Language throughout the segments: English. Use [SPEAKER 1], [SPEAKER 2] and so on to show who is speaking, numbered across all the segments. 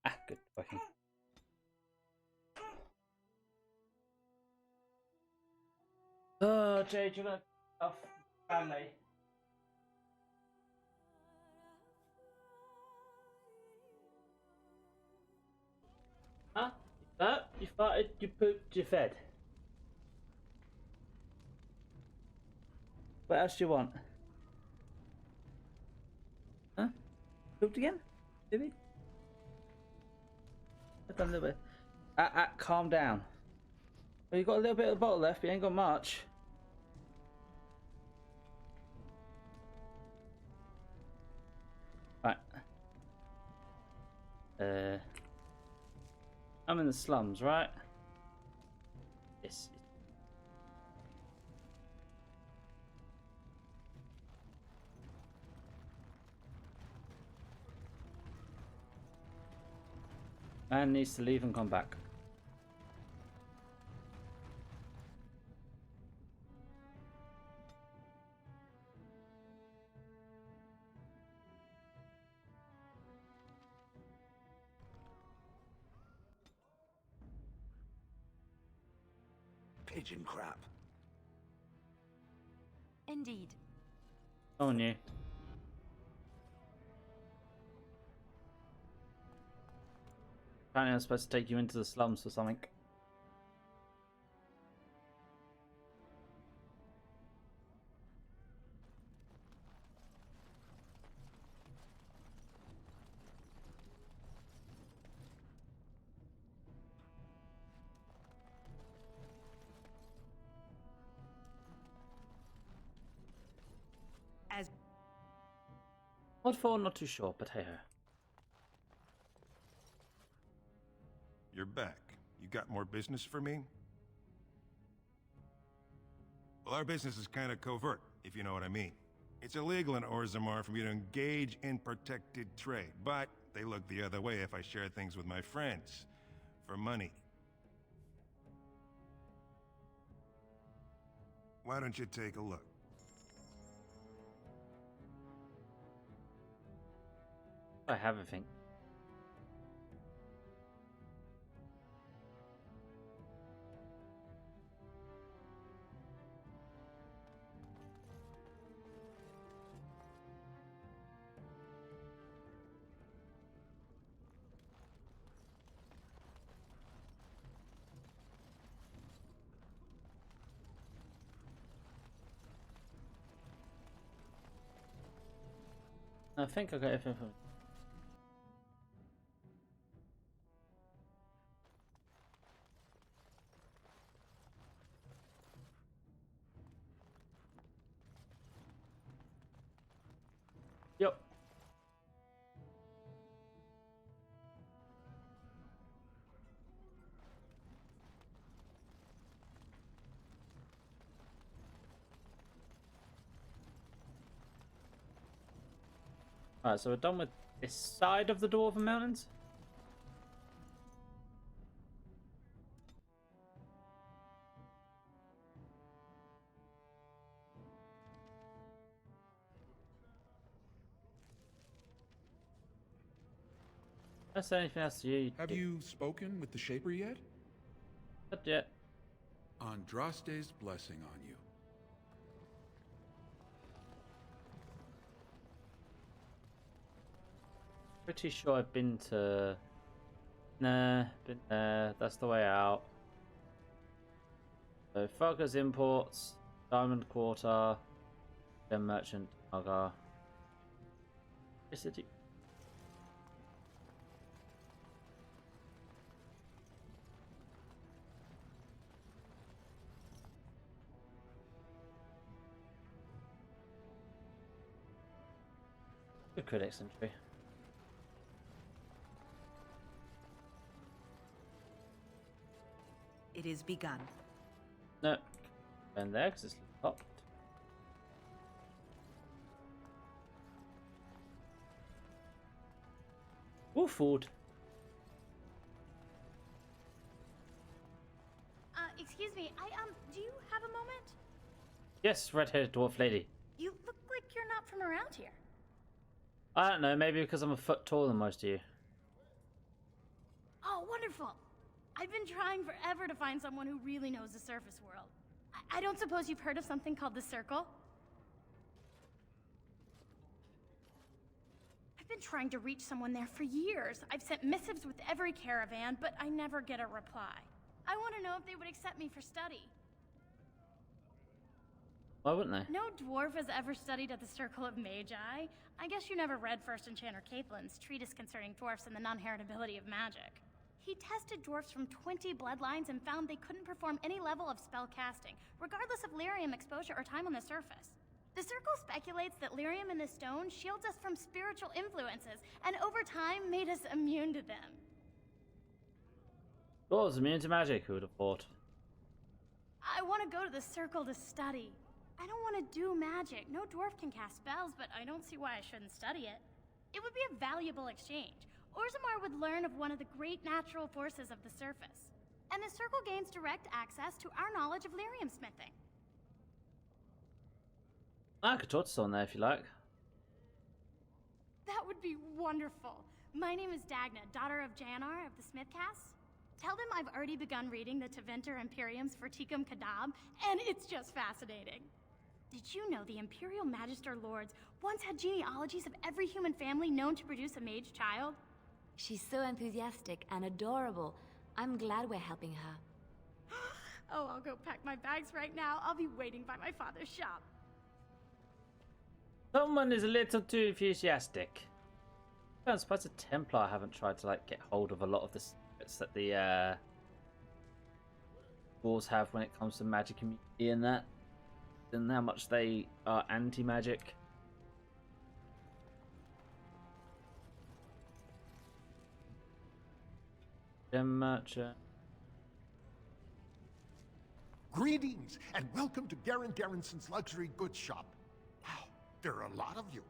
[SPEAKER 1] Ah, good. Working. Oh, Jade, you're gonna off family. Huh? You fart? You farted? You pooped? You fed? What else do you want? Huh? Pooped again? Did he? I've done a little bit. Calm down. Well, you got a little bit of the bottle left, but you ain't got much. Right. I'm in the slums, right? Yes. Man needs to leave and come back.
[SPEAKER 2] Pigeon crap.
[SPEAKER 3] Indeed.
[SPEAKER 1] On you. Apparently I'm supposed to take you into the slums for something.
[SPEAKER 3] As
[SPEAKER 1] What for? Not too sure, but hey ho.
[SPEAKER 4] You're back. You got more business for me? Well, our business is kind of covert, if you know what I mean. It's illegal in Orzammar for me to engage in protected trade, but they look the other way if I share things with my friends. For money. Why don't you take a look?
[SPEAKER 1] I have everything. I think I got everything. Yep. Alright, so we're done with this side of the Dwarven Mountains. That's anything else you
[SPEAKER 5] Have you spoken with the Shaper yet?
[SPEAKER 1] Not yet.
[SPEAKER 5] Andraste's blessing on you.
[SPEAKER 1] Pretty sure I've been to. Nah, been there. That's the way out. So Focus Imports, Diamond Quarter, Gem Merchant, Agar. City. Good critics entry.
[SPEAKER 3] it is begun.
[SPEAKER 1] No, and there because it's locked. Ooh, Ford.
[SPEAKER 6] Excuse me, do you have a moment?
[SPEAKER 1] Yes, red-haired dwarf lady.
[SPEAKER 6] You look like you're not from around here.
[SPEAKER 1] I don't know, maybe because I'm a foot taller than most of you.
[SPEAKER 6] Oh, wonderful. I've been trying forever to find someone who really knows the surface world. I don't suppose you've heard of something called the Circle? I've been trying to reach someone there for years. I've sent missives with every caravan, but I never get a reply. I want to know if they would accept me for study.
[SPEAKER 1] Why wouldn't they?
[SPEAKER 6] No dwarf has ever studied at the Circle of Magi. I guess you never read First Enchanter Caitlin's treatise concerning dwarfs and the non-heritability of magic. He tested dwarfs from 20 bloodlines and found they couldn't perform any level of spell casting, regardless of lyrium exposure or time on the surface. The Circle speculates that lyrium in the stone shields us from spiritual influences, and over time made us immune to them.
[SPEAKER 1] Dwarves immune to magic, who would have thought?
[SPEAKER 6] I want to go to the Circle to study. I don't want to do magic. No dwarf can cast spells, but I don't see why I shouldn't study it. It would be a valuable exchange. Orzammar would learn of one of the great natural forces of the surface. And the Circle gains direct access to our knowledge of lyrium smithing.
[SPEAKER 1] I could talk to someone there if you like.
[SPEAKER 6] That would be wonderful. My name is Dagna, daughter of Janar of the Smithcasts. Tell them I've already begun reading the Teventer Imperium's Verticum Kadab, and it's just fascinating. Did you know the Imperial Magister Lords once had genealogies of every human family known to produce a mage child?
[SPEAKER 2] She's so enthusiastic and adorable. I'm glad we're helping her.
[SPEAKER 6] Oh, I'll go pack my bags right now. I'll be waiting by my father's shop.
[SPEAKER 1] Someone is a little too enthusiastic. I'm surprised the Templar haven't tried to like get hold of a lot of the secrets that the Dwarves have when it comes to magic community and that, and how much they are anti-magic. Gem merchant.
[SPEAKER 3] Greetings, and welcome to Garen Garrison's luxury goods shop. Wow, there are a lot of you.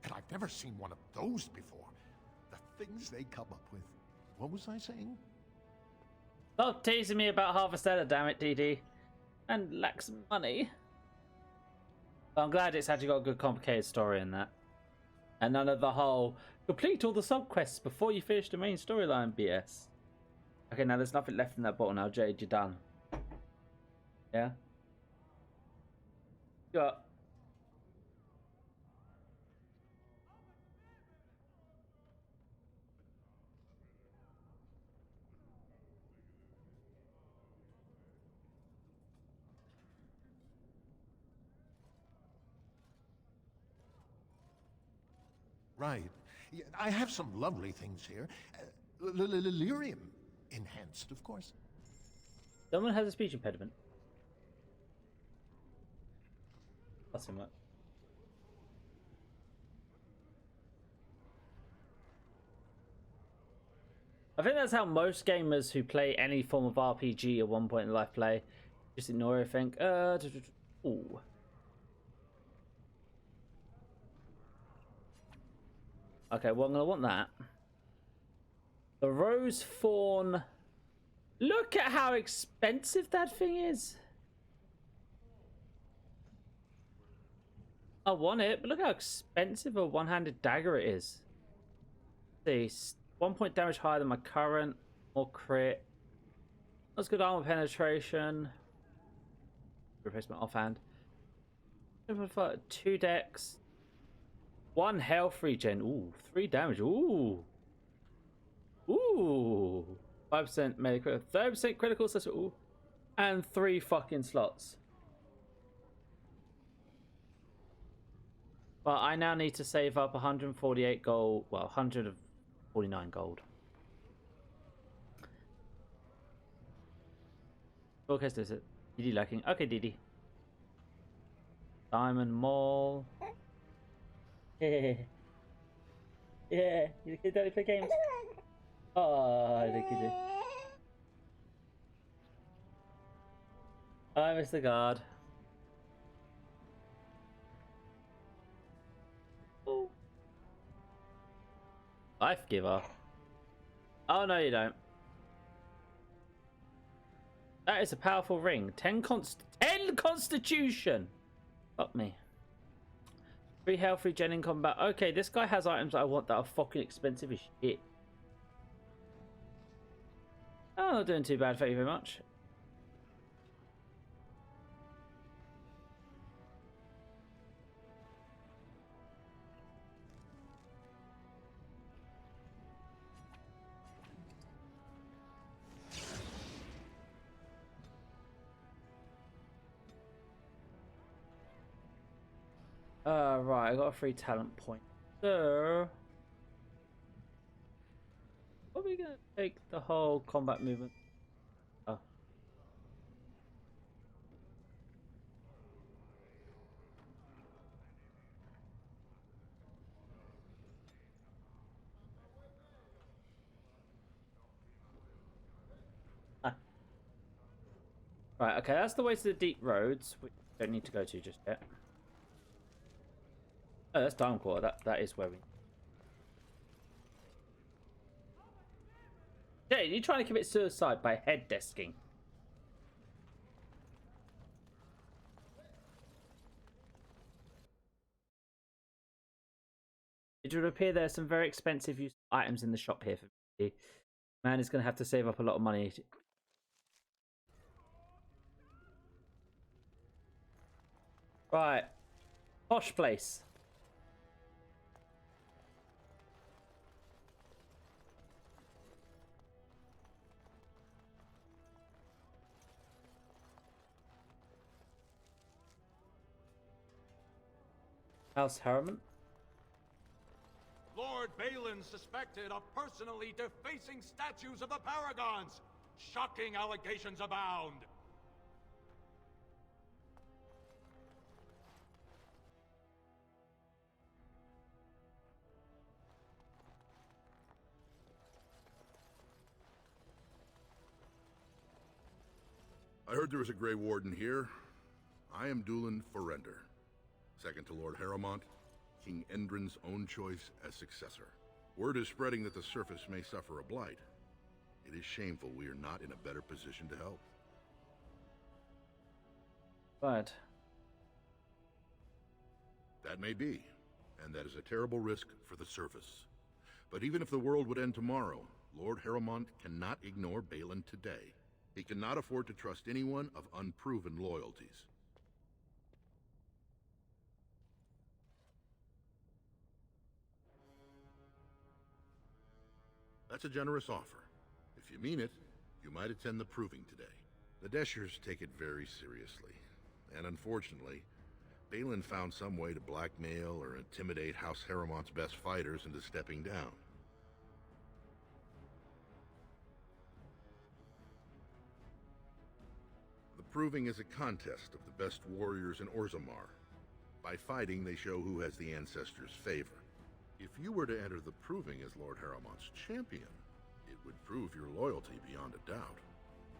[SPEAKER 3] And I've never seen one of those before. The things they come up with. What was I saying?
[SPEAKER 1] Stop teasing me about Harvester, damn it, DD. And lacks money. But I'm glad it's actually got a good complicated story in that. And none of the whole complete all the subquests before you finish the main storyline BS. Okay, now there's nothing left in that bottle now, Jade, you're done. Yeah? Yeah.
[SPEAKER 3] Right. Yeah, I have some lovely things here. Lyrium enhanced, of course.
[SPEAKER 1] Someone has a speech impediment. That's so much. I think that's how most gamers who play any form of RPG at one point in life play. Just ignore everything. Ooh. Okay, well I'm gonna want that. The Rose Fawn. Look at how expensive that thing is. I want it, but look how expensive a one-handed dagger it is. Let's see, 1 point damage higher than my current, more crit. That's good armor penetration. Replacement offhand. 2 dex. 1 health regen. Ooh, 3 damage. Ooh. Ooh. 5% melee critical. 30% critical. So, ooh. And 3 fucking slots. But I now need to save up 148 gold. Well, 149 gold. Okay, is it? Didi lacking. Okay, Didi. Diamond Mall. Yeah. Yeah. You the kid that play games? Oh, the kid. Hi, Mr. Guard. Oh. Life giver. Oh no, you don't. That is a powerful ring. 10 constitution. Fuck me. 3 health regen in combat. Okay, this guy has items that I want that are fucking expensive as shit. Oh, not doing too bad, thank you very much. Right, I got a free talent point. So, what are we gonna take the whole combat movement? Oh. Ah. Right, okay, that's the way to the deep roads, which we don't need to go to just yet. Oh, that's Diamond Quarter. That is where we. Hey, you trying to commit suicide by head desking? It would appear there are some very expensive used items in the shop here for me. Man is going to have to save up a lot of money. Right, posh place. House Harriman.
[SPEAKER 7] Lord Balin suspected of personally defacing statues of the Paragons. Shocking allegations abound.
[SPEAKER 8] I heard there was a Grey Warden here. I am Dulin Forrender, second to Lord Harrowmont, King Endrin's own choice as successor. Word is spreading that the surface may suffer a blight. It is shameful we are not in a better position to help.
[SPEAKER 1] Right.
[SPEAKER 8] That may be, and that is a terrible risk for the surface. But even if the world would end tomorrow, Lord Harrowmont cannot ignore Balin today. He cannot afford to trust anyone of unproven loyalties. That's a generous offer. If you mean it, you might attend the proving today. The Deshers take it very seriously. And unfortunately, Balin found some way to blackmail or intimidate House Harrowmont's best fighters into stepping down. The proving is a contest of the best warriors in Orzammar. By fighting, they show who has the ancestors' favor. If you were to enter the proving as Lord Harrowmont's champion, it would prove your loyalty beyond a doubt.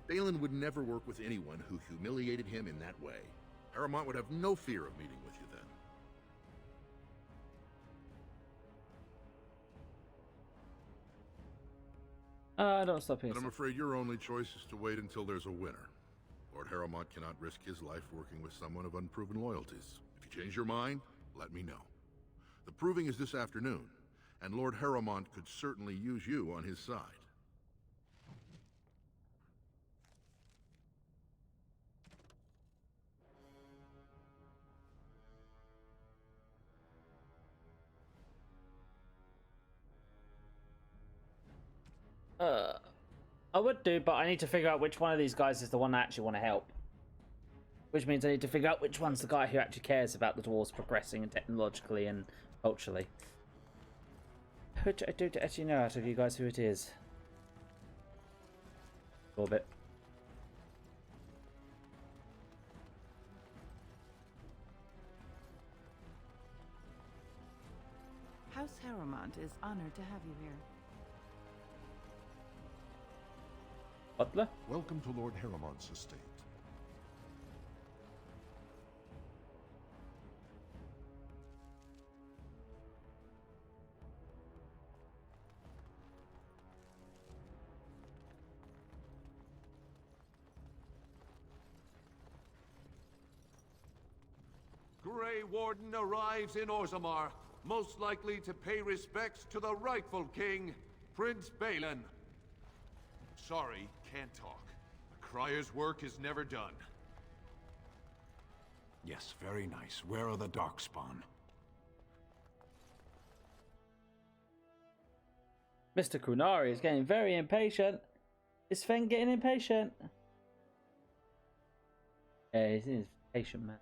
[SPEAKER 8] Balin would never work with anyone who humiliated him in that way. Harrowmont would have no fear of meeting with you then.
[SPEAKER 1] Don't stop here.
[SPEAKER 8] But I'm afraid your only choice is to wait until there's a winner. Lord Harrowmont cannot risk his life working with someone of unproven loyalties. If you change your mind, let me know. The proving is this afternoon, and Lord Harrowmont could certainly use you on his side.
[SPEAKER 1] I would do, but I need to figure out which one of these guys is the one I actually want to help. Which means I need to figure out which one's the guy who actually cares about the dwarves progressing and technologically and culturally. I do actually know out of you guys who it is. A little bit.
[SPEAKER 9] House Harrowmont is honored to have you here.
[SPEAKER 1] Butler?
[SPEAKER 3] Welcome to Lord Harrowmont's estate.
[SPEAKER 7] Grey Warden arrives in Orzammar, most likely to pay respects to the rightful king, Prince Balin. Sorry, can't talk. A crier's work is never done.
[SPEAKER 10] Yes, very nice. Where are the Darkspawn?
[SPEAKER 1] Mr. Kunari is getting very impatient. Is Sven getting impatient? Yeah, he's an impatient man.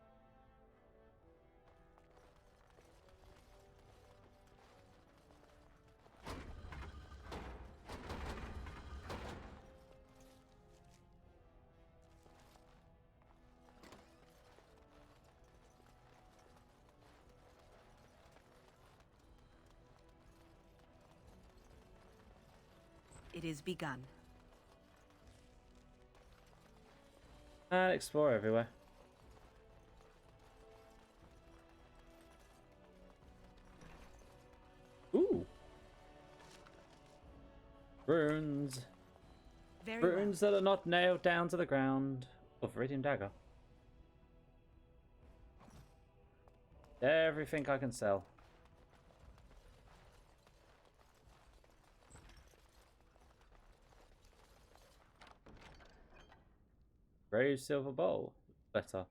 [SPEAKER 9] It is begun.
[SPEAKER 1] And explore everywhere. Ooh. Runes.
[SPEAKER 9] Very
[SPEAKER 1] Runes that are not nailed down to the ground. Of Viridian Dagger. Everything I can sell. Brave silver bowl. Better.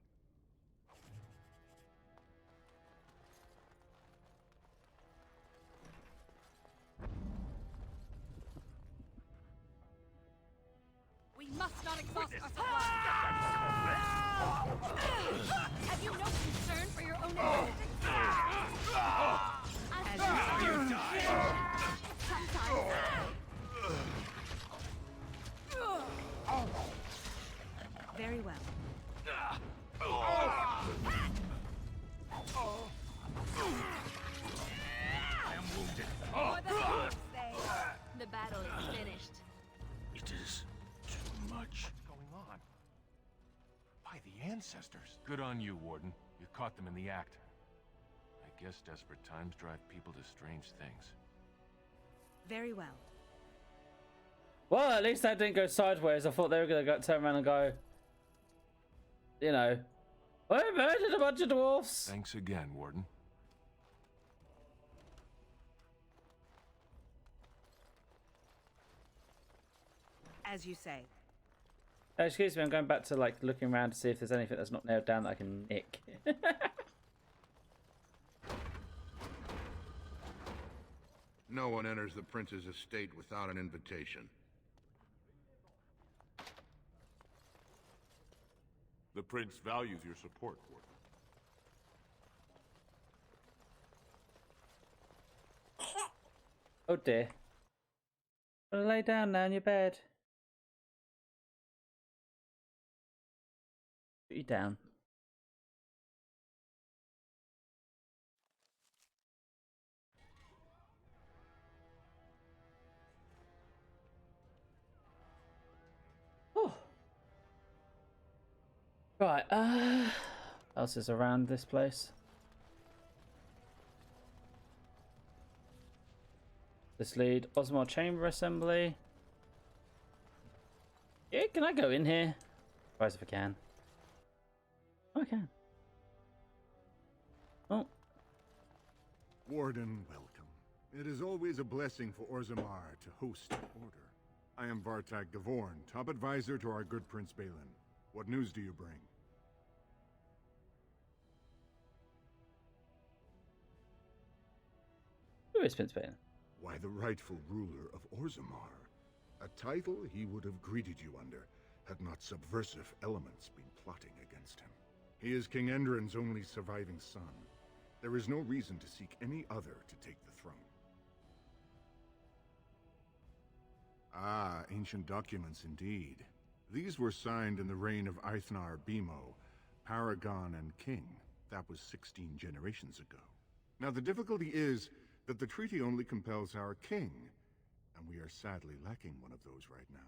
[SPEAKER 2] We must not exhaust our supply. Have you no concern for your own existence? As you die. Sometimes.
[SPEAKER 9] Very well.
[SPEAKER 10] I am wounded.
[SPEAKER 2] For the Lord's sake. The battle is finished.
[SPEAKER 10] It is too much.
[SPEAKER 7] What's going on? By the ancestors. Good on you, Warden. You caught them in the act. I guess desperate times drive people to strange things.
[SPEAKER 9] Very well.
[SPEAKER 1] Well, at least that didn't go sideways. I thought they were going to turn around and go, you know, I murdered a bunch of dwarfs.
[SPEAKER 7] Thanks again, Warden.
[SPEAKER 9] As you say.
[SPEAKER 1] Excuse me, I'm going back to like looking around to see if there's anything that's not nailed down that I can nick.
[SPEAKER 8] No one enters the prince's estate without an invitation.
[SPEAKER 7] The prince values your support, Warden.
[SPEAKER 1] Oh dear. Wanna lay down now in your bed? Put you down. Oh. Right, what else is around this place? This lead, Osmar Chamber Assembly. Yeah, can I go in here? Surprise if I can. Oh, I can. Oh.
[SPEAKER 3] Warden, welcome. It is always a blessing for Orzammar to host the order. I am Vartag Gavorn, top advisor to our good Prince Balin. What news do you bring?
[SPEAKER 1] Who is Prince Balin?
[SPEAKER 3] Why, the rightful ruler of Orzammar. A title he would have greeted you under, had not subversive elements been plotting against him. He is King Endrin's only surviving son. There is no reason to seek any other to take the throne. Ah, ancient documents indeed. These were signed in the reign of Eithnar Bimo, Paragon and King. That was 16 generations ago. Now the difficulty is that the treaty only compels our king, and we are sadly lacking one of those right now.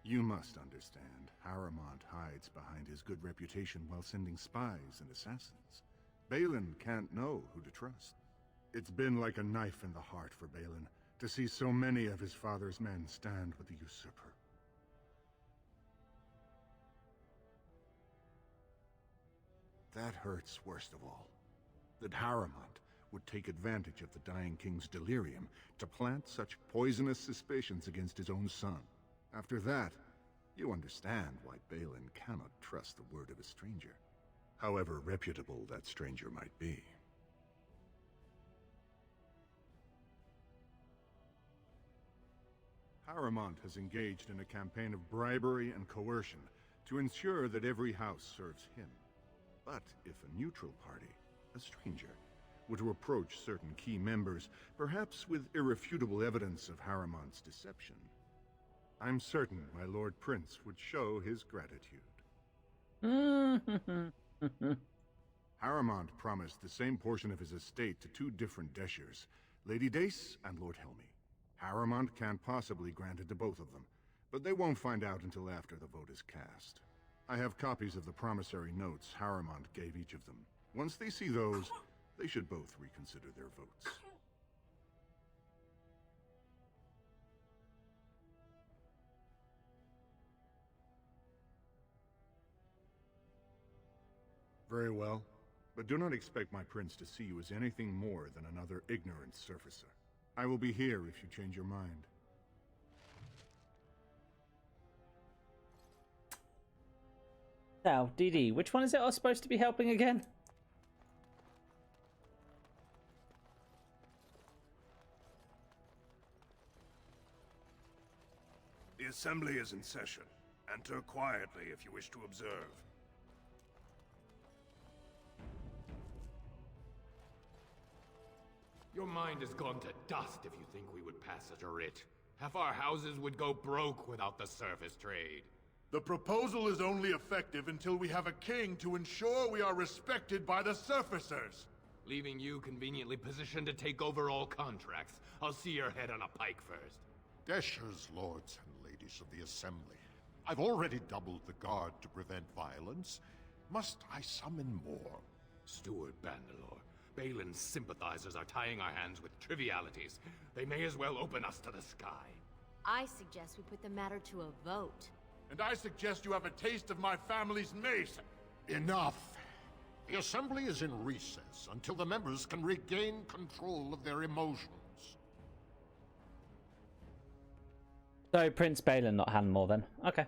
[SPEAKER 3] You must understand, Harrimont hides behind his good reputation while sending spies and assassins. Balin can't know who to trust. It's been like a knife in the heart for Balin to see so many of his father's men stand with the usurper. That hurts worst of all. That Harrimont,
[SPEAKER 11] would take advantage of the dying king's delirium to plant such poisonous suspicions against his own son. After that, you understand why Balin cannot trust the word of a stranger, however reputable that stranger might be. Harrowmont has engaged in a campaign of bribery and coercion to ensure that every house serves him. But if a neutral party, a stranger, were to approach certain key members, perhaps with irrefutable evidence of Harrowmont's deception, I'm certain my Lord Prince would show his gratitude. Harrowmont promised the same portion of his estate to two different Deshers, Lady Dace and Lord Helmy. Harrowmont can't possibly grant it to both of them, but they won't find out until after the vote is cast. I have copies of the promissory notes Harrowmont gave each of them. Once they see those, they should both reconsider their votes. Very well, but do not expect my prince to see you as anything more than another ignorant surfacer. I will be here if you change your mind.
[SPEAKER 1] Now, DD, which one is it I was supposed to be helping again?
[SPEAKER 4] The assembly is in session. Enter quietly if you wish to observe.
[SPEAKER 12] Your mind has gone to dust if you think we would pass such a writ. Half our houses would go broke without the surface trade.
[SPEAKER 3] The proposal is only effective until we have a king to ensure we are respected by the surfacers.
[SPEAKER 12] Leaving you conveniently positioned to take over all contracts. I'll see your head on a pike first.
[SPEAKER 3] Deshers, lords and ladies of the assembly, I've already doubled the guard to prevent violence. Must I summon more?
[SPEAKER 12] Steward Bandalore, Balin's sympathizers are tying our hands with trivialities. They may as well open us to the sky.
[SPEAKER 2] I suggest we put the matter to a vote.
[SPEAKER 3] And I suggest you have a taste of my family's mace. Enough. The assembly is in recess until the members can regain control of their emotions.
[SPEAKER 1] So Prince Balin, not Hanmore, then. Okay.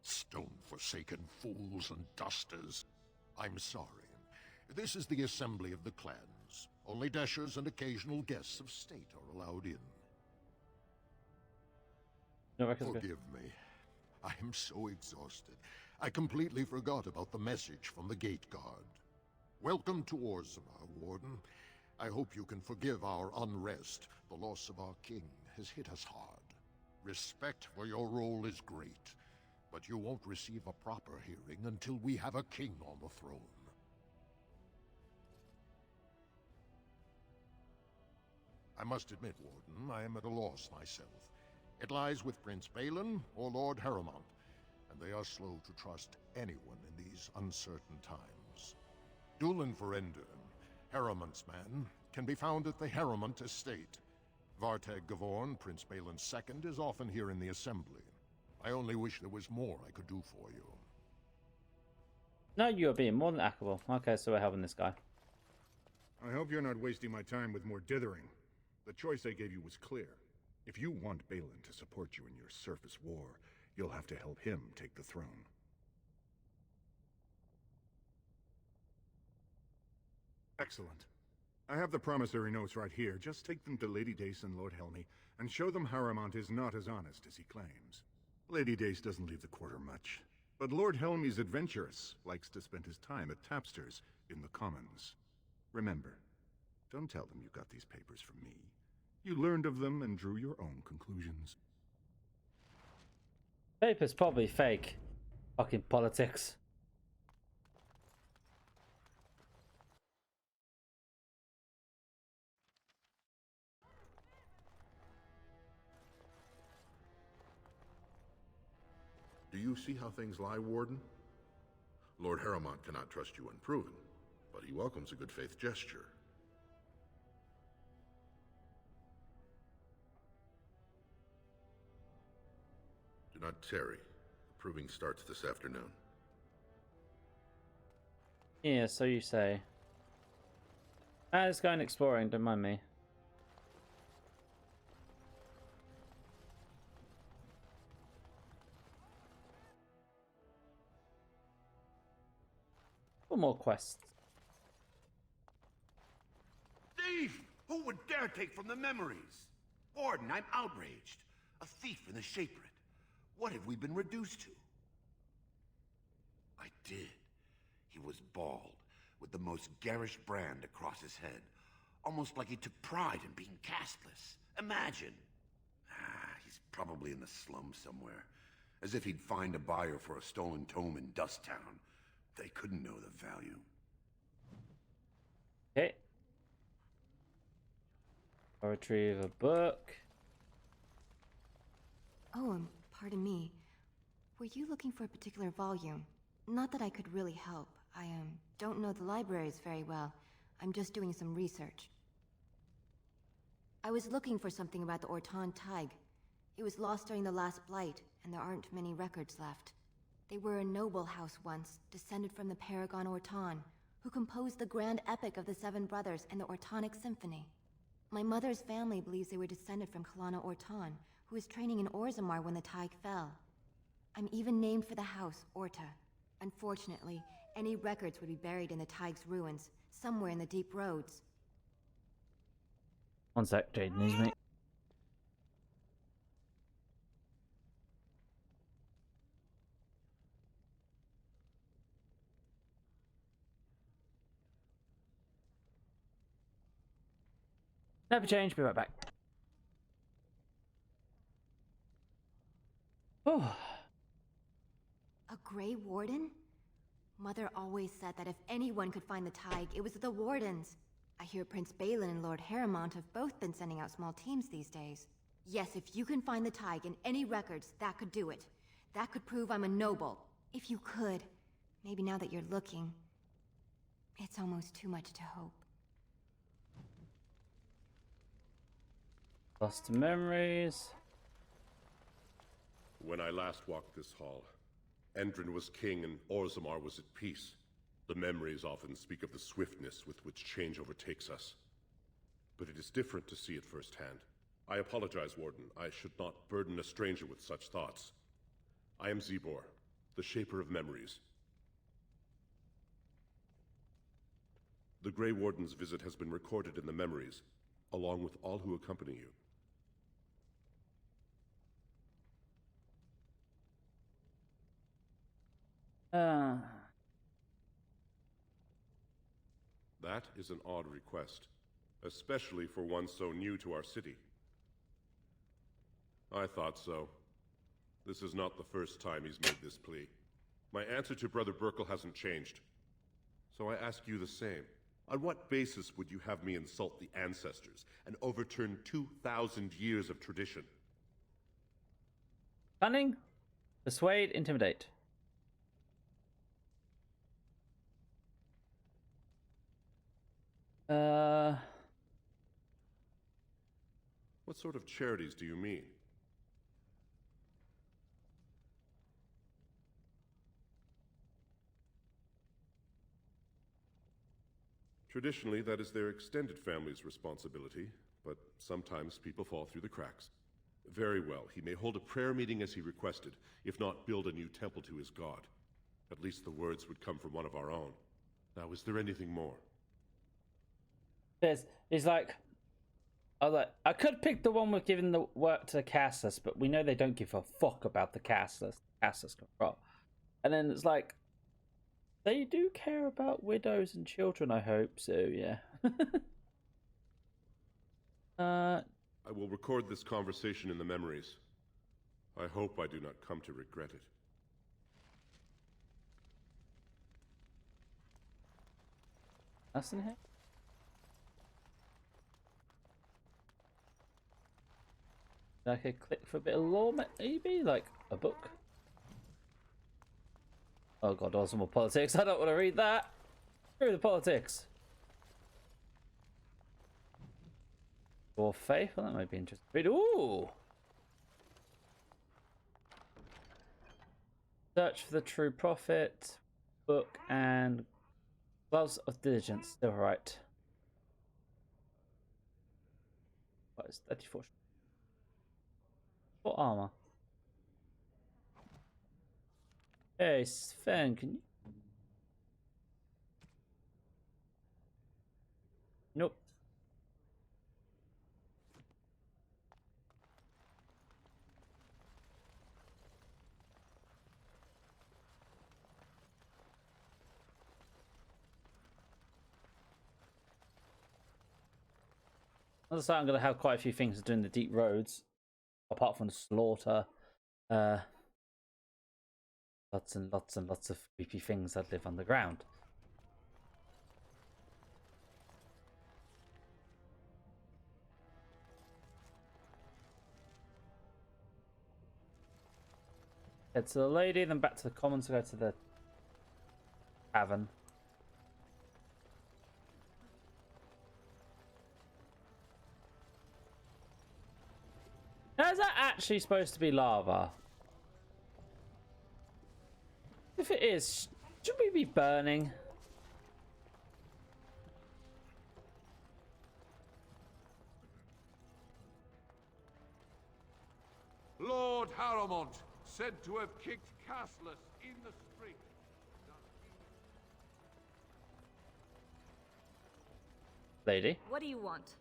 [SPEAKER 3] Stone-forsaken fools and dusters. I'm sorry. This is the assembly of the clans. Only Deshers and occasional guests of state are allowed in.
[SPEAKER 1] No,
[SPEAKER 3] Forgive me. I am so exhausted. I completely forgot about the message from the gate guard. Welcome to Orzammar, Warden. I hope you can forgive our unrest. The loss of our king has hit us hard. Respect for your role is great, but you won't receive a proper hearing until we have a king on the throne. I must admit, Warden, I am at a loss myself. It lies with Prince Balin or Lord Harrowmont, and they are slow to trust anyone in these uncertain times. Dulin Ferender, Harrowmont's man, can be found at the Harrowmont estate. Vartag Gavorn, Prince Balin's second, is often here in the assembly. I only wish there was more I could do for you.
[SPEAKER 1] No, you're being more than affable. Okay, so we're helping this guy.
[SPEAKER 11] I hope you're not wasting my time with more dithering. The choice I gave you was clear. If you want Balin to support you in your surface war, you'll have to help him take the throne. Excellent. I have the promissory notes right here. Just take them to Lady Dace and Lord Helmy, and show them Harrowmont is not as honest as he claims. Lady Dace doesn't leave the quarter much, but Lord Helmy's adventurous, likes to spend his time at tapsters in the Commons. Remember, don't tell them you got these papers from me. You learned of them and drew your own conclusions.
[SPEAKER 1] Paper's probably fake. Fucking politics.
[SPEAKER 8] Do you see how things lie, Warden? Lord Harrowmont cannot trust you unproven, but he welcomes a good faith gesture. Do not tarry. The proving starts this afternoon.
[SPEAKER 1] Yeah, so you say. Let's go exploring, don't mind me. One more quests.
[SPEAKER 13] Thief! Who would dare take from the memories? Warden, I'm outraged. A thief in the Shapered. What have we been reduced to? I did. He was bald, with the most garish brand across his head. Almost like he took pride in being castless. Imagine. He's probably in the slums somewhere. As if he'd find a buyer for a stolen tome in Dust Town. They couldn't know the value.
[SPEAKER 1] Okay. I'll retrieve a book.
[SPEAKER 14] Oh, pardon me. Were you looking for a particular volume? Not that I could really help. I don't know the libraries very well. I'm just doing some research. I was looking for something about the Orton Tig. It was lost during the last Blight, and there aren't many records left. They were a noble house once, descended from the Paragon Orton, who composed the grand epic of the Seven Brothers and the Ortonic Symphony. My mother's family believes they were descended from Kalana Orton, who was training in Orzammar when the Tig fell. I'm even named for the house, Orta. Unfortunately, any records would be buried in the Tig's ruins, somewhere in the deep roads.
[SPEAKER 1] One sec, Jaden needs me. Never change, be right back. Oh.
[SPEAKER 14] A Grey Warden? Mother always said that if anyone could find the Tig, it was the Wardens. I hear Prince Balin and Lord Harrowmont have both been sending out small teams these days. Yes, if you can find the Tig in any records, that could do it. That could prove I'm a noble. If you could. Maybe now that you're looking. It's almost too much to hope.
[SPEAKER 1] Lost memories.
[SPEAKER 15] When I last walked this hall, Endrin was king and Orzammar was at peace. The memories often speak of the swiftness with which change overtakes us. But it is different to see it firsthand. I apologize, Warden. I should not burden a stranger with such thoughts. I am Zebor, the Shaper of Memories. The Grey Warden's visit has been recorded in the memories, along with all who accompany you. That is an odd request, especially for one so new to our city. I thought so. This is not the first time he's made this plea. My answer to Brother Burkle hasn't changed. So I ask you the same. On what basis would you have me insult the ancestors and overturn 2,000 years of tradition?
[SPEAKER 1] Cunning, persuade, intimidate.
[SPEAKER 15] What sort of charities do you mean? Traditionally, that is their extended family's responsibility, but sometimes people fall through the cracks. Very well, he may hold a prayer meeting as he requested, if not build a new temple to his god. At least the words would come from one of our own. Now, is there anything more?
[SPEAKER 1] He's like, I could pick the one with giving the work to the casters, but we know they don't give a fuck about the casters. Casters control. And then it's like, they do care about widows and children, I hope, so yeah.
[SPEAKER 15] I will record this conversation in the memories. I hope I do not come to regret it.
[SPEAKER 1] That's in here? I could click for a bit of lore, maybe? Like a book? Oh god, also more politics. I don't want to read that. Screw the politics. Or faith? Well, that might be interesting. Read. Ooh! Search for the true prophet. Book and gloves of diligence. Still right. What is 34? What armor? Hey, Sven, can you? Nope. As I say, I'm going to have quite a few things to do in the deep roads, apart from slaughter. Lots and lots and lots of creepy things that live underground. Head to the lady, then back to the commons to go to the tavern. Now, is that actually supposed to be lava? If it is, should we be burning?
[SPEAKER 5] Lord Harrowmont, said to have kicked Castless in the street.
[SPEAKER 1] Lady?
[SPEAKER 16] What do you want?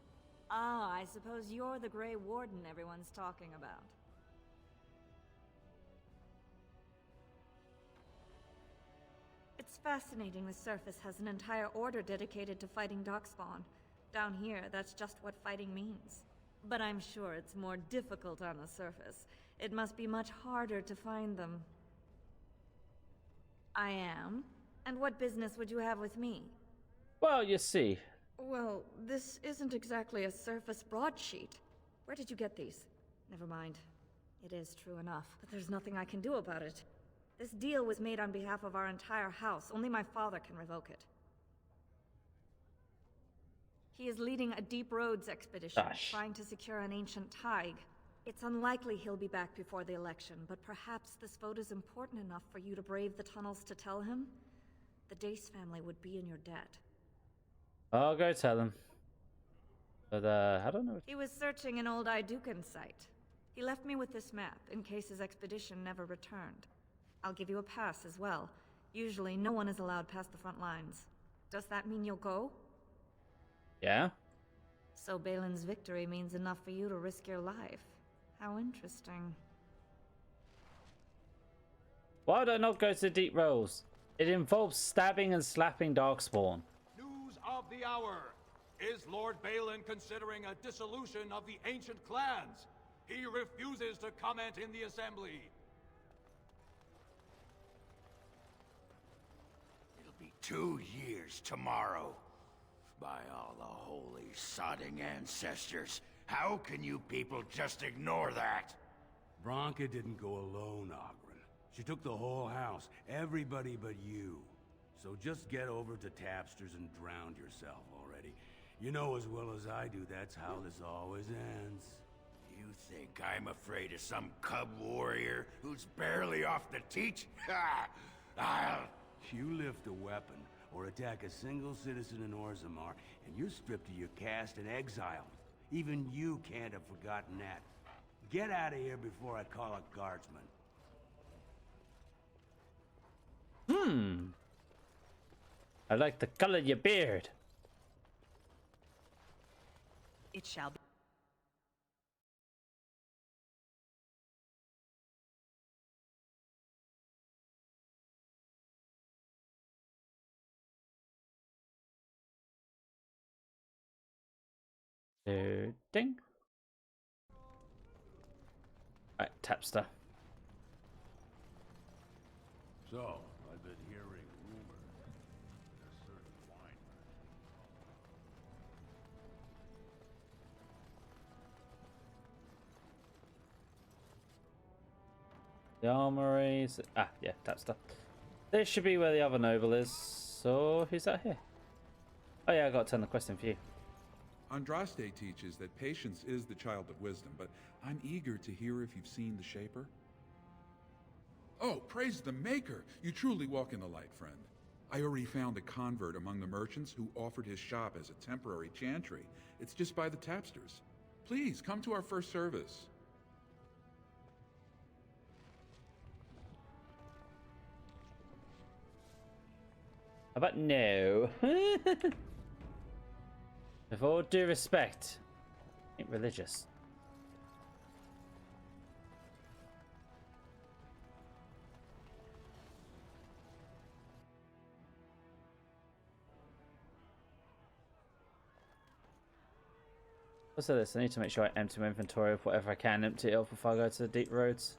[SPEAKER 16] Ah, I suppose you're the Grey Warden everyone's talking about. It's fascinating the surface has an entire order dedicated to fighting Darkspawn. Down here, that's just what fighting means. But I'm sure it's more difficult on the surface. It must be much harder to find them. I am? And what business would you have with me?
[SPEAKER 1] Well, you see.
[SPEAKER 16] Well, this isn't exactly a surface broadsheet. Where did you get these? Never mind. It is true enough, but there's nothing I can do about it. This deal was made on behalf of our entire house. Only my father can revoke it. He is leading a deep roads expedition, trying to secure an ancient Tig. It's unlikely he'll be back before the election, but perhaps this vote is important enough for you to brave the tunnels to tell him? The Dace family would be in your debt.
[SPEAKER 1] I'll go tell him. But, I don't know.
[SPEAKER 16] He was searching an old Idukan site. He left me with this map, in case his expedition never returned. I'll give you a pass as well. Usually, no one is allowed past the front lines. Does that mean you'll go?
[SPEAKER 1] Yeah?
[SPEAKER 16] So Balin's victory means enough for you to risk your life. How interesting.
[SPEAKER 1] Why would I not go to Deep Roads? It involves stabbing and slapping Darkspawn.
[SPEAKER 17] News of the hour. Is Lord Balin considering a dissolution of the ancient clans? He refuses to comment in the assembly.
[SPEAKER 10] It'll be 2 years tomorrow. By all the holy sodding ancestors, how can you people just ignore that?
[SPEAKER 18] Bronca didn't go alone, Ogren. She took the whole house, everybody but you. So just get over to Tapster's and drown yourself already. You know as well as I do that's how this always ends.
[SPEAKER 10] You think I'm afraid of some cub warrior who's barely off the teat? Ha! I'll...
[SPEAKER 18] You lift a weapon or attack a single citizen in Orzammar, and you're stripped of your caste and exiled. Even you can't have forgotten that. Get out of here before I call a guardsman.
[SPEAKER 1] I like the color of your beard.
[SPEAKER 9] It shall be.
[SPEAKER 1] Ding. Right, Tapster.
[SPEAKER 18] So, I've been hearing rumors that a certain wine
[SPEAKER 1] The armories. Ah, yeah, Tapster. This should be where the other noble is. So, who's that here? Oh yeah, I gotta turn the quest in for you.
[SPEAKER 5] Andraste teaches that patience is the child of wisdom, but I'm eager to hear if you've seen the Shaper.
[SPEAKER 19] Oh, praise the Maker! You truly walk in the light, friend. I already found a convert among the merchants who offered his shop as a temporary chantry. It's just by the tapsters. Please, come to our first service.
[SPEAKER 1] How about no? With all due respect, ain't religious. Also this, I need to make sure I empty my inventory of whatever I can empty it of before I go to the deep roads.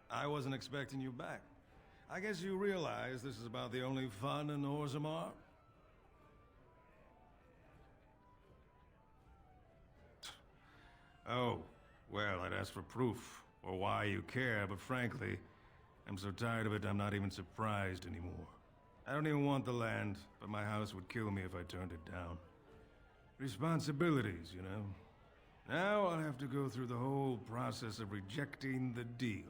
[SPEAKER 4] I wasn't expecting you back. I guess you realize this is about the only fun in Orzammar? Oh, well, I'd ask for proof, or why you care, but frankly, I'm so tired of it I'm not even surprised anymore. I don't even want the land, but my house would kill me if I turned it down. Responsibilities, you know. Now I'll have to go through the whole process of rejecting the deal.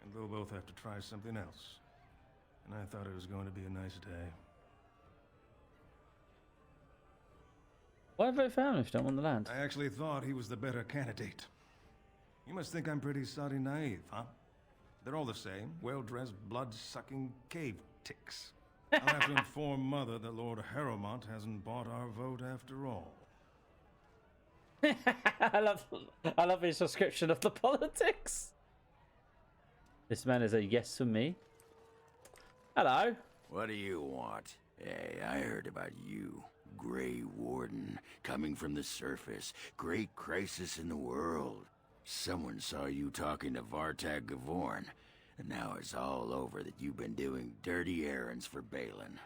[SPEAKER 4] And they'll both have to try something else. And I thought it was going to be a nice day.
[SPEAKER 1] Why vote for him if you don't want the land?
[SPEAKER 4] I actually thought he was the better candidate. You must think I'm pretty soddy naive, huh? They're all the same, well-dressed, blood-sucking cave ticks. I'll have to inform Mother that Lord Harrowmont hasn't bought our vote after all.
[SPEAKER 1] I love his description of the politics. This man is a yes for me. Hello.
[SPEAKER 10] What do you want? Hey, I heard about you. Grey Warden, coming from the surface. Great crisis in the world. Someone saw you talking to Vartag Gavorn, and now it's all over that you've been doing dirty errands for Balin.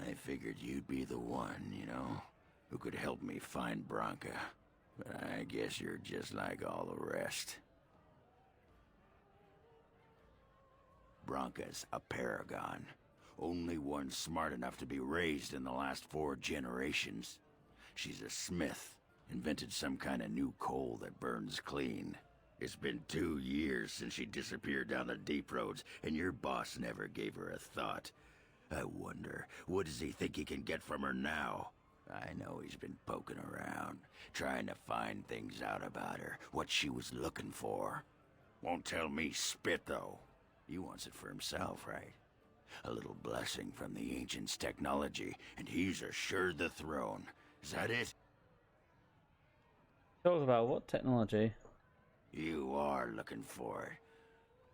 [SPEAKER 10] I figured you'd be the one, you know, who could help me find Branka. But I guess you're just like all the rest. Branka's a paragon. Only one smart enough to be raised in the last 4 generations. She's a smith. Invented some kind of new coal that burns clean. It's been 2 years since she disappeared down the deep roads, and your boss never gave her a thought. I wonder, what does he think he can get from her now? I know he's been poking around, trying to find things out about her, what she was looking for. Won't tell me spit, though. He wants it for himself, right? A little blessing from the Ancients' technology, and he's assured the throne. Is that it?
[SPEAKER 1] Talk about what technology?
[SPEAKER 10] You are looking for it.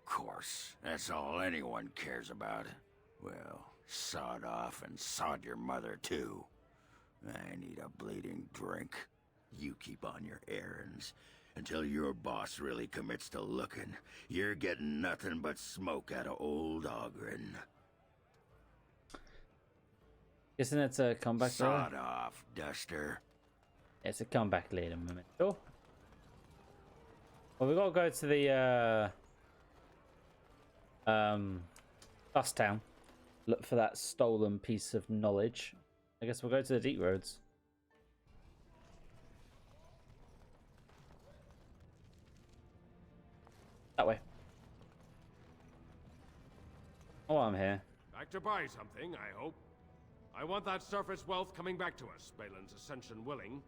[SPEAKER 10] Course, that's all anyone cares about. Well, sod off and sod your mother, too. I need a bleeding drink. You keep on your errands. Until your boss really commits to looking, you're getting nothing but smoke out of old Ogren.
[SPEAKER 1] Isn't it a comeback later?
[SPEAKER 10] Sod off, Duster.
[SPEAKER 1] It's a comeback later, Memento. Well, we gotta go to the Dust Town. Look for that stolen piece of knowledge. I guess we'll go to the deep roads. That way. Oh, I'm here.
[SPEAKER 12] Back to buy something, I hope. I want that surface wealth coming back to us, Balin's ascension willing.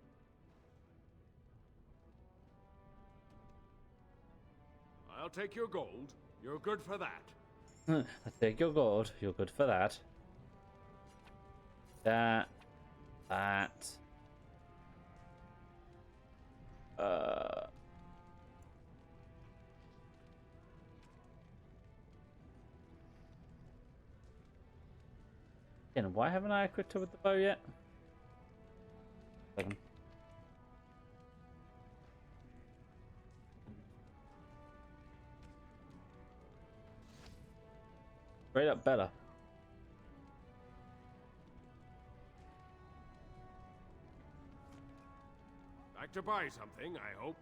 [SPEAKER 12] I'll take your gold. You're good for that.
[SPEAKER 1] I take your gold. You're good for that. That. Again, why haven't I equipped her with the bow yet? Second. Straight up better.
[SPEAKER 12] Back to buy something, I hope.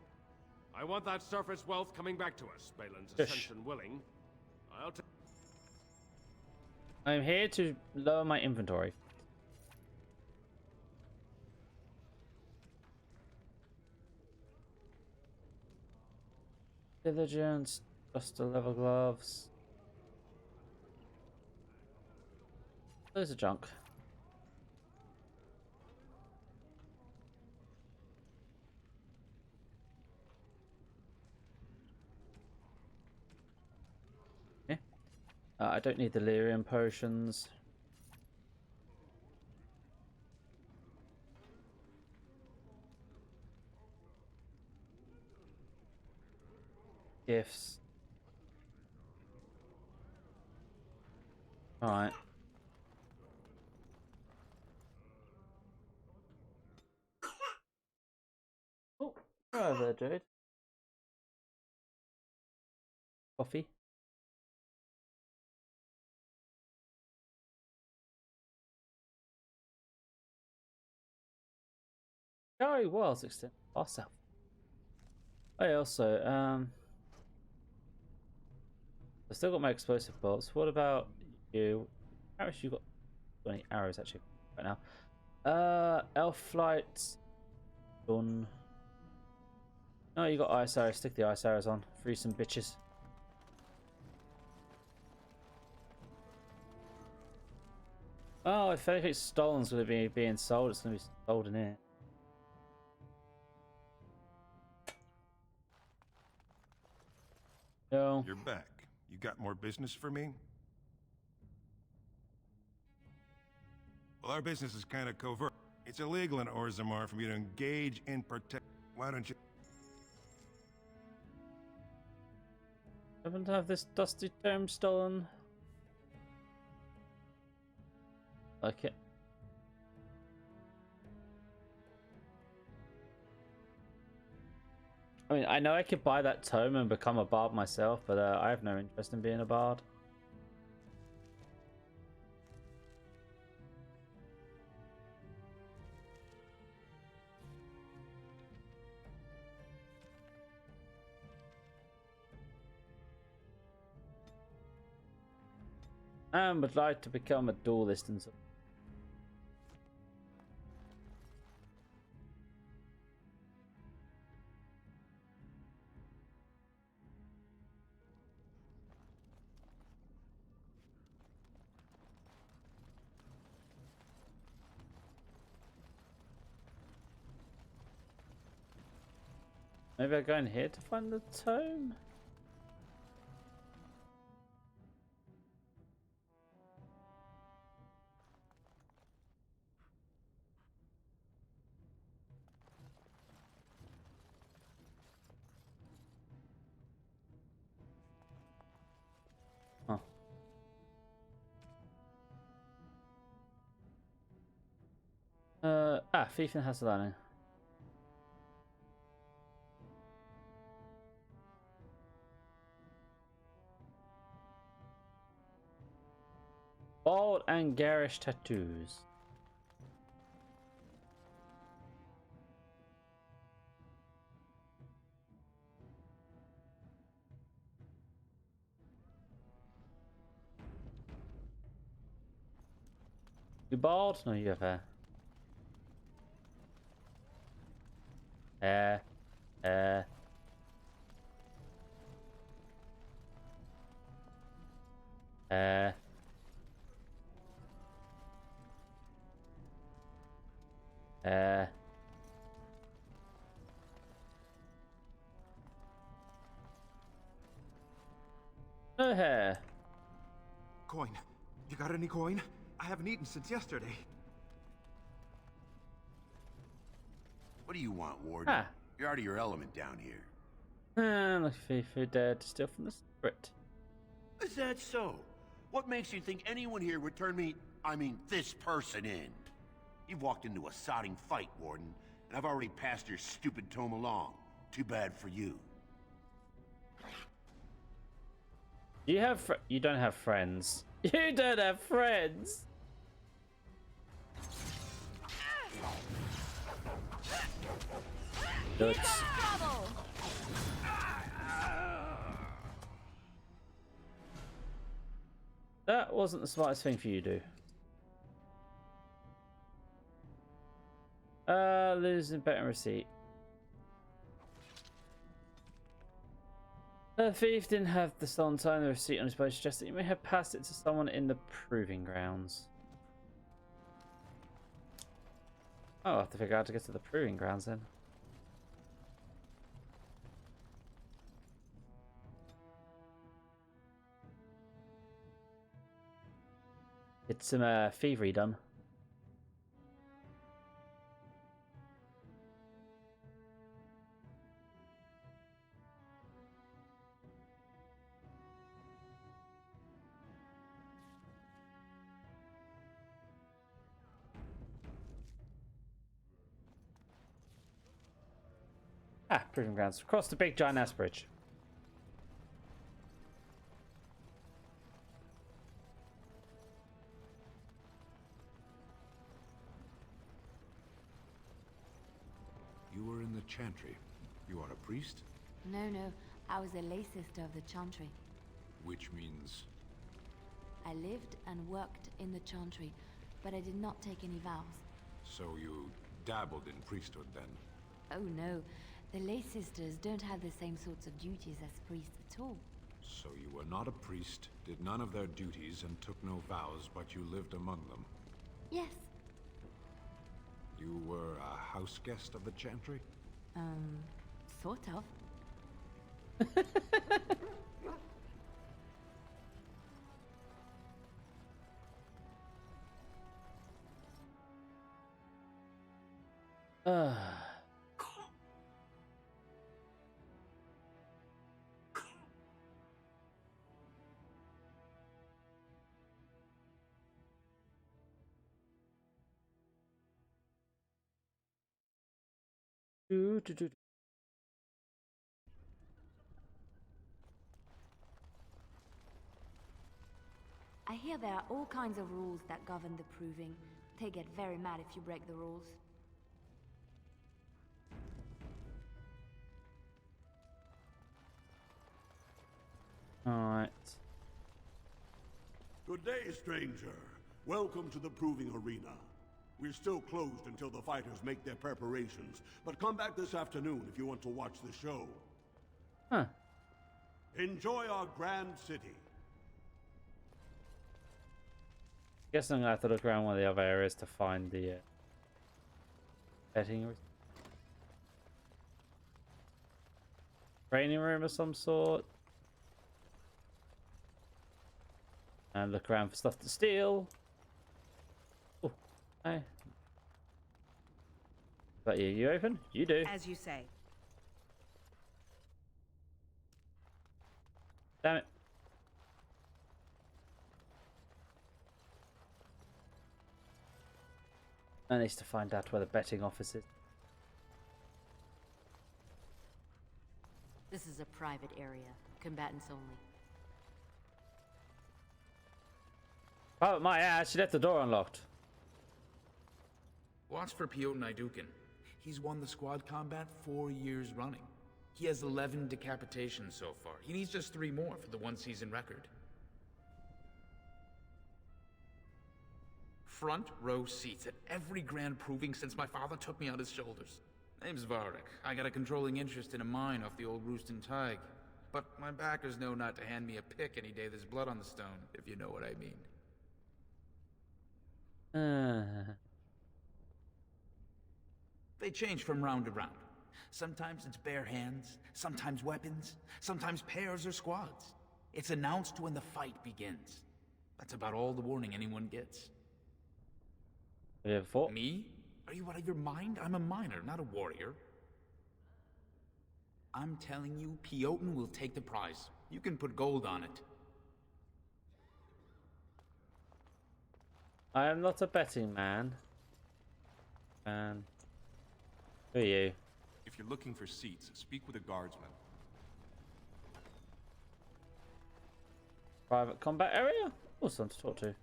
[SPEAKER 12] I want that surface wealth coming back to us, Balin's ascension willing. I'll take.
[SPEAKER 1] I'm here to lower my inventory. Diligence, Just the leather gloves. Those are junk. Okay. I don't need the lyrium potions. Gifts. All right. Oh, hello there, dude. Coffee. Gary was extended ourselves. I also I still got my explosive bolts. What about you? How much you got? 20 arrows actually right now. Elf flight done. No, you got ice arrows. Stick the ice arrows on. Free some bitches. Oh, if anything's stolen, it's going to be being sold. It's going to be sold in here. No.
[SPEAKER 4] You're back. You got more business for me? Well, our business is kind of covert. It's illegal in Orzammar for me to engage in protect. Why don't you?
[SPEAKER 1] Haven't have this dusty tome stolen. Like it. I mean, I know I could buy that tome and become a bard myself, but I have no interest in being a bard. And would like to become a duelist and so. Maybe I go in here to find the tome? Huh. Thief in Hasselane. Bold and garish tattoos. You bald? No, you have hair. Hair. Hair. Hair. Hair. No hair.
[SPEAKER 13] Coin. You got any coin? I haven't eaten since yesterday. What do you want, Warden?
[SPEAKER 1] Ah.
[SPEAKER 13] You're out of your element down here.
[SPEAKER 1] The thief who dared to steal from the spirit.
[SPEAKER 13] Is that so? What makes you think anyone here would turn me, this person in? You've walked into a sodding fight, Warden, and I've already passed your stupid tome along. Too bad for you.
[SPEAKER 1] You have you don't have friends. You don't have friends. Nuts. That wasn't the smartest thing for you to do. Losing better receipt. The thief didn't have the stolen sign. The receipt on his body suggests that you may have passed it to someone in the proving grounds. Oh, I'll have to figure out how to get to the proving grounds then. Get some thievery done. Ah, proving grounds. Across the big giant ass bridge.
[SPEAKER 12] You were in the Chantry. You are a priest?
[SPEAKER 2] No, no. I was a lay sister of the Chantry.
[SPEAKER 12] Which means...
[SPEAKER 2] I lived and worked in the Chantry, but I did not take any vows.
[SPEAKER 12] So you dabbled in priesthood then?
[SPEAKER 2] Oh no. The lay sisters don't have the same sorts of duties as priests at all.
[SPEAKER 12] So you were not a priest, did none of their duties, and took no vows, but you lived among them?
[SPEAKER 2] Yes.
[SPEAKER 12] You were a house guest of the Chantry?
[SPEAKER 2] Sort of. I hear there are all kinds of rules that govern the proving. They get very mad if you break the rules.
[SPEAKER 1] Alright.
[SPEAKER 20] Good day, stranger. Welcome to the proving arena. We're still closed until the fighters make their preparations, but come back this afternoon if you want to watch the show.
[SPEAKER 1] Huh.
[SPEAKER 20] Enjoy our grand city.
[SPEAKER 1] Guess I'm gonna have to look around one of the other areas to find the betting training room of some sort. And look around for stuff to steal. Oh, hey. Is that you? You open? You do.
[SPEAKER 9] As you say.
[SPEAKER 1] Damn it. I need to find out where the betting office is.
[SPEAKER 2] This is a private area. Combatants only.
[SPEAKER 1] Oh, my ass, she left the door unlocked.
[SPEAKER 21] Watch for Piotr Naidukin. He's won the squad combat 4 years running. He has 11 decapitations so far. He needs just 3 more for the one-season record. Front row seats at every grand proving since my father took me on his shoulders. Name's Varric. I got a controlling interest in a mine off the old Roostin Tig. But my backers know not to hand me a pick any day there's blood on the stone, if you know what I mean. They change from round to round. Sometimes it's bare hands, sometimes weapons, sometimes pairs or squads. It's announced when the fight begins. That's about all the warning anyone gets. Me? Are you out of your mind? I'm a miner, not a warrior. I'm telling you, Piotr will take the prize. You can put gold on it.
[SPEAKER 1] I am not a betting man. Man. Who are you?
[SPEAKER 22] If you're looking for seats, speak with a guardsman.
[SPEAKER 1] Private combat area? Oh, someone to talk to.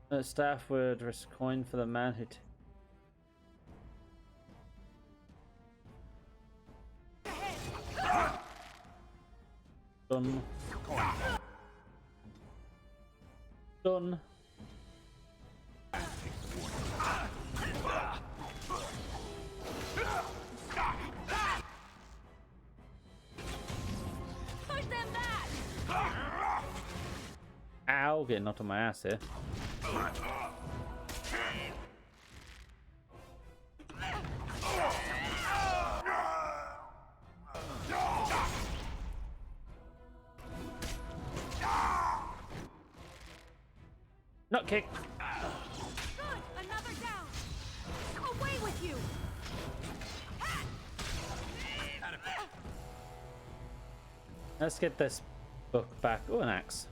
[SPEAKER 1] The staff would risk a coin for the man who... Done. Done. hole getting knocked on my ass here. Not kick.
[SPEAKER 16] Good! Another down! Away with you!
[SPEAKER 1] Let's get this book back. Oh, an axe.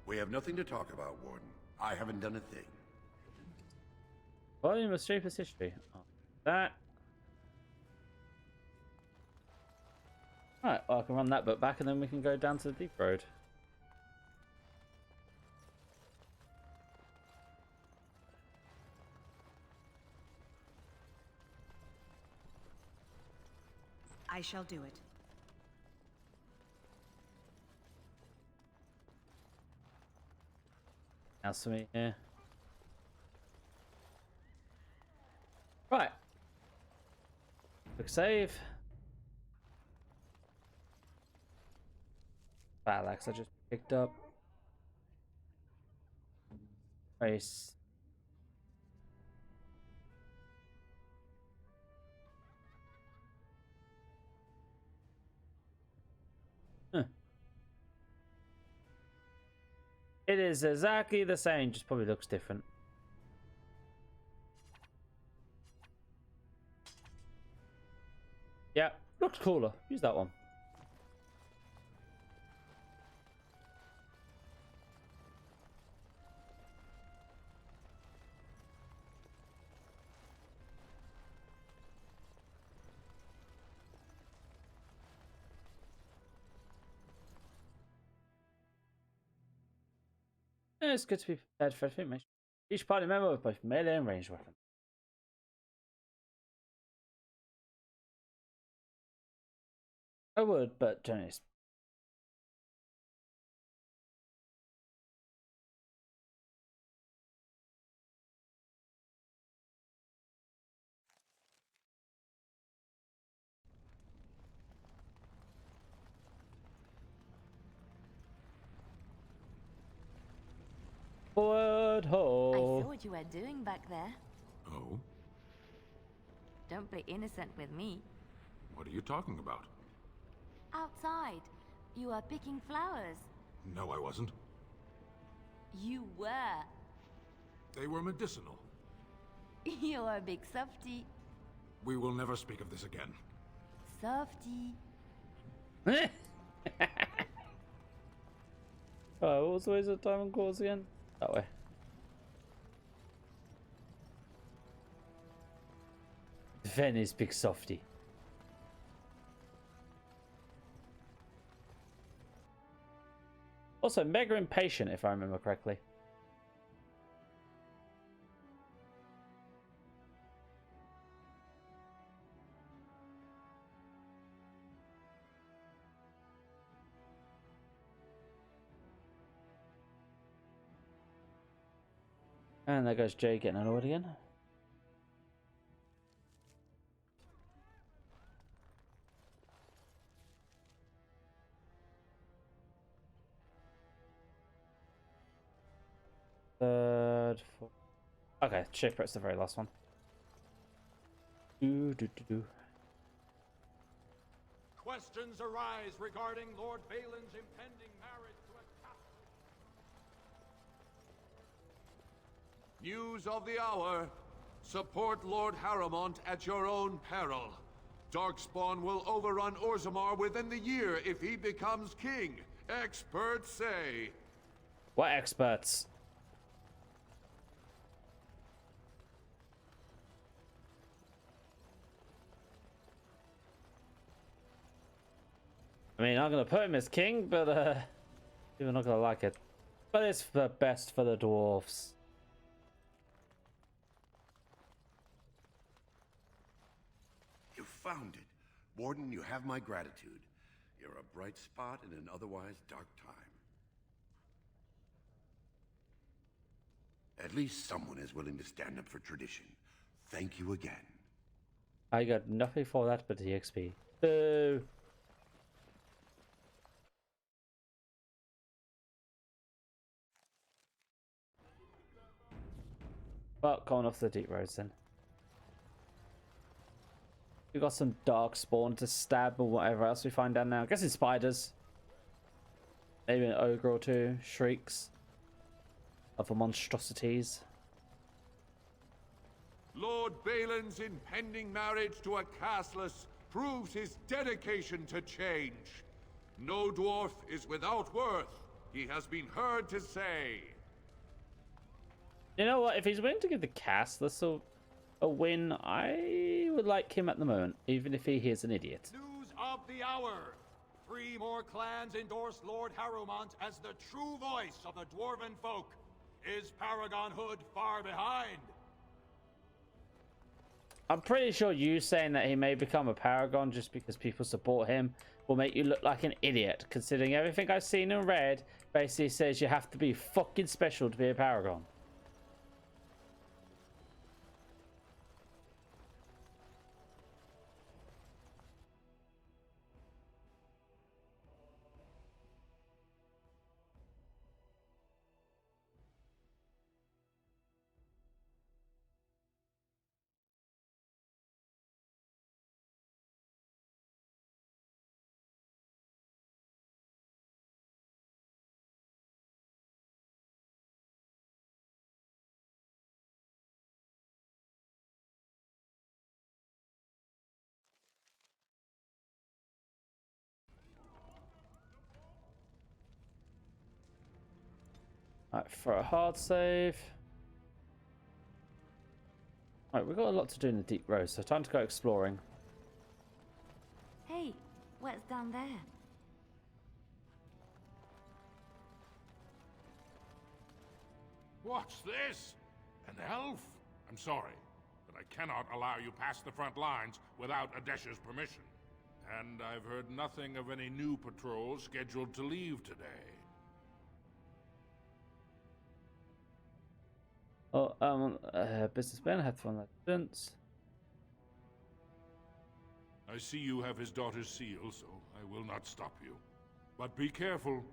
[SPEAKER 13] We have nothing to talk about, Warden. I haven't done a thing.
[SPEAKER 1] Volume of Stupid's history. Oh, that. Right, well, I can run that book back and then we can go down to the deep road.
[SPEAKER 9] I shall do it.
[SPEAKER 1] Else for me here. Right. Quick save. Battle axe I just picked up. Race. It is exactly the same, just probably looks different. Yeah, looks cooler. Use that one. Yeah, it's good to be prepared for everything. Each party member with both melee and ranged weapons. I would, but generally. Forward ho!
[SPEAKER 2] I saw what you were doing back there.
[SPEAKER 12] Oh?
[SPEAKER 2] Don't play innocent with me.
[SPEAKER 12] What are you talking about?
[SPEAKER 2] Outside, you are picking flowers.
[SPEAKER 12] No, I wasn't.
[SPEAKER 2] You were.
[SPEAKER 12] They were medicinal.
[SPEAKER 2] You're a big softy.
[SPEAKER 12] We will never speak of this again.
[SPEAKER 2] Softy.
[SPEAKER 1] Oh, what was the ways of diamond cores again? That way. Venice big softy. Also, mega impatient, if I remember correctly. And there goes Jay getting annoyed again. Third, fourth. Okay, shift press the very last one.
[SPEAKER 17] Questions arise regarding Lord Balin's impending marriage to a Catholic. News of the hour. Support Lord Harrowmont at your own peril. Darkspawn will overrun Orzammar within the year if he becomes king. Experts say.
[SPEAKER 1] What experts? I mean, I'm gonna put him as king, but people are not gonna like it. But it's the best for the dwarves.
[SPEAKER 13] You found it. Warden, you have my gratitude. You're a bright spot in an otherwise dark time. At least someone is willing to stand up for tradition. Thank you again.
[SPEAKER 1] I got nothing for that but the XP. Boo! But going off the deep roads then. We got some dark spawn to stab or whatever else we find down now. I'm guessing spiders. Maybe an ogre or two. Shrieks. Other monstrosities.
[SPEAKER 17] Lord Balin's impending marriage to a castless proves his dedication to change. No dwarf is without worth, he has been heard to say.
[SPEAKER 1] You know what? If he's willing to give the castless a win, I would like him at the moment, even if he is an idiot.
[SPEAKER 6] News of the hour. 3 more clans endorse Lord Harrowmont as the true voice of the dwarven folk. Is Paragon Hood far behind?
[SPEAKER 1] I'm pretty sure you saying that he may become a paragon just because people support him will make you look like an idiot, considering everything I've seen and read basically says you have to be fucking special to be a paragon. Alright, for a hard save. Alright, we've got a lot to do in the deep road, so time to go exploring.
[SPEAKER 2] Hey, what's down there?
[SPEAKER 12] What's this? An elf? I'm sorry, but I cannot allow you past the front lines without Adesha's permission. And I've heard nothing of any new patrols scheduled to leave today.
[SPEAKER 1] Oh, businessman, had fun distance.
[SPEAKER 12] I see you have his daughter's seal, so I will not stop you. But be careful.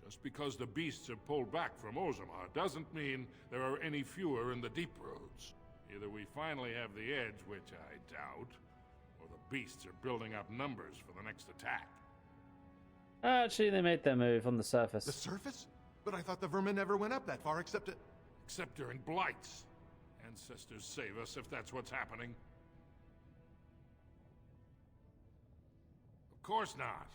[SPEAKER 12] Just because the beasts are pulled back from Orzammar doesn't mean there are any fewer in the deep roads. Either we finally have the edge, which I doubt, or the beasts are building up numbers for the next attack.
[SPEAKER 1] Actually, they made their move on the surface.
[SPEAKER 7] The surface? But I thought the vermin never went up that far except
[SPEAKER 12] during blights. Ancestors save us if that's what's happening. Of course not.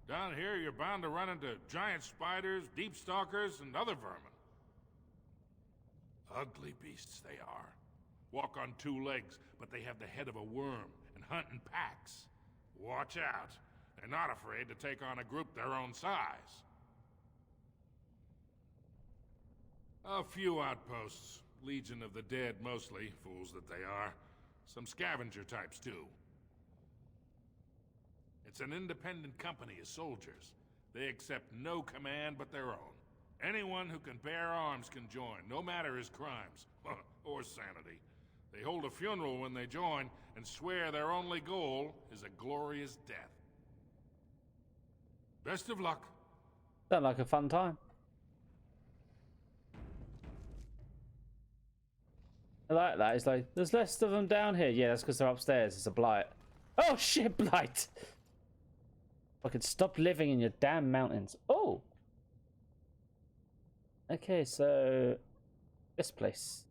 [SPEAKER 12] Down here, you're bound to run into giant spiders, deep stalkers, and other vermin. Ugly beasts they are. Walk on 2 legs, but they have the head of a worm and hunt in packs. Watch out. They're not afraid to take on a group their own size. A few outposts. Legion of the Dead mostly, fools that they are. Some scavenger types too. It's an independent company of soldiers. They accept no command but their own. Anyone who can bear arms can join, no matter his crimes, or sanity. They hold a funeral when they join, and swear their only goal is a glorious death. Best of luck.
[SPEAKER 1] Sound like a fun time. I like that. It's like, there's less of them down here. Yeah, that's because they're upstairs. It's a blight. Oh shit, blight! Fucking stop living in your damn mountains. Oh! Okay, so... this place.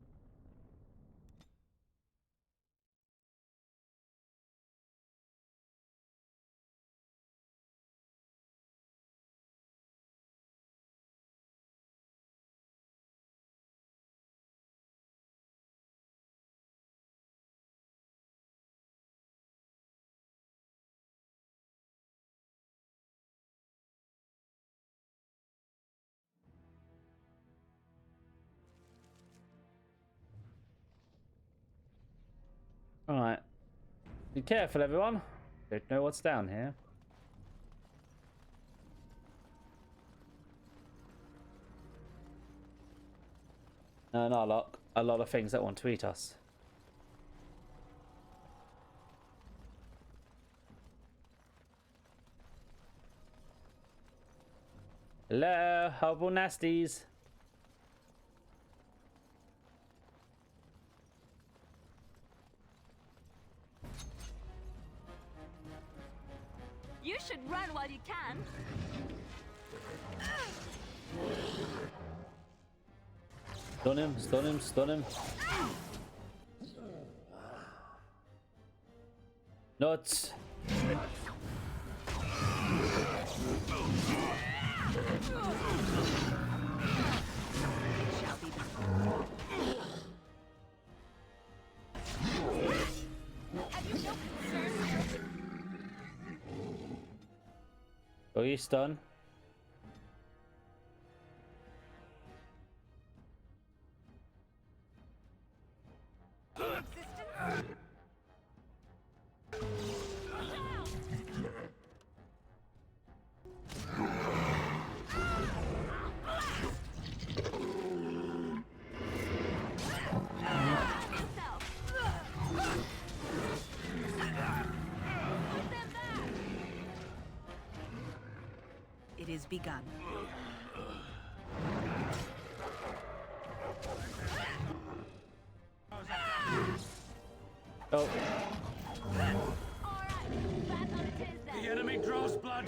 [SPEAKER 1] Alright. Be careful, everyone. Don't know what's down here. No, not a lot. A lot of things that want to eat us. Hello, horrible nasties.
[SPEAKER 2] should run while you can.
[SPEAKER 1] Stun him, stun him, stun him. Nuts. Oh, he's stunned.
[SPEAKER 9] It is begun.
[SPEAKER 1] Oh.
[SPEAKER 18] The enemy draws blood.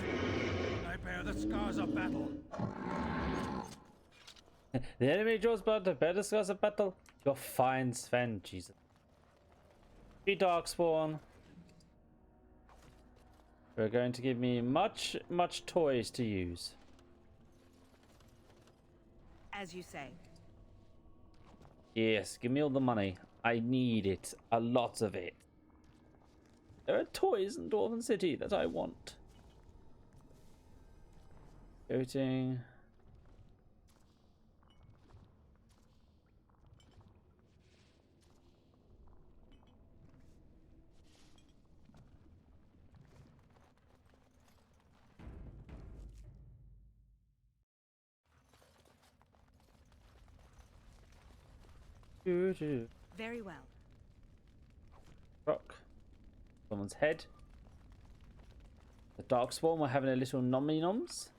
[SPEAKER 18] I bear the scars of battle.
[SPEAKER 1] The enemy draws blood, the better scars of battle. You're fine, Sven. Jesus. 3 darkspawn. They're going to give me much toys to use.
[SPEAKER 9] As you say.
[SPEAKER 1] Yes, give me all the money. I need it. A lot of it. There are toys in Dwarven City that I want. Coating.
[SPEAKER 9] Very well.
[SPEAKER 1] Rock. Someone's head. The Darkspawn were having a little nommy noms.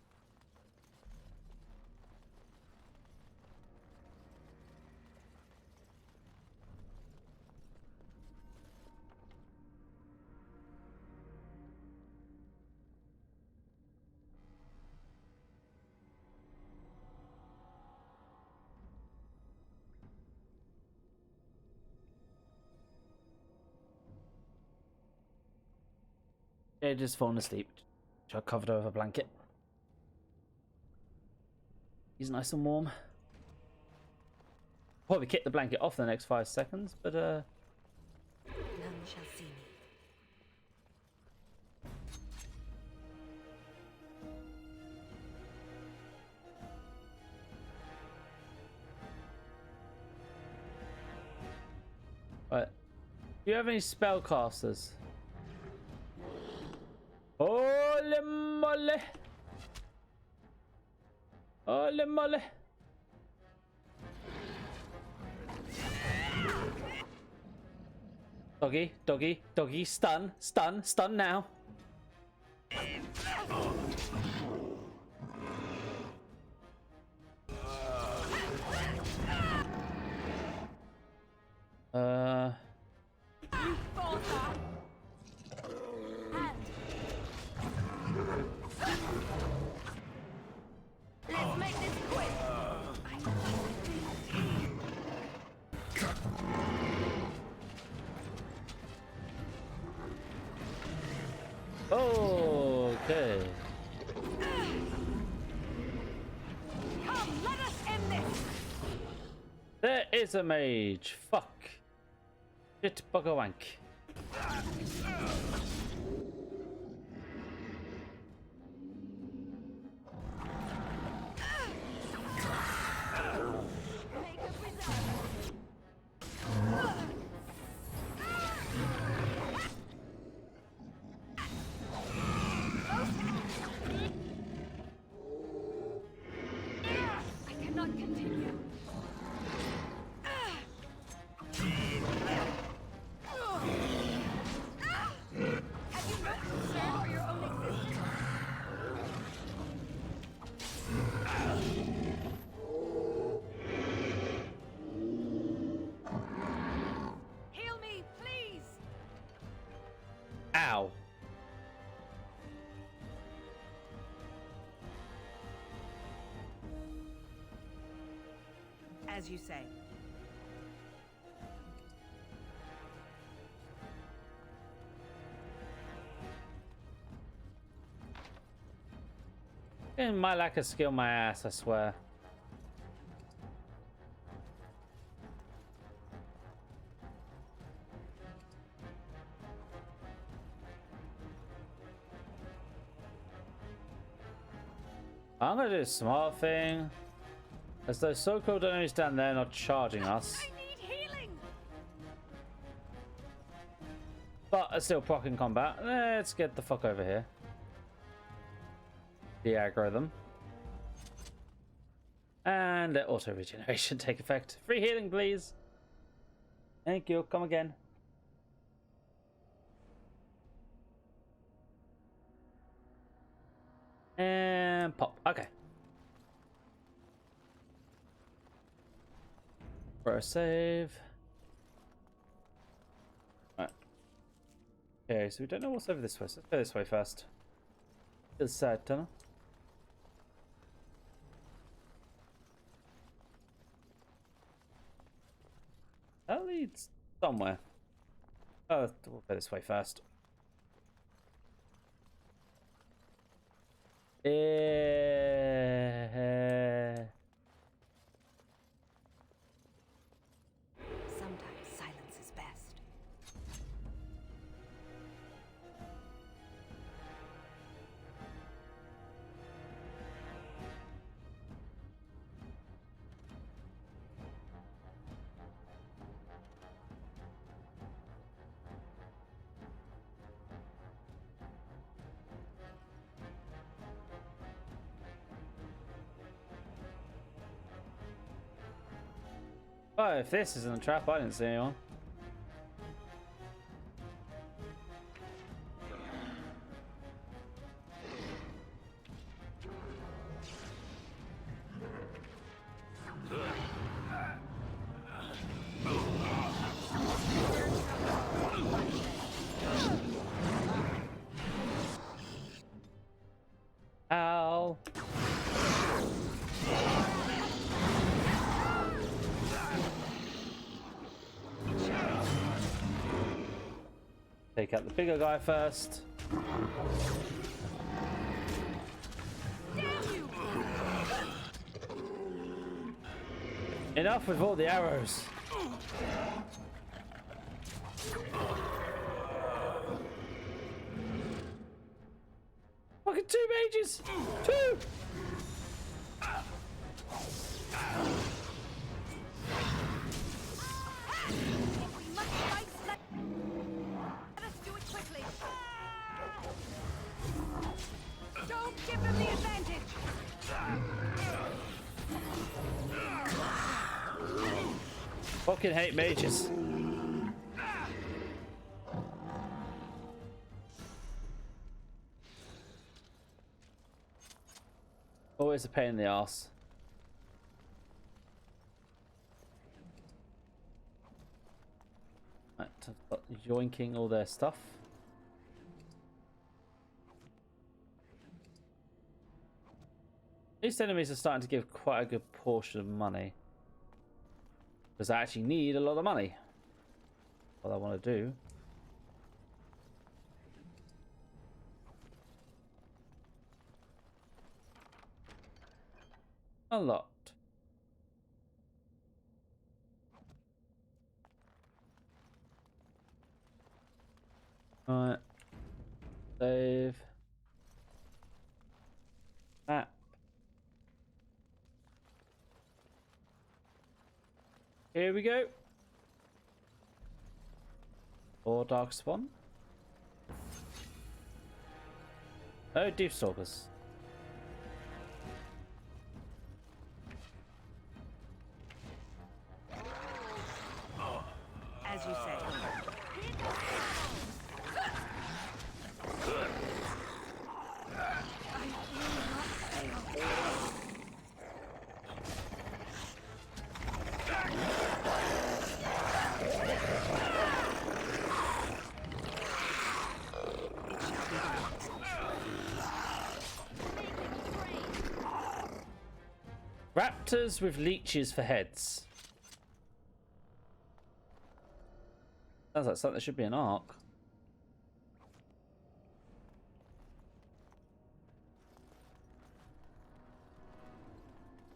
[SPEAKER 1] Yeah, just falling asleep. I covered over a blanket. He's nice and warm. Probably kick the blanket off the next 5 seconds, but
[SPEAKER 9] None shall see me.
[SPEAKER 1] Right. Do you have any spellcasters? Holy moly! Holy moly! Doggy, doggy, doggy, stun, stun, stun now.
[SPEAKER 2] Let's make this quick.
[SPEAKER 1] Okay.
[SPEAKER 2] Come, let us end this.
[SPEAKER 1] There is a mage. Fuck. Shit bugger wank.
[SPEAKER 2] I cannot continue. Have you no concern for your own existence? Heal me, please.
[SPEAKER 1] Ow.
[SPEAKER 9] As you say.
[SPEAKER 1] In my lack of skill, my ass, I swear. I'm gonna do a smart thing. As those so-called enemies down there not charging us.
[SPEAKER 16] I need healing.
[SPEAKER 1] But are still proc in combat. Let's get the fuck over here. De-aggro them. And let auto regeneration take effect. Free healing, please. Thank you. Come again. And pop. Okay. For a save. Right. Okay, so we don't know what's over this way. So let's go this way first. To the side tunnel. That leads somewhere. Oh, we'll go this way first.
[SPEAKER 9] Sometimes silence is best.
[SPEAKER 1] Oh, if this isn't a trap, I didn't see anyone. Ow. Take out the bigger guy first. Enough with all the arrows. Fucking 2 mages! 2!
[SPEAKER 16] Don't give them the advantage.
[SPEAKER 1] Fucking hate mages. Always a pain in the ass. Right, yoinking all their stuff. These enemies are starting to give quite a good portion of money. Because I actually need a lot of money. What I want to do. Unlocked. Alright. Save. Map. Here we go. Or Darkspawn. Oh, Deep Stalkers.
[SPEAKER 9] As you say.
[SPEAKER 1] Raptors with leeches for heads. Sounds like something that should be an arc.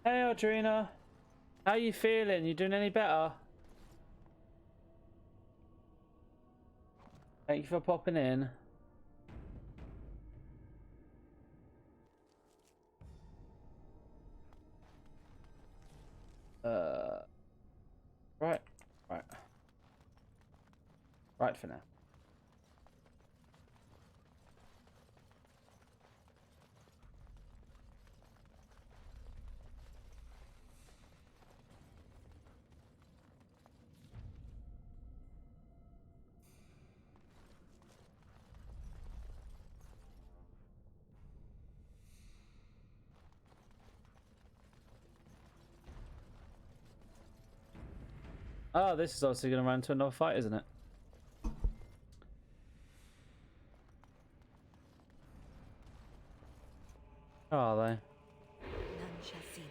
[SPEAKER 1] Hey, Audrina. How you feeling? You doing any better? Thank you for popping in. Right. Right for now. Oh, this is obviously going to run into another fight, isn't it? How are they?
[SPEAKER 9] None shall see me.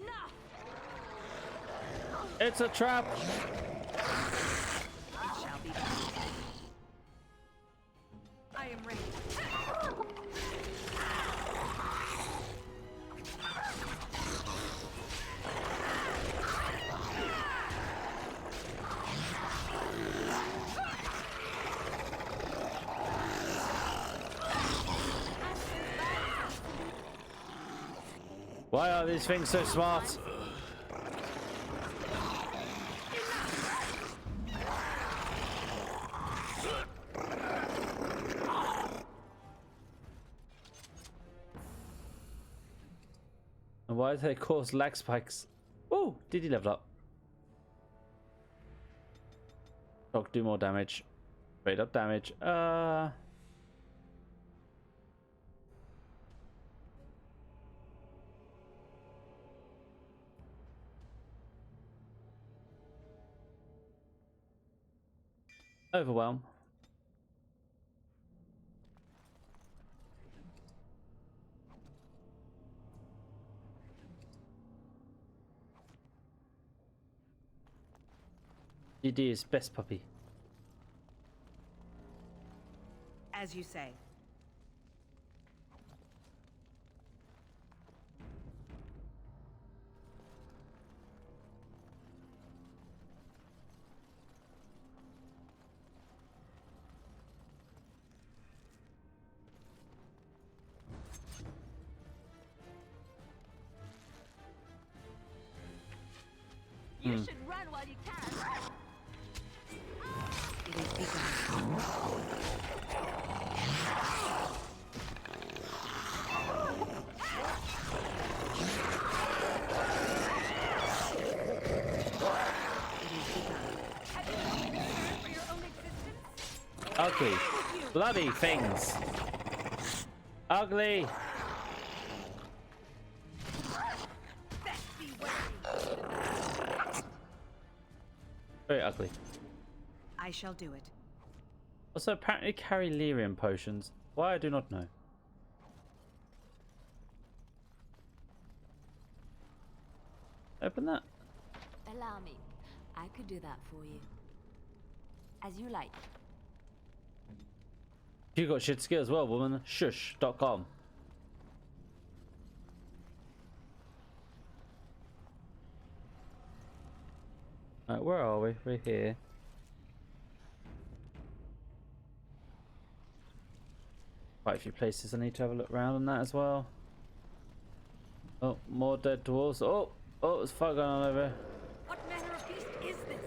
[SPEAKER 2] Enough!
[SPEAKER 1] It's a trap!
[SPEAKER 9] It shall be done. I am ready.
[SPEAKER 1] Why are these things so smart? And why do they cause lag spikes? Oh, did he level up? Shock, do more damage. Straight up damage. Overwhelm. GD is best puppy.
[SPEAKER 9] As you say.
[SPEAKER 2] You should run while you can.
[SPEAKER 9] It is begun.
[SPEAKER 1] Ugly. Bloody things. Ugly. Very ugly.
[SPEAKER 9] I shall do it.
[SPEAKER 1] Also, apparently carry lyrium potions. Why, I do not know. Open that.
[SPEAKER 2] Allow me. I could do that for you. As you like.
[SPEAKER 1] You got shit skill as well, woman. Shush.com. Right, where are we? We're here. Quite a few places I need to have a look around on that as well. Oh, more dead dwarves. Oh, there's fire going on over here.
[SPEAKER 9] What manner of beast is this?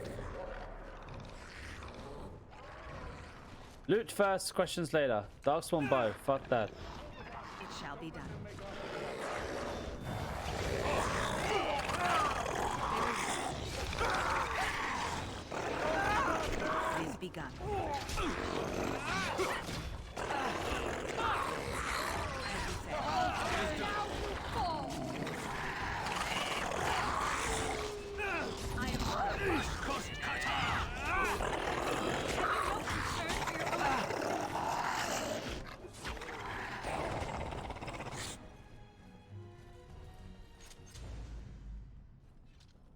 [SPEAKER 1] Loot first, questions later. Darkspawn bow. Fuck that.
[SPEAKER 9] It shall be done. It is begun.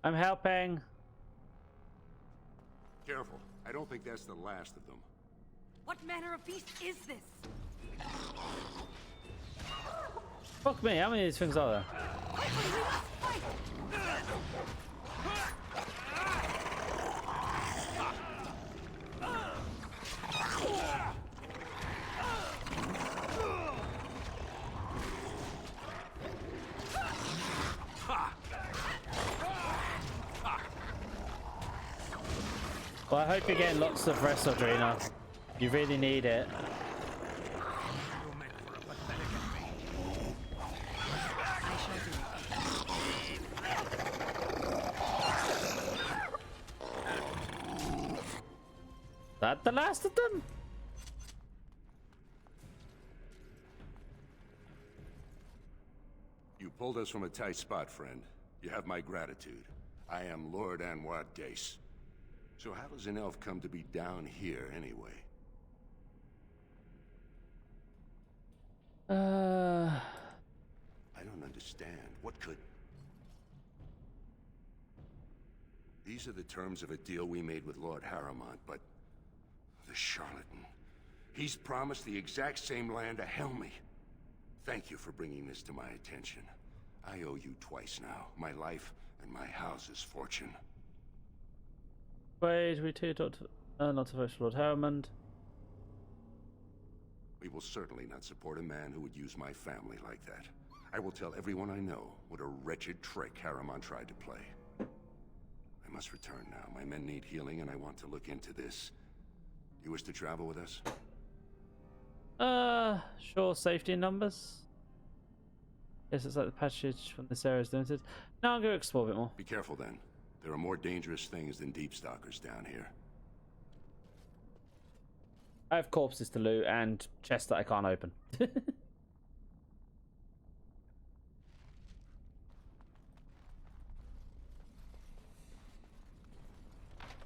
[SPEAKER 1] I'm helping.
[SPEAKER 13] Careful. I don't think that's the last of them.
[SPEAKER 9] What manner of beast is this?
[SPEAKER 1] Fuck me, how many of these things are there? Well, I hope you're getting lots of rest, Audrina. You really need it. That the last of them?
[SPEAKER 13] You pulled us from a tight spot, friend. You have my gratitude. I am Lord Anwar Dace. So how does an elf come to be down here, anyway? I don't understand. What could... These are the terms of a deal we made with Lord Harrowmont, but... the charlatan. He's promised the exact same land to Helmy. Thank you for bringing this to my attention. I owe you twice now. My life and my house's fortune.
[SPEAKER 1] Wait, we two not to vote for Lord Harrowmont.
[SPEAKER 13] We will certainly not support a man who would use my family like that. I will tell everyone I know what a wretched trick Harrowmont tried to play. I must return now. My men need healing and I want to look into this. You wish to travel with us?
[SPEAKER 1] Sure, safety in numbers. Guess it's like the passage from this area is limited. Now I'm going to explore a bit more.
[SPEAKER 13] Be careful then. There are more dangerous things than deep stalkers down here.
[SPEAKER 1] I have corpses to loot and chests that I can't open.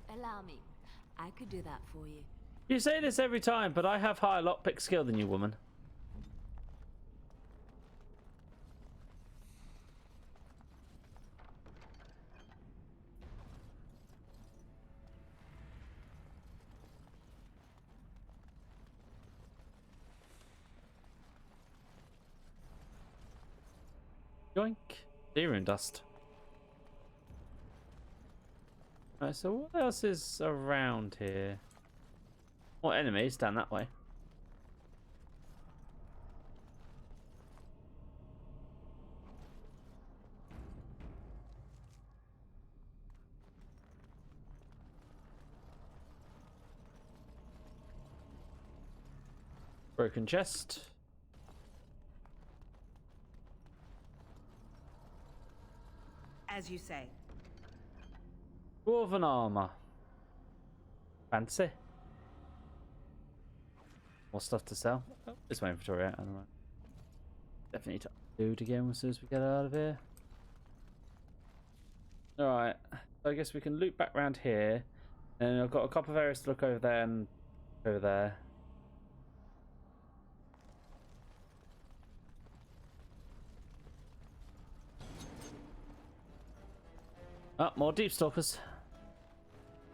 [SPEAKER 2] Allow me. I could do that for you.
[SPEAKER 1] You say this every time, but I have higher lockpick skill than you, woman. Yoink. Deer dust. Alright, so what else is around here? More enemies down that way. Broken chest.
[SPEAKER 9] As you say.
[SPEAKER 1] Dwarven armor. Fancy. More stuff to sell. Oh, it's my inventory out. Definitely need to loot again as soon as we get out of here. Alright. So I guess we can loot back around here. And I've got a couple of areas to look over there and over there. Oh, more deep stalkers.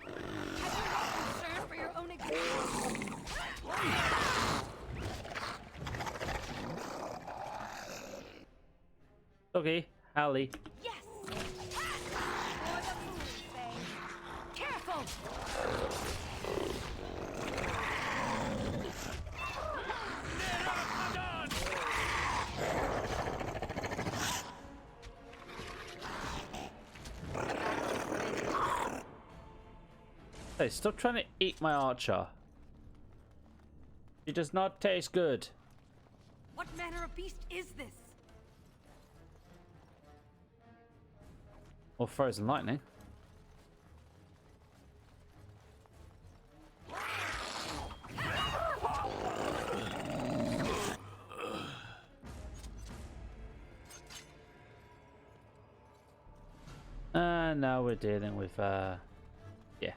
[SPEAKER 9] Concern for your own existence.
[SPEAKER 1] Okay, Hallie.
[SPEAKER 9] Yes. For the moon's sake. Careful.
[SPEAKER 1] Hey, stop trying to eat my archer. She does not taste good.
[SPEAKER 9] What manner of beast is this?
[SPEAKER 1] Or frozen lightning. And now we're dealing with yeah.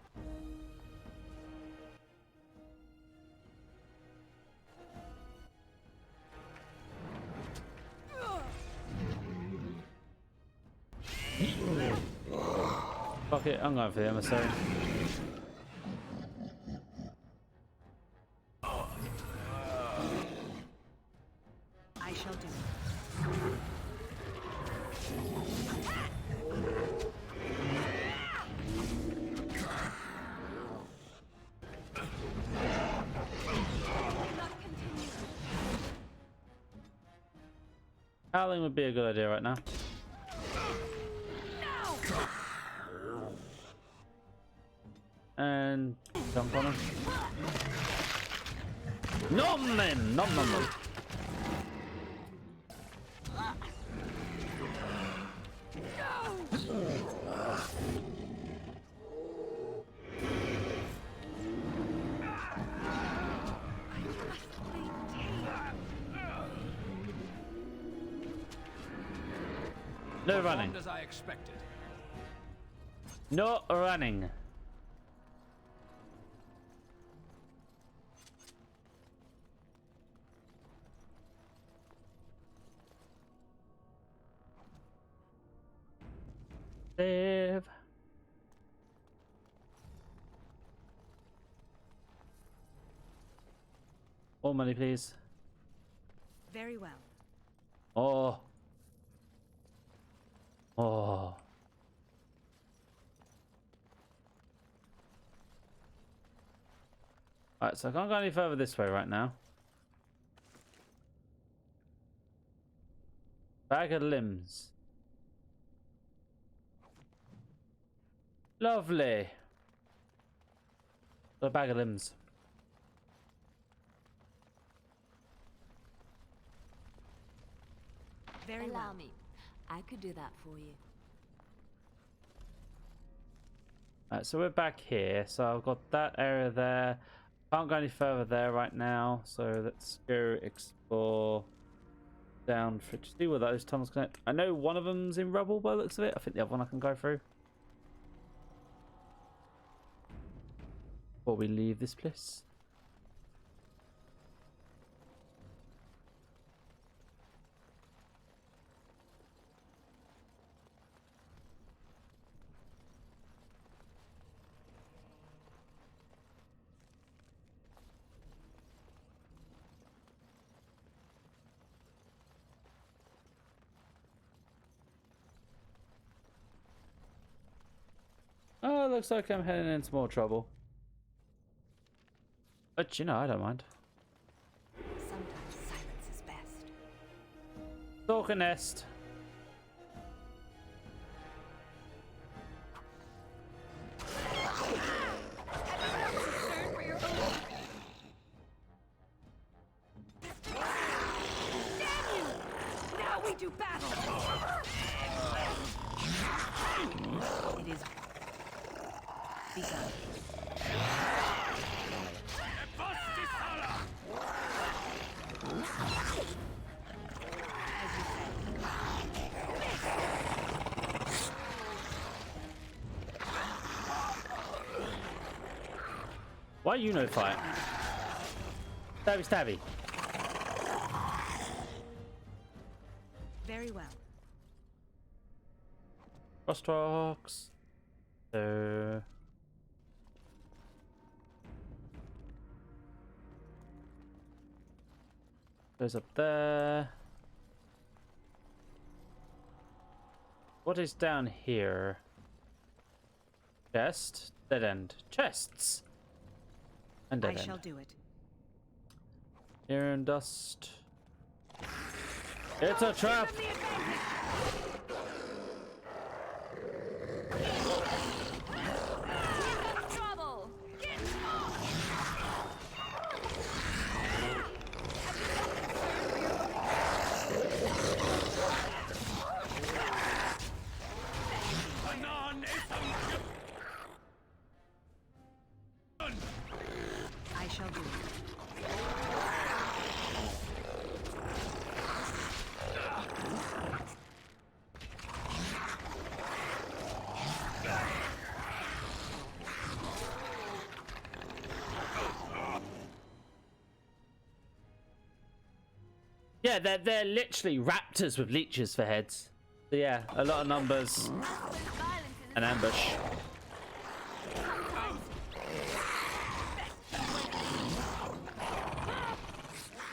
[SPEAKER 1] it. I'm going for the emissary.
[SPEAKER 9] I shall do.
[SPEAKER 1] Howling would be a good idea right now. And jump on him. Nom then! Nom nom nom. No running.
[SPEAKER 6] As I expected.
[SPEAKER 1] No running. Save. More money, please.
[SPEAKER 9] Very well.
[SPEAKER 1] Oh. Oh. Alright, so I can't go any further this way right now. Bag of limbs. Lovely. A bag of limbs.
[SPEAKER 2] Very Allow me. I could do that for you.
[SPEAKER 1] Alright, so we're back here. So I've got that area there. Can't go any further there right now. So let's go explore down for to see where those tunnels connect. I know one of them's in rubble by the looks of it. I think the other one I can go through. Before we leave this place. Oh, looks like I'm heading into more trouble. But you know, I don't mind.
[SPEAKER 2] Sometimes silence is best.
[SPEAKER 1] Stalker nest.
[SPEAKER 9] Now we do battle. It is begun.
[SPEAKER 1] Why you no fight? Stabby stabby.
[SPEAKER 9] Very well.
[SPEAKER 1] Crosstalks. So goes up there. What is down here? Chest. Dead end. Chests. And dead
[SPEAKER 9] I
[SPEAKER 1] end.
[SPEAKER 9] shall do it.
[SPEAKER 1] Here and dust. It's a trap.
[SPEAKER 2] Trouble. Get
[SPEAKER 9] I shall do it.
[SPEAKER 1] Yeah, they're literally raptors with leeches for heads. So yeah, a lot of numbers. An ambush.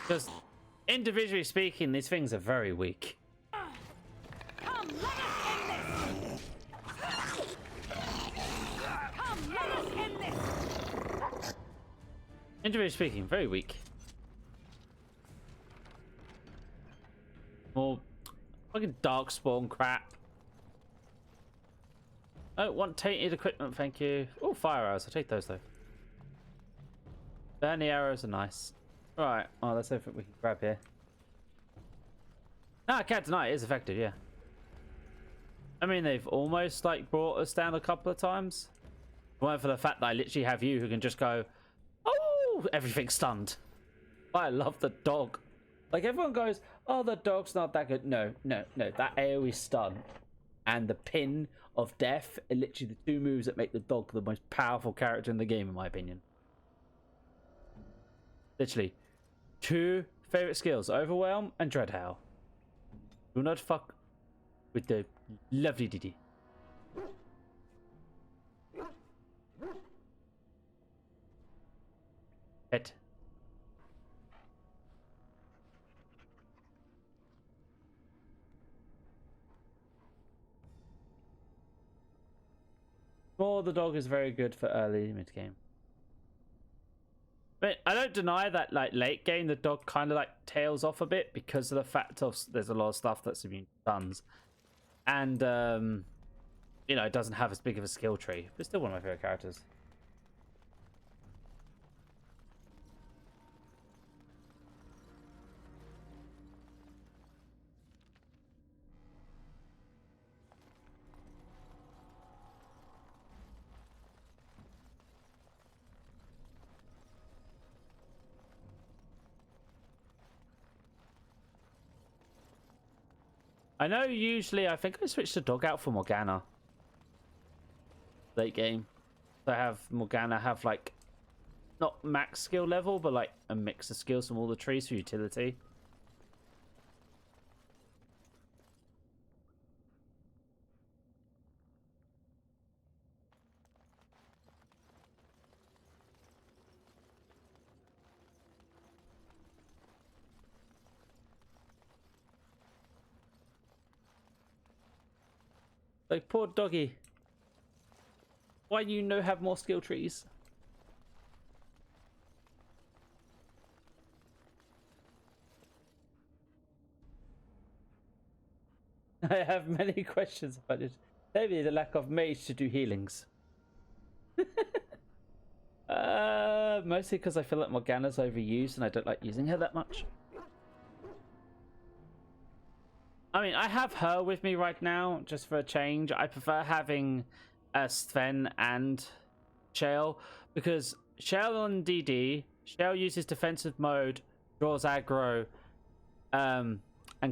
[SPEAKER 1] Because individually speaking, these things are very weak.
[SPEAKER 9] Come, let us end this! Come, let us end this!
[SPEAKER 1] Individually speaking, very weak. More fucking darkspawn crap. I don't want tainted equipment, thank you. Oh, fire arrows. I'll take those though. Burning arrows are nice. Right, well, that's everything we can grab here. No, I can't deny it is effective, yeah. I mean, they've almost like brought us down a couple of times. Well, for the fact that I literally have you who can just go, oh, everything's stunned. I love the dog. Like everyone goes, oh, the dog's not that good. No, no, no. That AoE stun and the pin of death are literally the two moves that make the dog the most powerful character in the game, in my opinion. Literally, two favorite skills: Overwhelm and Dreadhowl. Do not fuck with the lovely Didi. Pet. Well, the dog is very good for early mid game. But I don't deny that, like late game, the dog kind of like tails off a bit because of the fact of there's a lot of stuff that's immune to stuns, and you know, it doesn't have as big of a skill tree. But it's still one of my favorite characters. I know usually I think I switched the dog out for Morgana late game. So I have Morgana have like not max skill level, but like a mix of skills from all the trees for utility. Like poor doggy. Why you no have more skill trees? I have many questions about it. Maybe the lack of mage to do healings. Mostly because I feel like Morgana's overused and I don't like using her that much. I mean, I have her with me right now, just for a change. I prefer having Sven and Shale, because Shale on DD, Shale uses defensive mode, draws aggro, and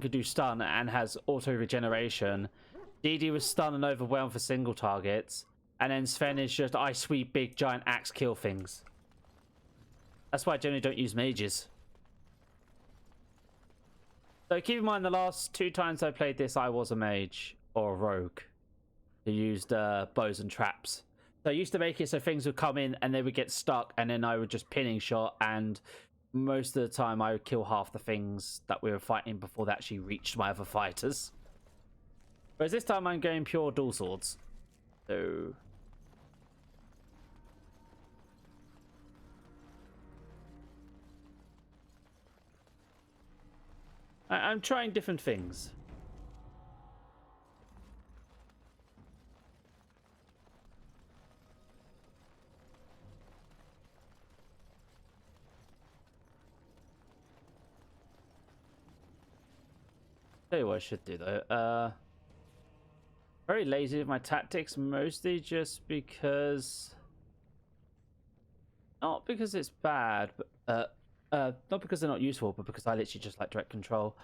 [SPEAKER 1] could do stun, and has auto regeneration. DD was stun and overwhelm for single targets, and then Sven is just I sweep big giant axe kill things. That's why I generally don't use mages. So keep in mind, the last 2 times I played this, I was a mage or a rogue who used bows and traps. So I used to make it so things would come in and they would get stuck, and then I would just pinning shot, and most of the time I would kill half the things that we were fighting before they actually reached my other fighters. Whereas this time I'm going pure dual swords. So I'm trying different things. Tell you what I should do though. Very lazy with my tactics, mostly just because, not because it's bad, but not because they're not useful, but because I literally just like direct control.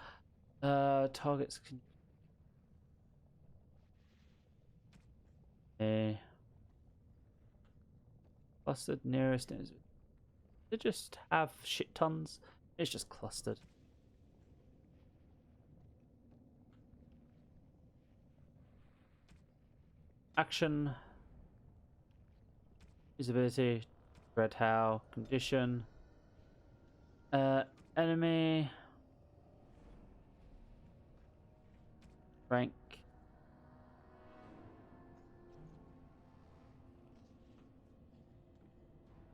[SPEAKER 1] Targets can... Clustered nearest is... They just have shit tons. It's just clustered. Action. Usability. Dreadhowl. Condition. enemy. Rank.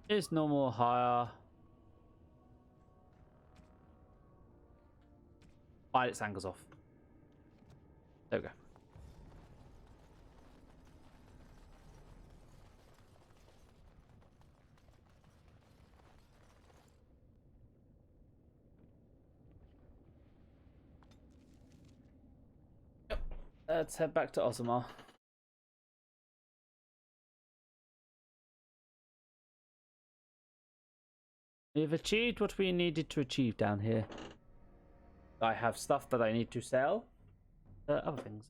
[SPEAKER 1] Is normal higher? Its angles off. There we go. Yep. Let's head back to Orzammar. We've achieved what we needed to achieve down here. I have stuff that I need to sell. Other things.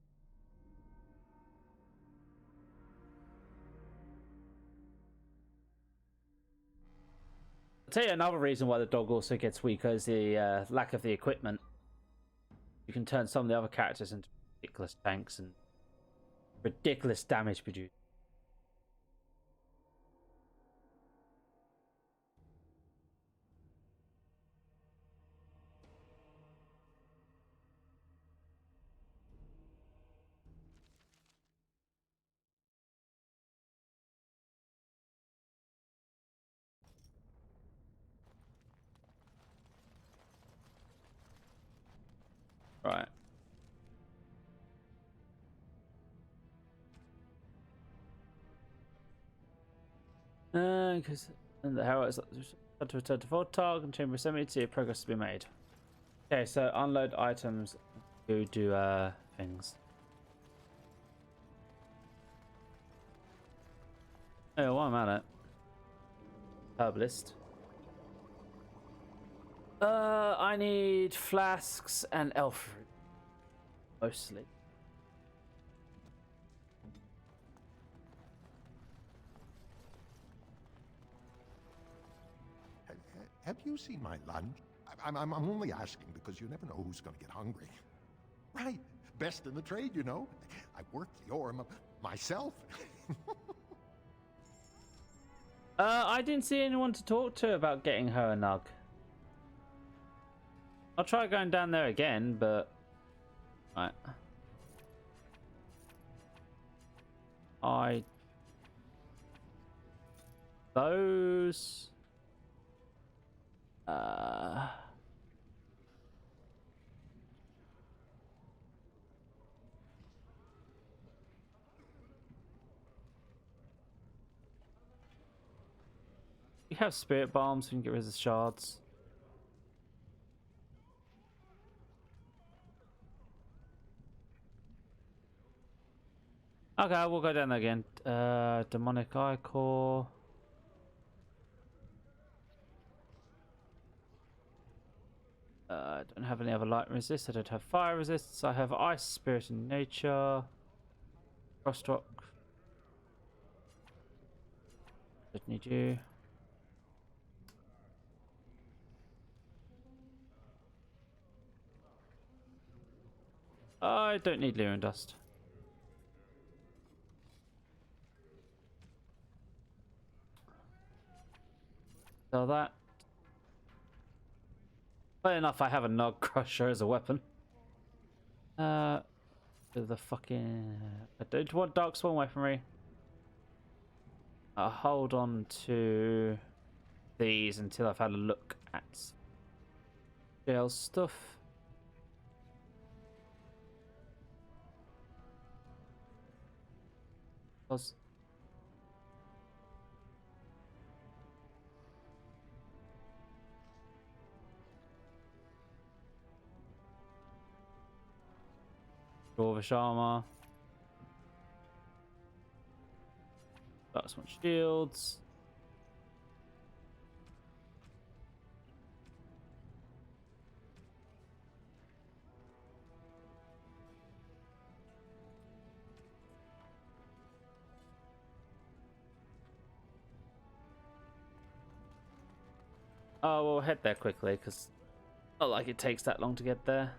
[SPEAKER 1] I'll tell you another reason why the dog also gets weaker is the lack of the equipment. You can turn some of the other characters into ridiculous tanks and ridiculous damage produced. Right. Because the Herald is to return to Voltag and Chamber Assembly to see if progress has been made. Okay, so unload items, go do things. Oh, while I'm at it, herbalist. I need flasks and elf fruit, mostly.
[SPEAKER 7] Have you seen my lunch? I'm only asking because you never know who's going to get hungry. Right. Best in the trade, you know. I work the ore myself.
[SPEAKER 1] I didn't see anyone to talk to about getting her a nug. I'll try going down there again, but... Right. Those... We have spirit bombs, we can get rid of the shards. Okay, we'll go down there again. Demonic Eye Core. I don't have any other light resist. I don't have fire resists. I have ice, spirit, and nature. Frostrock. Don't need you. I don't need Lyrian Dust. So that. Fair enough, I have a Nog Crusher as a weapon. The fucking... I don't want Darkspawn weaponry. I'll hold on to these until I've had a look at jail stuff. Go Dwarvish armor. Darkspawn shields. Oh, we'll head there quickly because not like it takes that long to get there.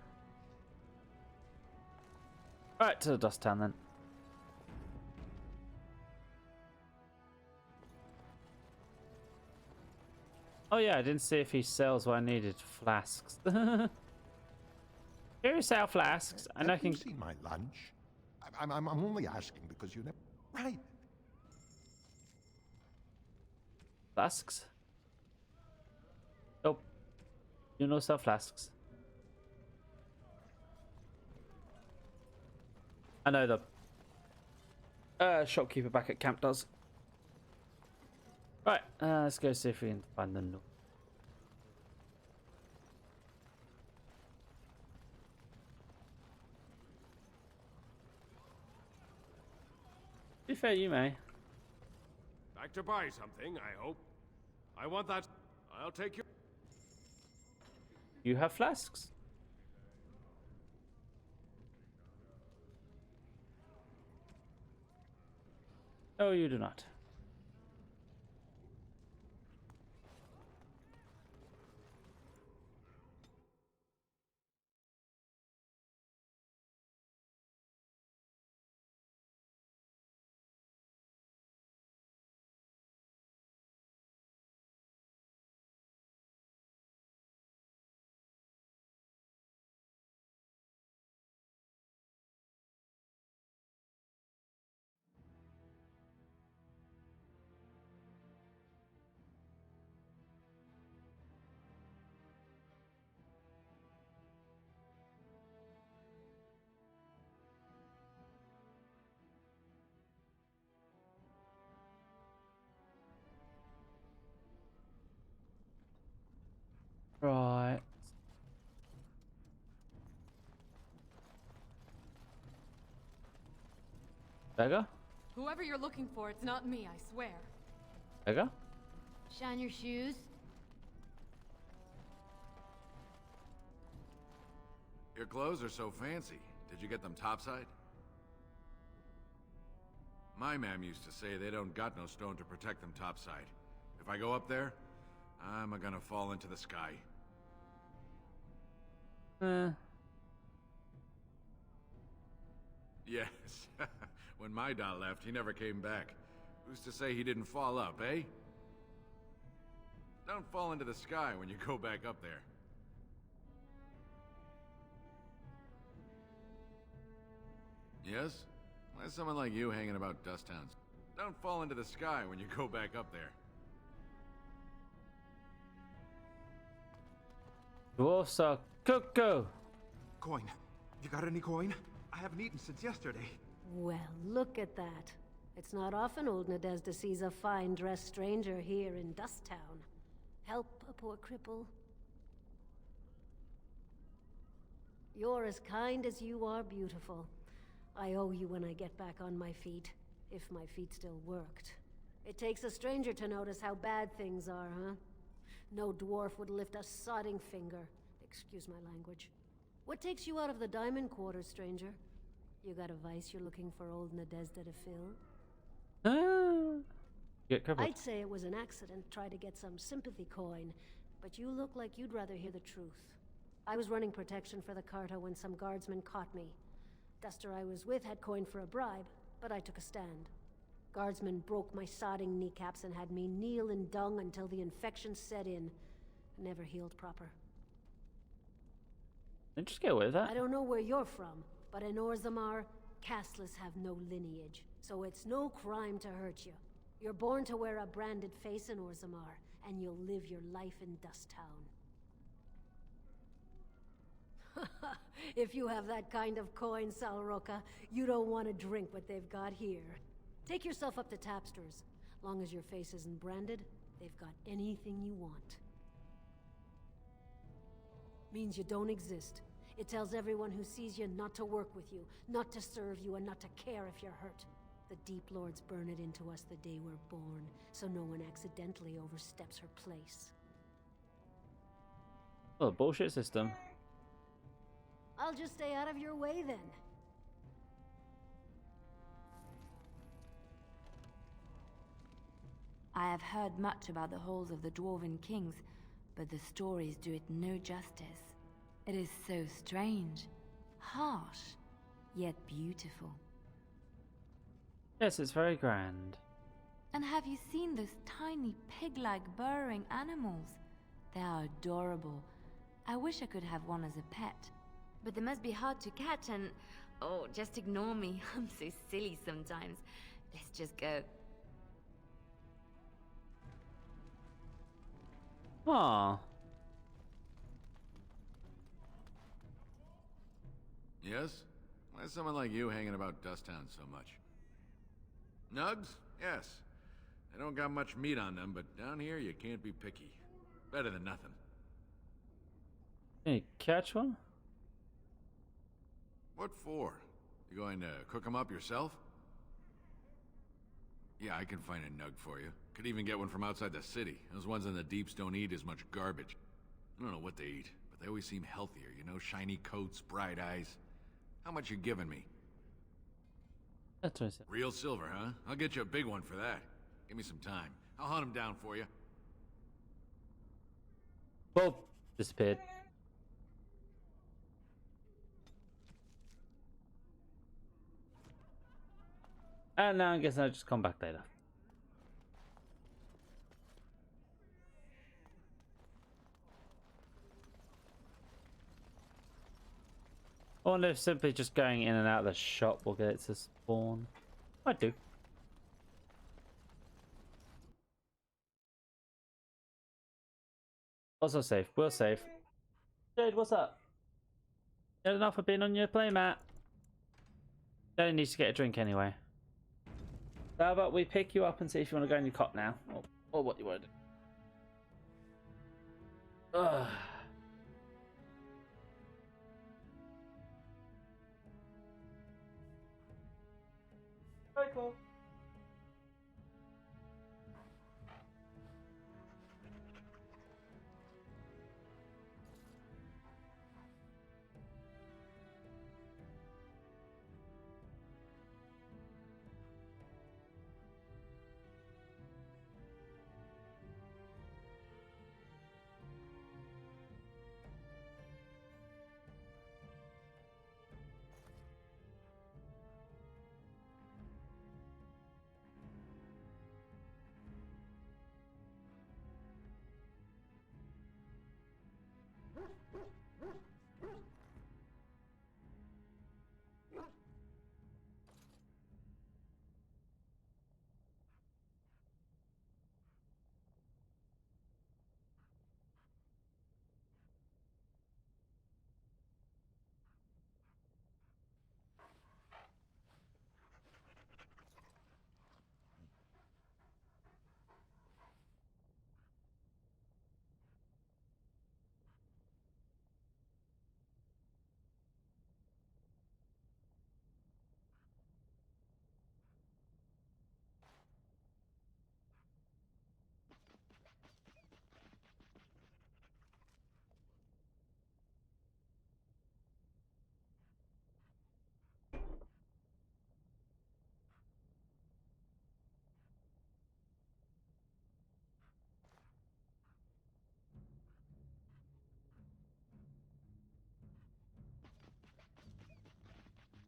[SPEAKER 1] Right to the Dust Town then. Oh yeah, I didn't see if he sells what I needed. Flasks. Here you sell flasks, and I can.
[SPEAKER 7] Have you seen my lunch? I'm only asking because you never. Right.
[SPEAKER 1] Flasks? Nope. You no sell flasks. I know the shopkeeper back at camp does. Right, let's go see if we can find the nook. To be fair, you may.
[SPEAKER 3] Back to buy something, I hope. I want that. I'll take you.
[SPEAKER 1] You have flasks. Oh, you do not. Right. Beggar?
[SPEAKER 9] Whoever you're looking for, it's not me, I swear.
[SPEAKER 1] Beggar?
[SPEAKER 2] Shine your shoes.
[SPEAKER 17] Your clothes are so fancy. Did you get them topside? My mam used to say they don't got no stone to protect them topside. If I go up there, I'm gonna fall into the sky. Yes. When my dad left, he never came back. Who's to say he didn't fall up, eh? Don't fall into the sky when you go back up there. Yes? Why is someone like you hanging about dust towns? Don't fall into the sky when you go back up there.
[SPEAKER 1] Dwarfs are cuckoo.
[SPEAKER 11] Coin. You got any coin? I haven't eaten since yesterday.
[SPEAKER 23] Well, look at that. It's not often old Nadezhda sees a fine-dressed stranger here in Dust Town. Help a poor cripple. You're as kind as you are beautiful. I owe you when I get back on my feet, if my feet still worked. It takes a stranger to notice how bad things are, huh? No dwarf would lift a sodding finger. Excuse my language. What takes you out of the diamond quarters, stranger? You got a vice you're looking for old Nadezhda to fill?
[SPEAKER 1] Get covered.
[SPEAKER 23] I'd say it was an accident, try to get some sympathy coin, but you look like you'd rather hear the truth. I was running protection for the Carta when some guardsmen caught me. Duster I was with had coin for a bribe, but I took a stand. Guardsmen broke my sodding kneecaps and had me kneel in dung until the infection set in. Never healed proper.
[SPEAKER 1] Then just get away with that.
[SPEAKER 23] I don't know where you're from, but in Orzammar, casteless have no lineage, so it's no crime to hurt you. You're born to wear a branded face in Orzammar, and you'll live your life in Dust Town. If you have that kind of coin, Salroka, you don't want to drink what they've got here. Take yourself up to Tapster's. Long as your face isn't branded, they've got anything you want. Means you don't exist. It tells everyone who sees you not to work with you, not to serve you, and not to care if you're hurt. The Deep Lords burn it into us the day we're born, so no one accidentally oversteps her place.
[SPEAKER 1] Oh, bullshit system.
[SPEAKER 23] I'll just stay out of your way then.
[SPEAKER 2] I have heard much about the halls of the Dwarven Kings, but the stories do it no justice. It is so strange, harsh, yet beautiful.
[SPEAKER 1] Yes, it's very grand.
[SPEAKER 2] And have you seen those tiny pig-like burrowing animals? They are adorable. I wish I could have one as a pet. But they must be hard to catch and... Oh, just ignore me. I'm so silly sometimes. Let's just go.
[SPEAKER 1] Aww.
[SPEAKER 3] Yes? Why is someone like you hanging about Dusttown so much? Nugs? Yes. They don't got much meat on them, but down here you can't be picky. Better than nothing.
[SPEAKER 1] Can you catch one?
[SPEAKER 3] What for? You going to cook them up yourself? Yeah, I can find a nug for you. Could even get one from outside the city. Those ones in the deeps don't eat as much garbage. I don't know what they eat, but they always seem healthier, you know? Shiny coats, bright eyes. How much you giving me?
[SPEAKER 1] That's what I said.
[SPEAKER 3] Real silver, huh? I'll get you a big one for that. Give me some time. I'll hunt him down for you.
[SPEAKER 1] Bob disappeared. And now I guess I'll just come back later. I wonder if simply just going in and out of the shop will get it to spawn. I do. Also safe. We're safe. Jade, what's up? Good enough for being on your playmat. Don't need to get a drink anyway. So how about we pick you up and see if you want to go in your cot now, or what you want to do. Ugh. Very cool.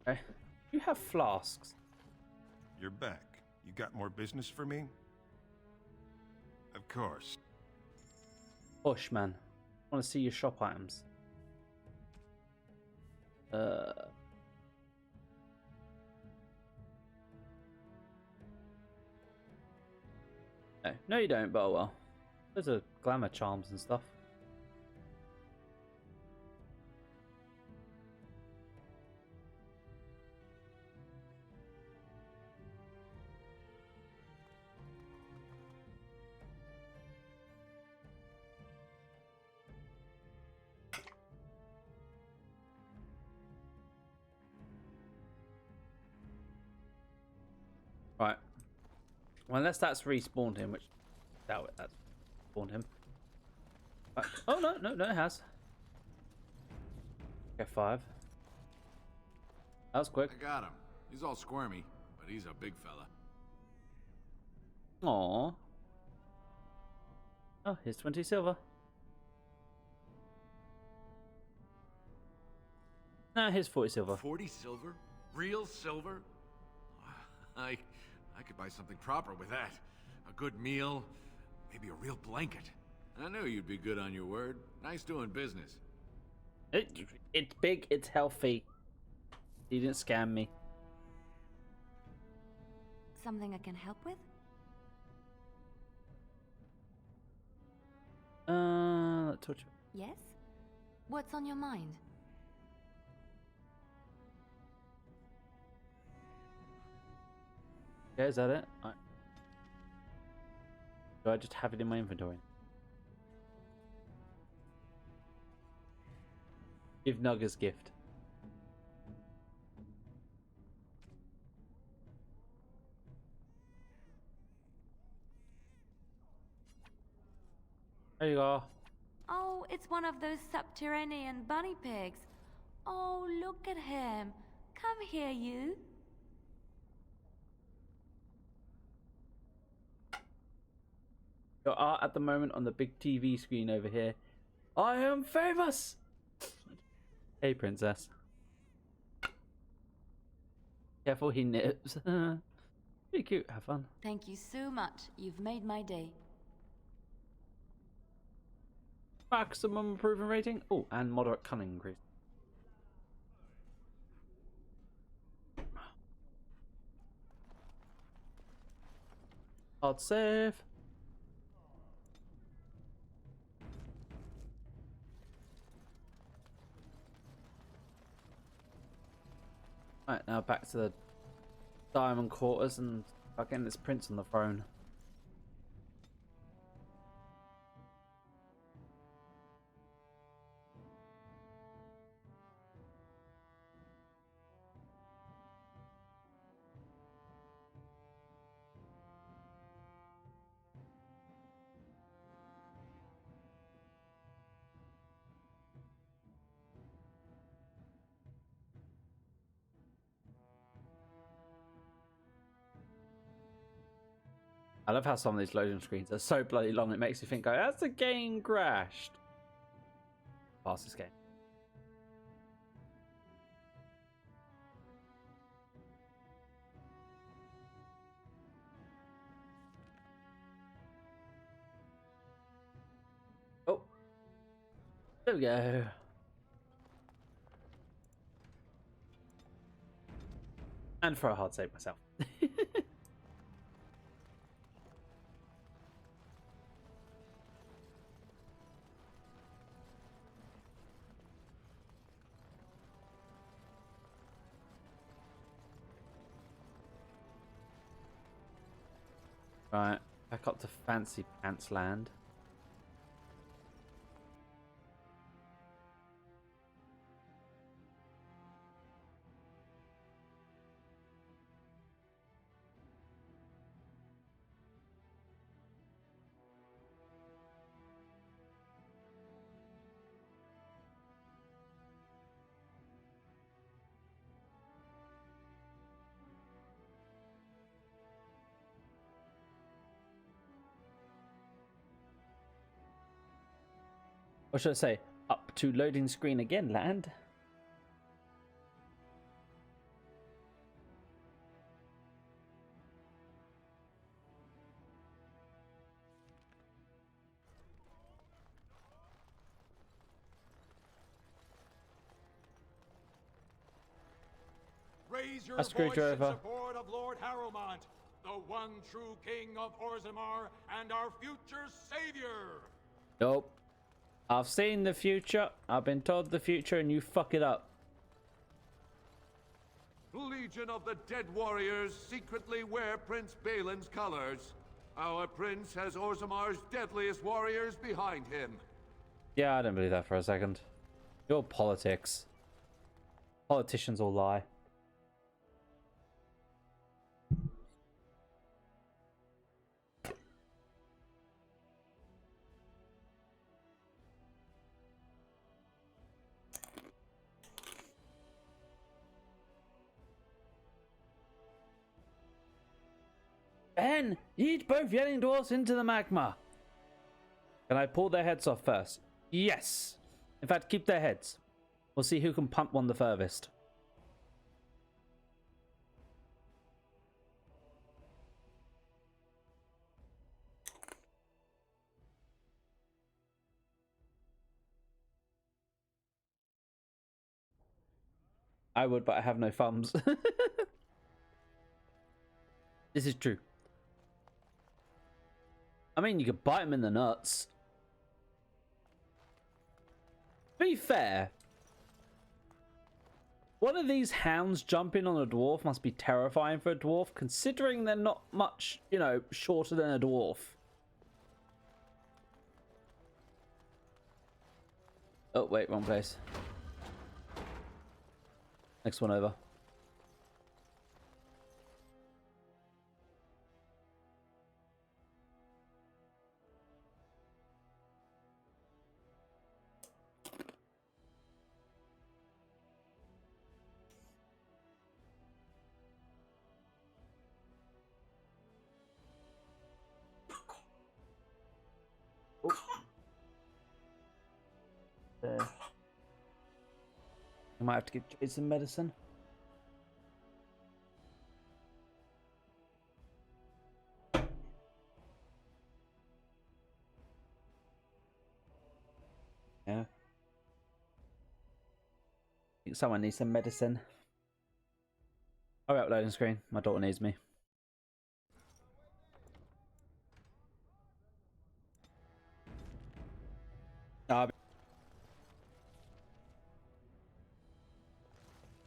[SPEAKER 1] Okay. You have flasks.
[SPEAKER 4] You're back. You got more business for me? Of course.
[SPEAKER 1] Push, man. I want to see your shop items. No, you don't, but oh well. Those are glamour charms and stuff. Right. Well, unless that's respawned him, which doubt it, that's spawned him. Right. Oh no, it has. Okay, 5. That was quick.
[SPEAKER 3] I got him. He's all squirmy, but he's a big fella.
[SPEAKER 1] Aww. Oh, here's 20 silver. No, here's 40 silver.
[SPEAKER 3] 40 silver? Real silver? I could buy something proper with that. A good meal, maybe a real blanket. I knew you'd be good on your word. Nice doing business.
[SPEAKER 1] It's big, it's healthy. You didn't scam me.
[SPEAKER 2] Something I can help with?
[SPEAKER 1] Let's touch it.
[SPEAKER 2] Yes? What's on your mind?
[SPEAKER 1] Yeah, is that it? Do I just have it in my inventory? Give Nugger's gift. There you go.
[SPEAKER 2] Oh, it's one of those subterranean bunny pigs. Oh, look at him. Come here, you.
[SPEAKER 1] You are at the moment on the big TV screen over here. I am famous! Hey, princess. Careful, he nips. Pretty cute, have fun.
[SPEAKER 2] Thank you so much. You've made my day.
[SPEAKER 1] Maximum improvement rating. Oh, and moderate cunning increase. Hard save. Right, now back to the diamond quarters and getting this prince on the throne. I love how some of these loading screens are so bloody long it makes you think, oh, has the game crashed? Fastest game. Oh. There we go. And for a hard save myself. Right, back up to Fancy Pants Land. Or should I say, up to loading screen again, land?
[SPEAKER 6] Raise your
[SPEAKER 1] A
[SPEAKER 6] voice in
[SPEAKER 1] screwdriver.
[SPEAKER 6] support of Lord Harrowmont, the one true king of Orzammar and our future savior.
[SPEAKER 1] Nope. I've seen the future. I've been told the future and you fuck it up.
[SPEAKER 17] Legion of the Dead Warriors secretly wear Prince Balin's colors. Our prince has Orzammar's deadliest warriors behind him.
[SPEAKER 1] Yeah, I don't believe that for a second. Your politics. Politicians all lie. Ben, yeet both yelling dwarfs into the magma. Can I pull their heads off first? Yes. In fact, keep their heads. We'll see who can pump one the furthest. I would, but I have no thumbs. This is true. I mean, you could bite him in the nuts. To be fair, one of these hounds jumping on a dwarf must be terrifying for a dwarf, considering they're not much, you know, shorter than a dwarf. Oh, wait, wrong place. Next one over. There. I might have to give Jade some medicine. Yeah. I think someone needs some medicine. Alright, loading screen. My daughter needs me.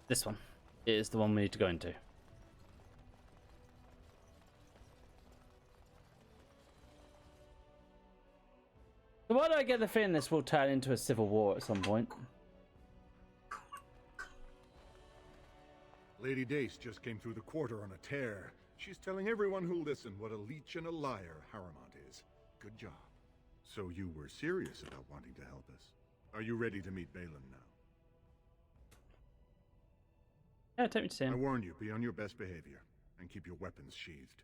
[SPEAKER 1] This one is the one we need to go into. So why do I get the feeling this will turn into a civil war at some point?
[SPEAKER 8] Lady Dace just came through the quarter on a tear. She's telling everyone who'll listen what a leech and a liar Harrowmont is. Good job. So you were serious about wanting to help us. Are you ready to meet Balin now?
[SPEAKER 1] Yeah, take me to see him.
[SPEAKER 8] I warn you, be on your best behavior, and keep your weapons sheathed.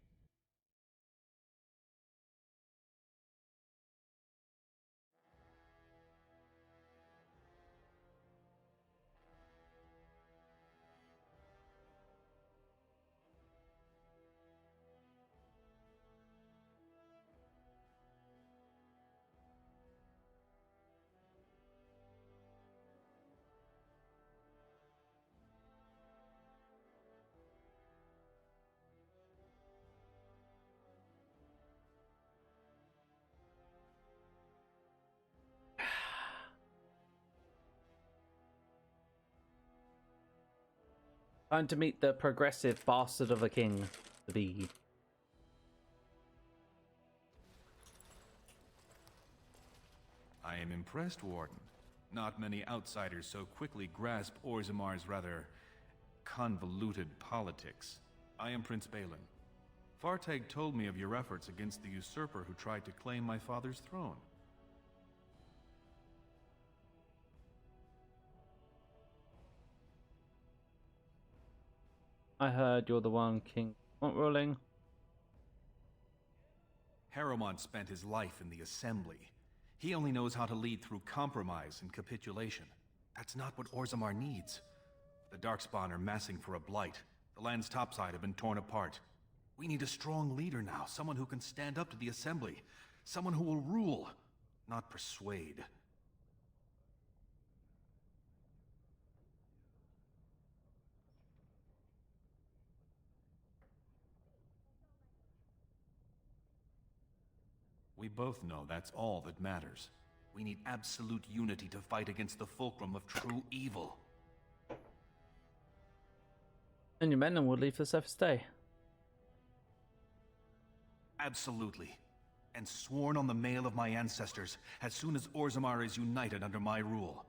[SPEAKER 1] Time to meet the progressive bastard of a king. The
[SPEAKER 22] I am impressed, Warden. Not many outsiders so quickly grasp Orzamar's rather convoluted politics. I am Prince Balin. Fartag told me of your efforts against the usurper who tried to claim my father's throne.
[SPEAKER 1] I heard you're the one king not ruling.
[SPEAKER 22] Harrowmont spent his life in the Assembly. He only knows how to lead through compromise and capitulation. That's not what Orzammar needs. The Darkspawn are massing for a blight. The land's topside have been torn apart. We need a strong leader now, someone who can stand up to the Assembly. Someone who will rule, not persuade. We both know that's all that matters. We need absolute unity to fight against the fulcrum of true evil.
[SPEAKER 1] And your men will leave for the surface day.
[SPEAKER 22] Absolutely. And sworn on the mail of my ancestors, as soon as Orzammar is united under my rule.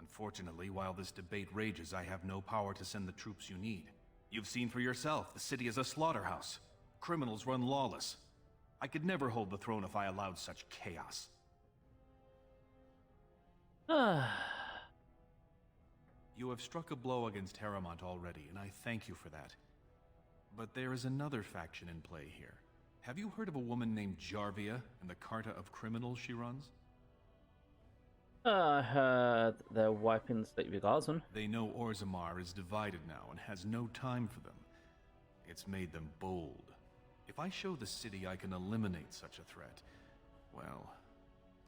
[SPEAKER 22] Unfortunately, while this debate rages, I have no power to send the troops you need. You've seen for yourself, the city is a slaughterhouse. Criminals run lawless. I could never hold the throne if I allowed such chaos. You have struck a blow against Harrowmont already, and I thank you for that. But there is another faction in play here. Have you heard of a woman named Jarvia and the Carta of Criminals she runs?
[SPEAKER 1] I heard they're wiping the state of your guardsmen.
[SPEAKER 22] They know Orzammar is divided now and has no time for them. It's made them bold. If I show the city I can eliminate such a threat, well,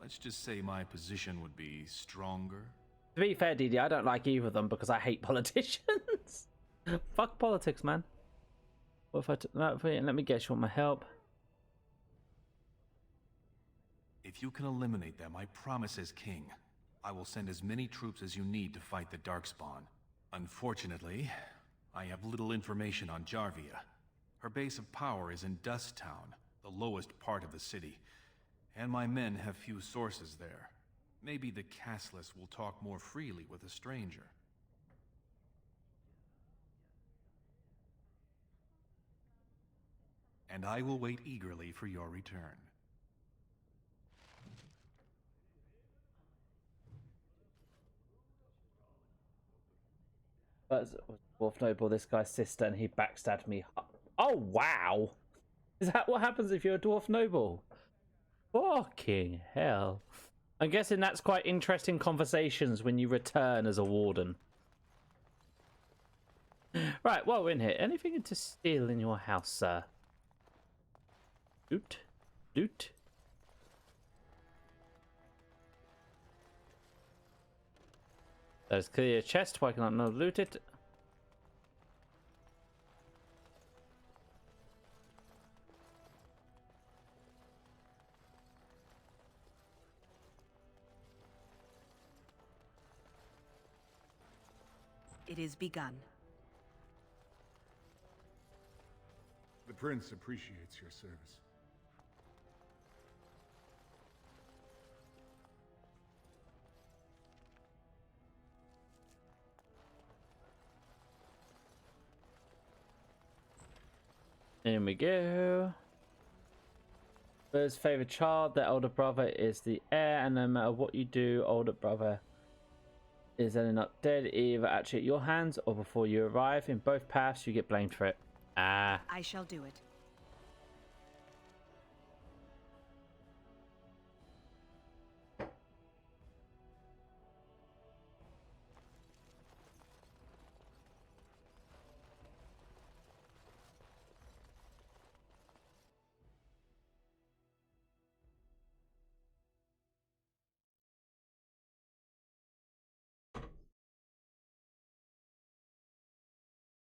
[SPEAKER 22] let's just say my position would be stronger,
[SPEAKER 1] To be fair, Didi, I don't like either of them because I hate politicians. Fuck politics, man. What if I no, let me guess, you want my help?
[SPEAKER 22] If you can eliminate them, I promise as king, I will send as many troops as you need to fight the Darkspawn. Unfortunately, I have little information on Jarvia. Her base of power is in Dust Town, the lowest part of the city, and my men have few sources there. Maybe the castless will talk more freely with a stranger. And I will wait eagerly for your return.
[SPEAKER 1] But Wolf Noble, this guy's sister, and he backstabbed me. Oh wow! Is that what happens if you're a Dwarf Noble? Fucking hell! I'm guessing that's quite interesting conversations when you return as a warden. Right, while we're in here, anything to steal in your house, sir? Loot, loot. There's clearly a chest. Why can I not loot it?
[SPEAKER 9] It is begun.
[SPEAKER 8] The prince appreciates your service.
[SPEAKER 1] Here we go. First favorite child, their older brother is the heir, and no matter what you do, older brother is then not dead, either actually at your hands or before you arrive. In both paths, you get blamed for it. Ah.
[SPEAKER 9] I shall do it.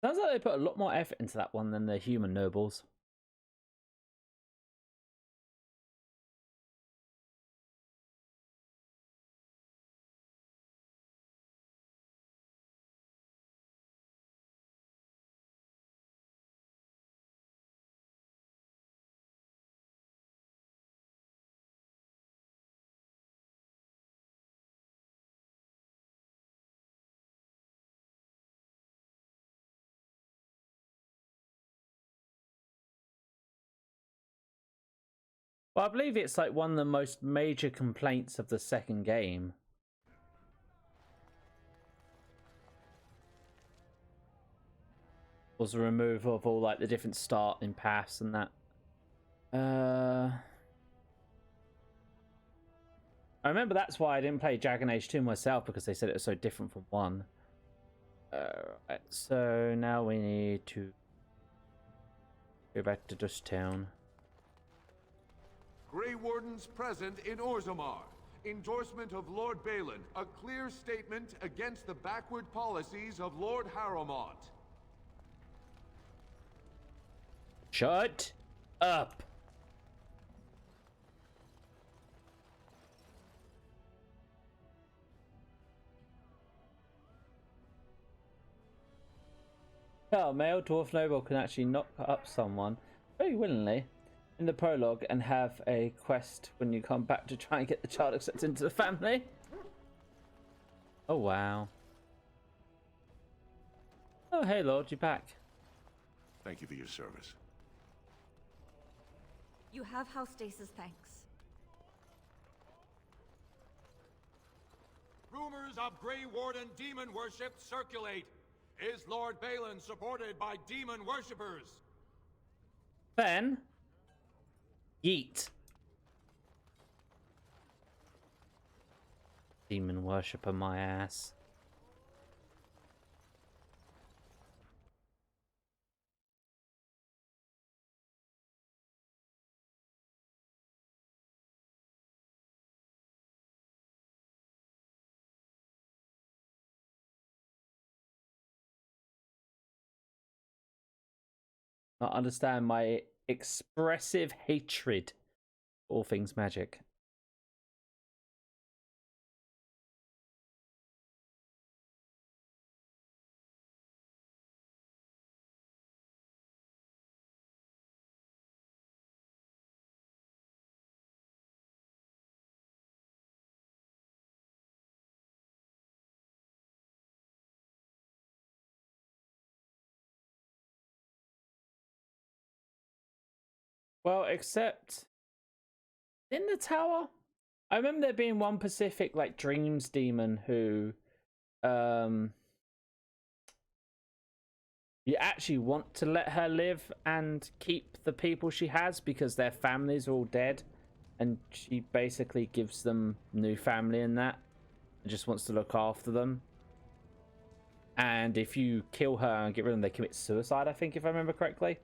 [SPEAKER 1] Sounds like they put a lot more effort into that one than the human nobles. Well, I believe it's like one of the most major complaints of the second game. Was the removal of all like the different starting paths and that. I remember that's why I didn't play Dragon Age 2 myself, because they said it was so different from 1. Right, so now we need to go back to Dust Town.
[SPEAKER 17] Grey Wardens present in Orzammar. Endorsement of Lord Balin. A clear statement against the backward policies of Lord Harrowmont.
[SPEAKER 1] Shut up. Oh, male dwarf noble can actually knock up someone very willingly in the prologue and have a quest when you come back to try and get the child accepted into the family. Oh wow. Oh hey Lord, you're back.
[SPEAKER 13] Thank you for your service.
[SPEAKER 16] You have House Stace's thanks.
[SPEAKER 6] Rumors of Grey Warden demon worship circulate. Is Lord Balin supported by demon worshippers?
[SPEAKER 1] Then, yeet. Demon worshipper, my ass. not understand my expressive hatred for all things magic. Well, except in the tower, I remember there being one Pacific like dreams demon who you actually want to let her live and keep the people she has because their families are all dead, and she basically gives them new family in that and just wants to look after them. And if you kill her and get rid of them, they commit suicide, I think, if I remember correctly.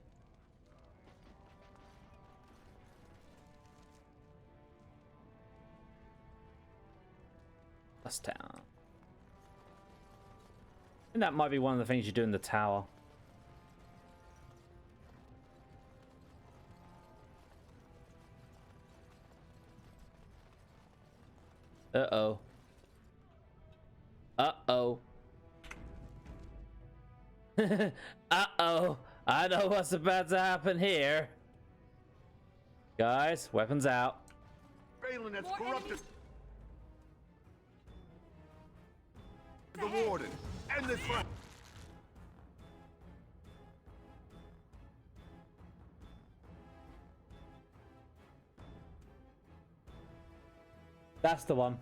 [SPEAKER 1] Town. And that might be one of the things you do in the tower. Uh-oh. Uh-oh. Uh-oh. I know what's about to happen here. Guys, weapons out.
[SPEAKER 17] Balin has corrupted the warden. End this fight.
[SPEAKER 1] That's the one.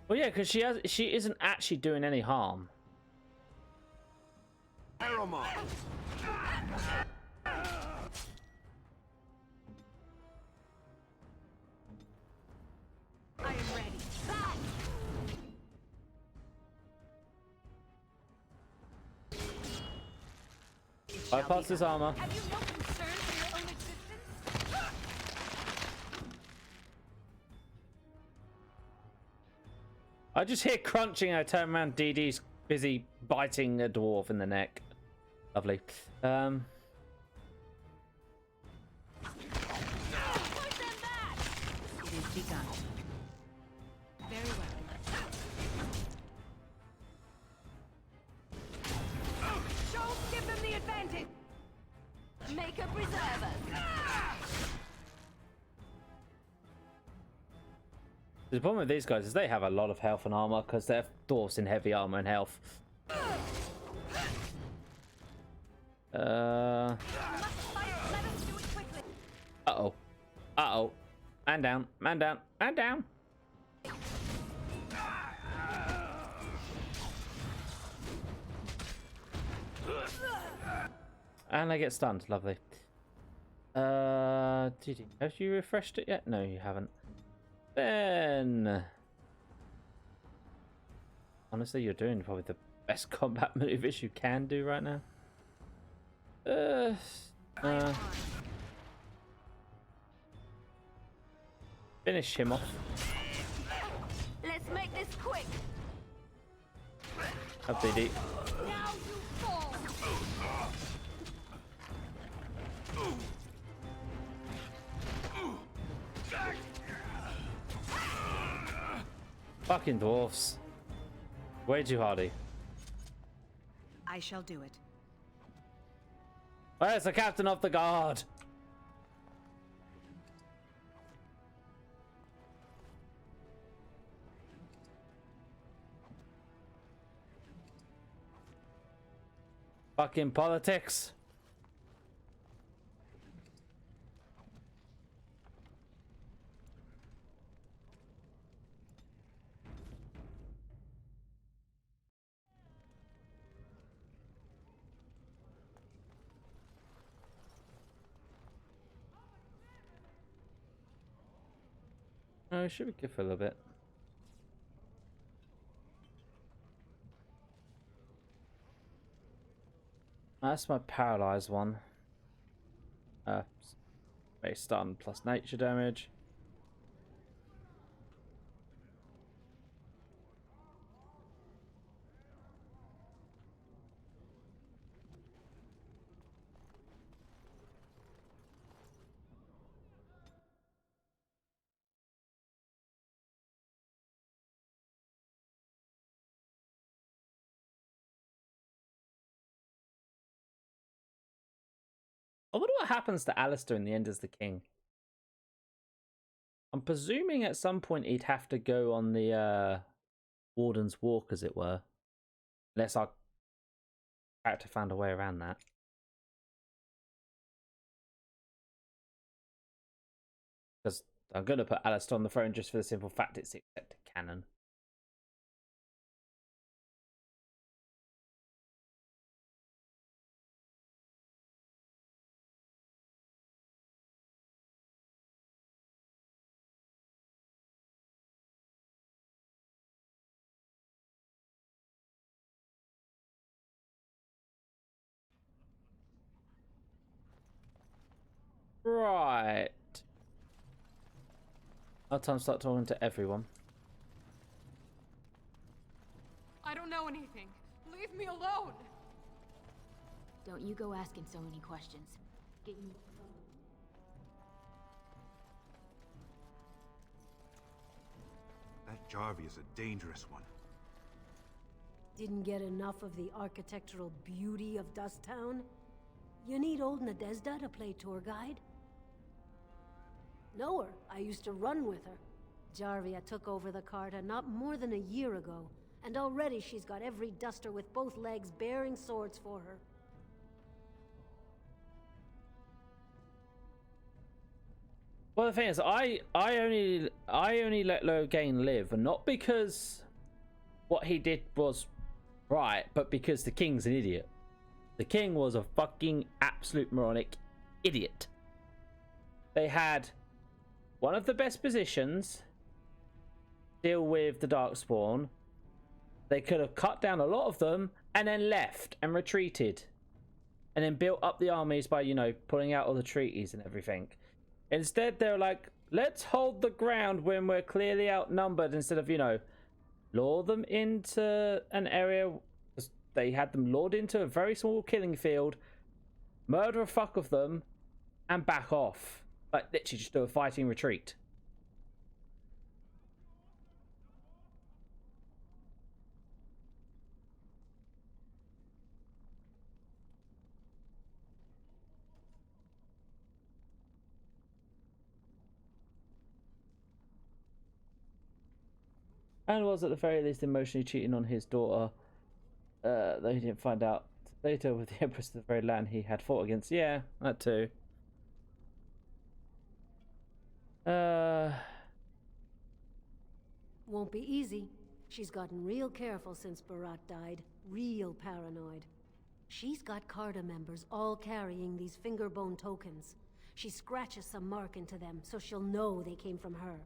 [SPEAKER 1] Well, yeah, because she isn't actually doing any harm.
[SPEAKER 17] Harumon.
[SPEAKER 9] I am ready.
[SPEAKER 1] Bypass his armor.
[SPEAKER 9] Have you no concern for your own existence?
[SPEAKER 1] I just hear crunching and I turn around. DD's busy biting a dwarf in the neck. Lovely.
[SPEAKER 9] Push them back. It is begun. Very well. Don't give them the advantage.
[SPEAKER 23] Make a preserver.
[SPEAKER 1] The problem with these guys is they have a lot of health and armor because they're dwarves in heavy armor and health. Uh-oh. Uh-oh. Man down. Man down. Man down. And I get stunned. Lovely. Have you refreshed it yet? No, you haven't. Then... honestly, you're doing probably the best combat maneuvers you can do right now. Finish him off.
[SPEAKER 23] Let's make this quick.
[SPEAKER 1] Up, DD.
[SPEAKER 9] Now you fall.
[SPEAKER 1] Fucking dwarfs. Way too hardy.
[SPEAKER 9] I shall do it.
[SPEAKER 1] Where's the captain of the guard? Fucking politics. Oh, should be good for a little bit. That's my paralyzed one. Base stun plus nature damage. I wonder what happens to Alistair in the end as the king. I'm presuming at some point he'd have to go on the Warden's Walk, as it were. Unless our character found a way around that. Because I'm going to put Alistair on the throne just for the simple fact it's accepted canon. Right. Now time to start talking to everyone.
[SPEAKER 9] I don't know anything. Leave me alone.
[SPEAKER 5] Don't you go asking so many questions. Get you.
[SPEAKER 11] That Jarvie is a dangerous one.
[SPEAKER 23] Didn't get enough of the architectural beauty of Dust Town? You need old Nadezhda to play tour guide? Know her. I used to run with her. Jarvia took over the Carta not more than a year ago, and already she's got every duster with both legs bearing swords for her.
[SPEAKER 1] Well, the thing is, I only let Logain live, and not because what he did was right, but because the king's an idiot. The king was a fucking absolute moronic idiot. They had one of the best positions to deal with the Darkspawn. They could have cut down a lot of them and then left and retreated, and then built up the armies by, you know, pulling out all the treaties and everything. Instead, they're like, let's hold the ground when we're clearly outnumbered, instead of, you know, lure them into an area. They had them lured into a very small killing field, murder a fuck of them, and back off. Like, literally just do a fighting retreat. And was at the very least emotionally cheating on his daughter. Though he didn't find out later with the Empress of the very land he had fought against. Yeah, that too.
[SPEAKER 23] Won't be easy. She's gotten real careful since Barat died. Real paranoid. She's got Carta members all carrying these fingerbone tokens. She scratches some mark into them so she'll know they came from her.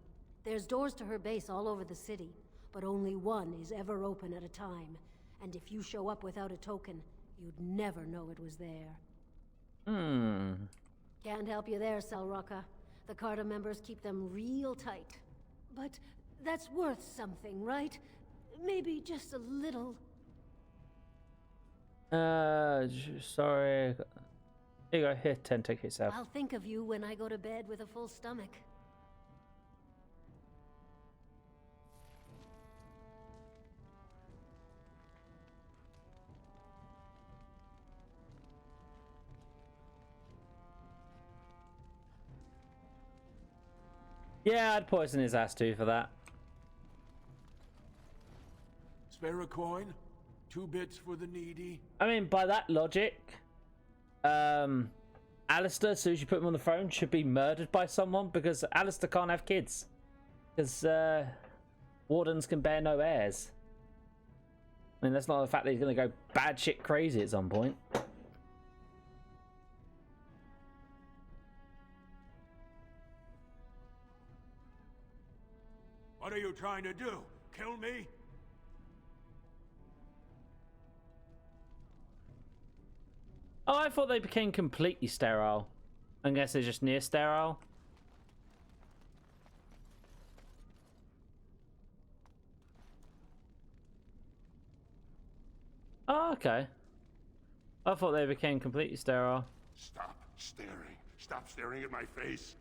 [SPEAKER 23] There's doors to her base all over the city, but only one is ever open at a time. And if you show up without a token, you'd never know it was there. Can't help you there, Selrocka. The Carta members keep them real tight. But that's worth something, right? Maybe just a little.
[SPEAKER 1] Sorry. Here you go. Here, 10, take it yourself.
[SPEAKER 23] I'll think of you when I go to bed with a full stomach.
[SPEAKER 1] Yeah, I'd poison his ass too for that.
[SPEAKER 20] Spare a coin? 2 bits for the needy?
[SPEAKER 1] I mean, by that logic, Alistair, as soon as you put him on the throne, should be murdered by someone, because Alistair can't have kids. Because wardens can bear no heirs. I mean, that's not the fact that he's going to go bad shit crazy at some point.
[SPEAKER 20] What are you trying to do? Kill me?
[SPEAKER 1] Oh, I thought they became completely sterile. I guess they're just near sterile. Oh, okay. I thought they became completely sterile.
[SPEAKER 20] Stop staring. Stop staring at my face.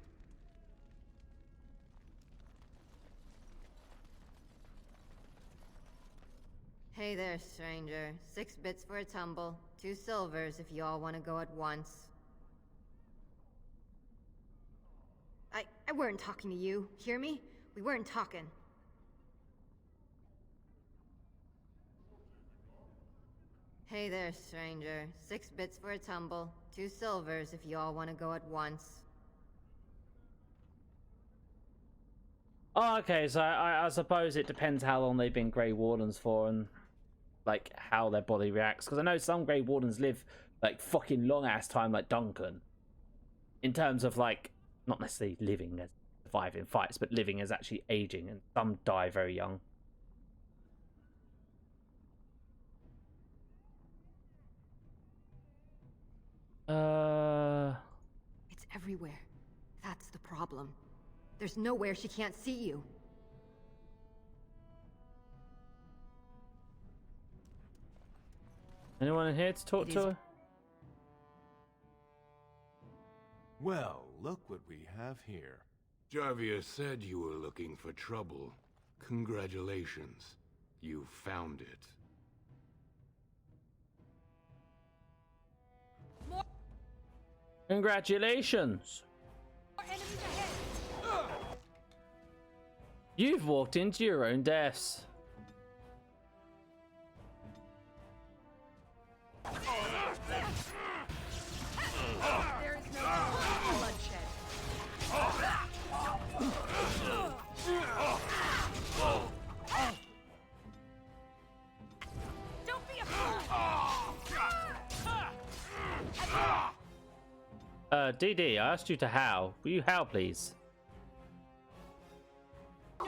[SPEAKER 14] Hey there, stranger. 6 bits for a tumble. 2 silvers if you all want to go at once. I weren't talking to you. Hear me? We weren't talking. Hey there, stranger. 6 bits for a tumble. 2 silvers if you all want to go at once.
[SPEAKER 1] Oh, okay, so I suppose it depends how long they've been Grey Wardens for and like how their body reacts. Because I know some Grey Wardens live like fucking long ass time, like Duncan. In terms of like not necessarily living as surviving fights, but living as actually aging, and some die very young.
[SPEAKER 14] It's everywhere. That's the problem. There's nowhere she can't see you.
[SPEAKER 1] Anyone in here to talk to her?
[SPEAKER 10] Well, look what we have here.
[SPEAKER 17] Jarvia said you were looking for trouble. Congratulations. You found it.
[SPEAKER 1] Congratulations! You've walked into your own deaths.
[SPEAKER 9] There is no bloodshed. Don't be a
[SPEAKER 1] DD, I asked you to howl. Will you howl, please?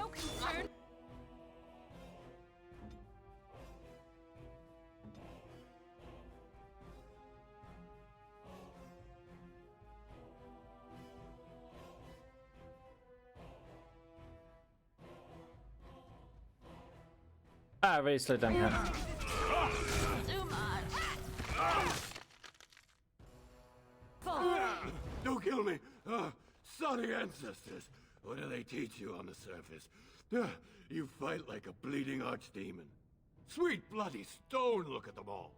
[SPEAKER 9] no concern.
[SPEAKER 1] Ah, really slowed down here.
[SPEAKER 9] Too much.
[SPEAKER 17] Don't kill me! Sorry ancestors. What do they teach you on the surface? You fight like a bleeding archdemon. Sweet bloody stone, look at them all.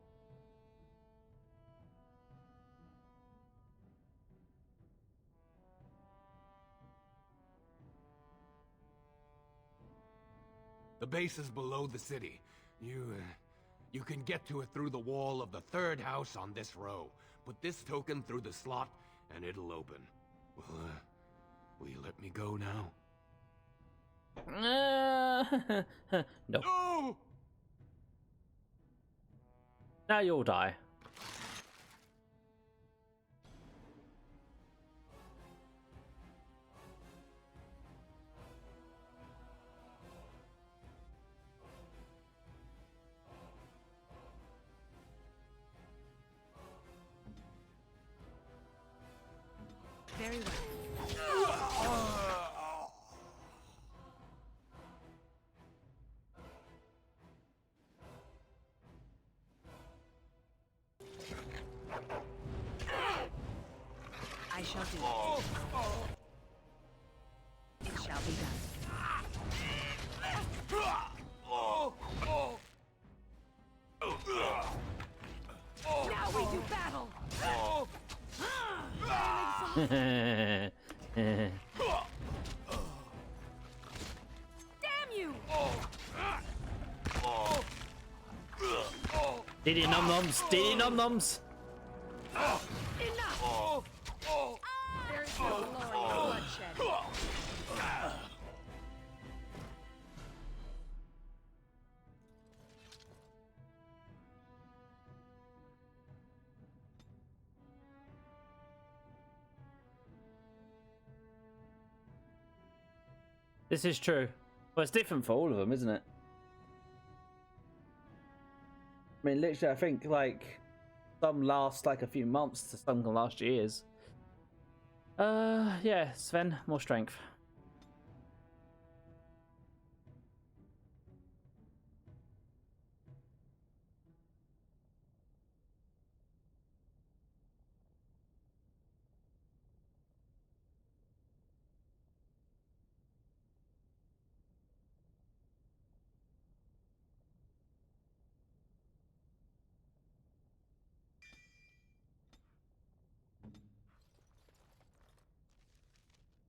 [SPEAKER 18] The base is below the city. You can get to it through the wall of the 3rd house on this row. Put this token through the slot, and it'll open. Well, will you let me go now?
[SPEAKER 1] No.
[SPEAKER 17] No!
[SPEAKER 1] Now you'll die.
[SPEAKER 9] Very well. I shall do it. It shall be done. Now we do battle! Damn you!
[SPEAKER 1] Diddy num noms, diddy num noms.
[SPEAKER 9] Enough! There is no glory in bloodshed.
[SPEAKER 1] This is true. Well, it's different for all of them, isn't it? I mean, literally, I think like some last like a few months to some can last years. Yeah, Sven, more strength.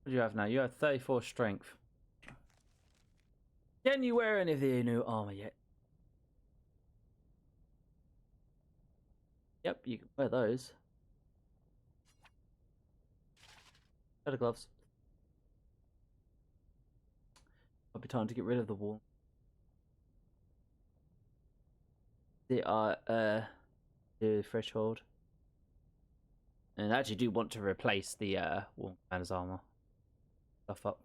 [SPEAKER 1] What do you have now? You have 34 strength. Can you wear any of the new armor yet? Yep, you can wear those. Better gloves. Might be time to get rid of the wall. The threshold. And I actually do want to replace the Wall Commander's armor. Stuff up.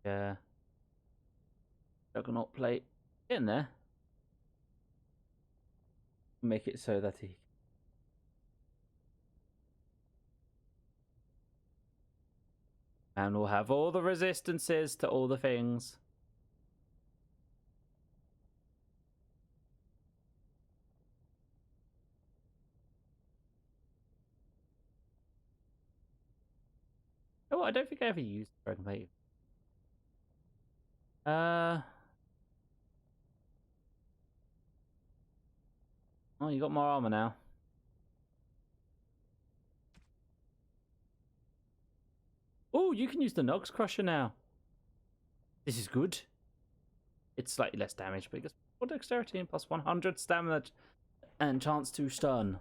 [SPEAKER 1] Yeah. Juggernaut plate. In there. Make it so that he... And we'll have all the resistances to all the things. Oh, I don't think I ever used Dragon Plate. Oh, you got more armor now. Oh, you can use the Nox Crusher now. This is good. It's slightly less damage, but it gets more dexterity and plus 100 stamina and chance to stun.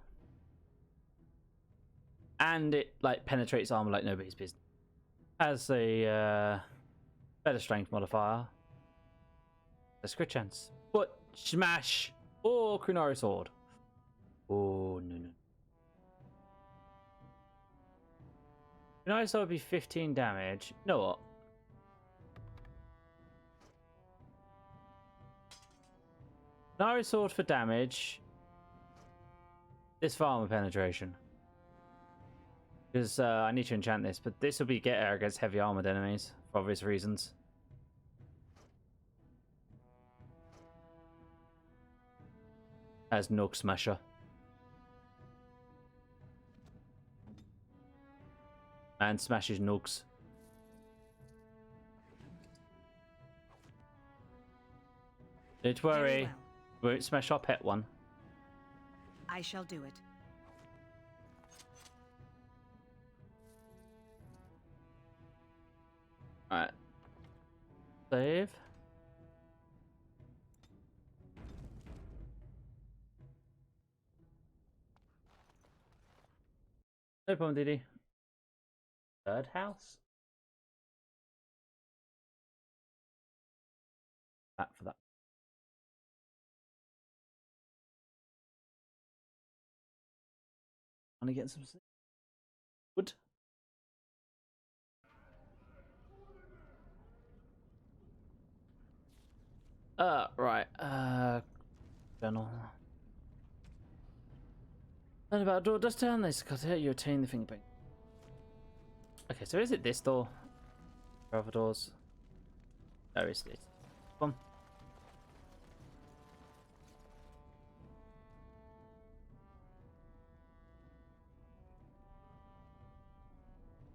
[SPEAKER 1] And it like penetrates armor like nobody's business. Has a better strength modifier. A crit chance. But smash or Kunari sword. Oh no. Kunari sword would be 15 damage. You know what? Kunari sword for damage. This for armor penetration. Because I need to enchant this, but this will be get air against heavy armored enemies for obvious reasons. As Nook Smasher. And smashes Nooks. Don't worry. We won't smash our pet one.
[SPEAKER 9] I shall do it.
[SPEAKER 1] Alright. Save. No problem, Didi. Third house? Back for that. Want to get some wood? Right. Journal. Learn about door. Just turn this because here you attain the fingerprint. Okay, so is it this door? Or other doors? No, it's this one.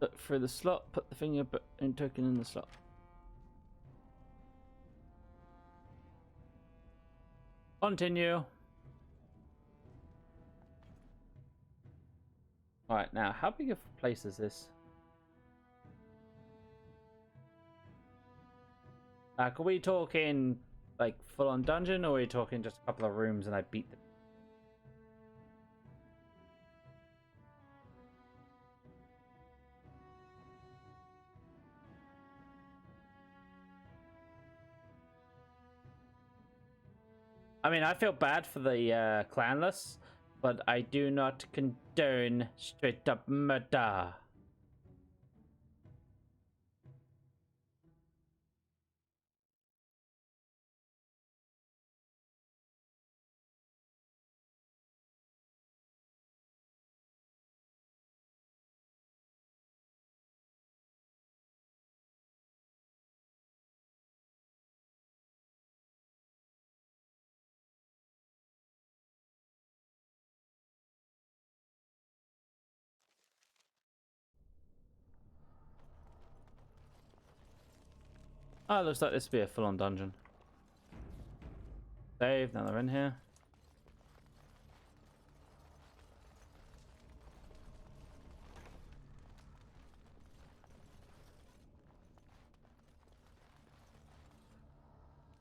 [SPEAKER 1] Look through the slot, put the fingerprint token in the slot. Continue. Alright, now, how big of a place is this? Are we talking, like, full-on dungeon, or are we talking just a couple of rooms and I beat them? I mean, I feel bad for the clanless, but I do not condone straight-up murder. Oh, looks like this will be a full-on dungeon. Save, now they're in here.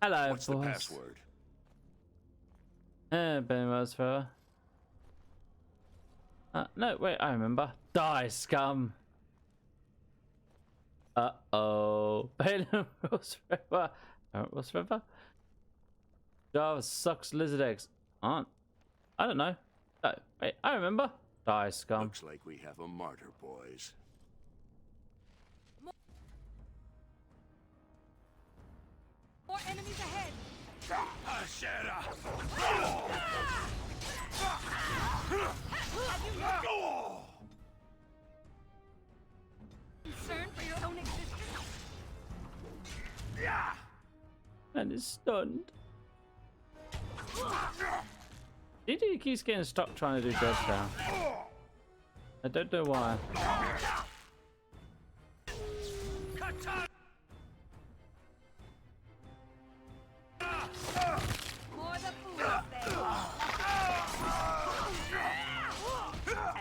[SPEAKER 1] Hello,
[SPEAKER 20] What's
[SPEAKER 1] boys.
[SPEAKER 20] the password?
[SPEAKER 1] Ben was for. No, wait, I remember. Die, scum. Uh-oh. Balaam rules forever. Rules forever? Java sucks lizard eggs. Aren't. I don't know. Oh, wait, I remember. Die, scum.
[SPEAKER 20] Looks like we have a martyr, boys.
[SPEAKER 9] More enemies ahead! Concern for your own existence?
[SPEAKER 1] And is stunned. DD keeps getting stuck trying to do dead now. I don't know why.
[SPEAKER 9] More the fools there.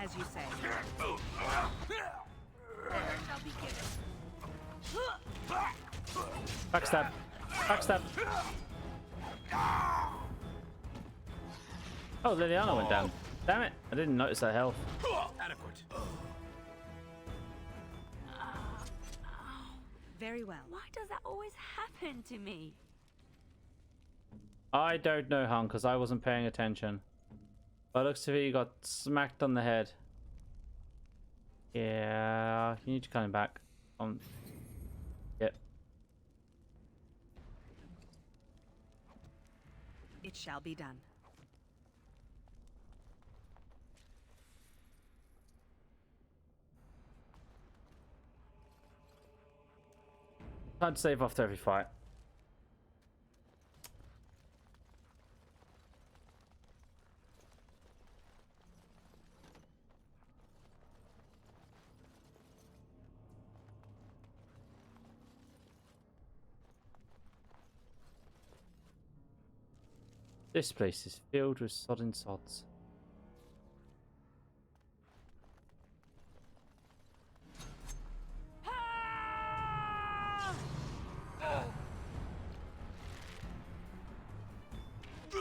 [SPEAKER 9] As you say. There shall be given.
[SPEAKER 1] Backstab. Backstab. Oh, Liliana went down. Damn it. I didn't notice that health.
[SPEAKER 11] Adequate.
[SPEAKER 9] Very well. Why does that always happen to me?
[SPEAKER 1] I don't know, hon, because I wasn't paying attention. But looks to me you got smacked on the head. Yeah, you need to come back. Yep.
[SPEAKER 9] It shall be done.
[SPEAKER 1] Time to save after every fight. This place is filled with sodden sods.
[SPEAKER 9] We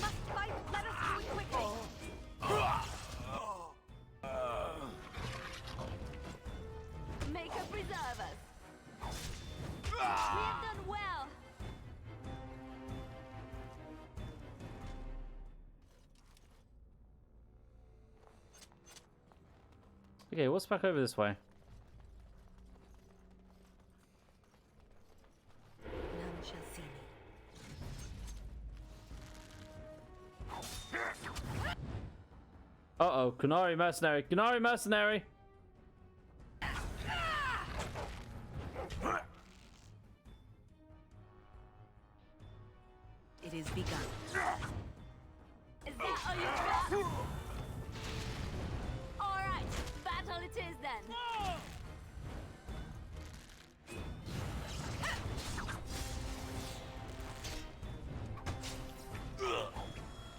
[SPEAKER 9] must fight. Let us do it quickly. Make her preserve us. We have done well.
[SPEAKER 1] Okay, what's back over this way?
[SPEAKER 9] None shall see me.
[SPEAKER 1] Uh-oh, Kunari mercenary. Kunari mercenary!
[SPEAKER 9] It is begun.
[SPEAKER 2] Is that all you got? All right, battle it is then.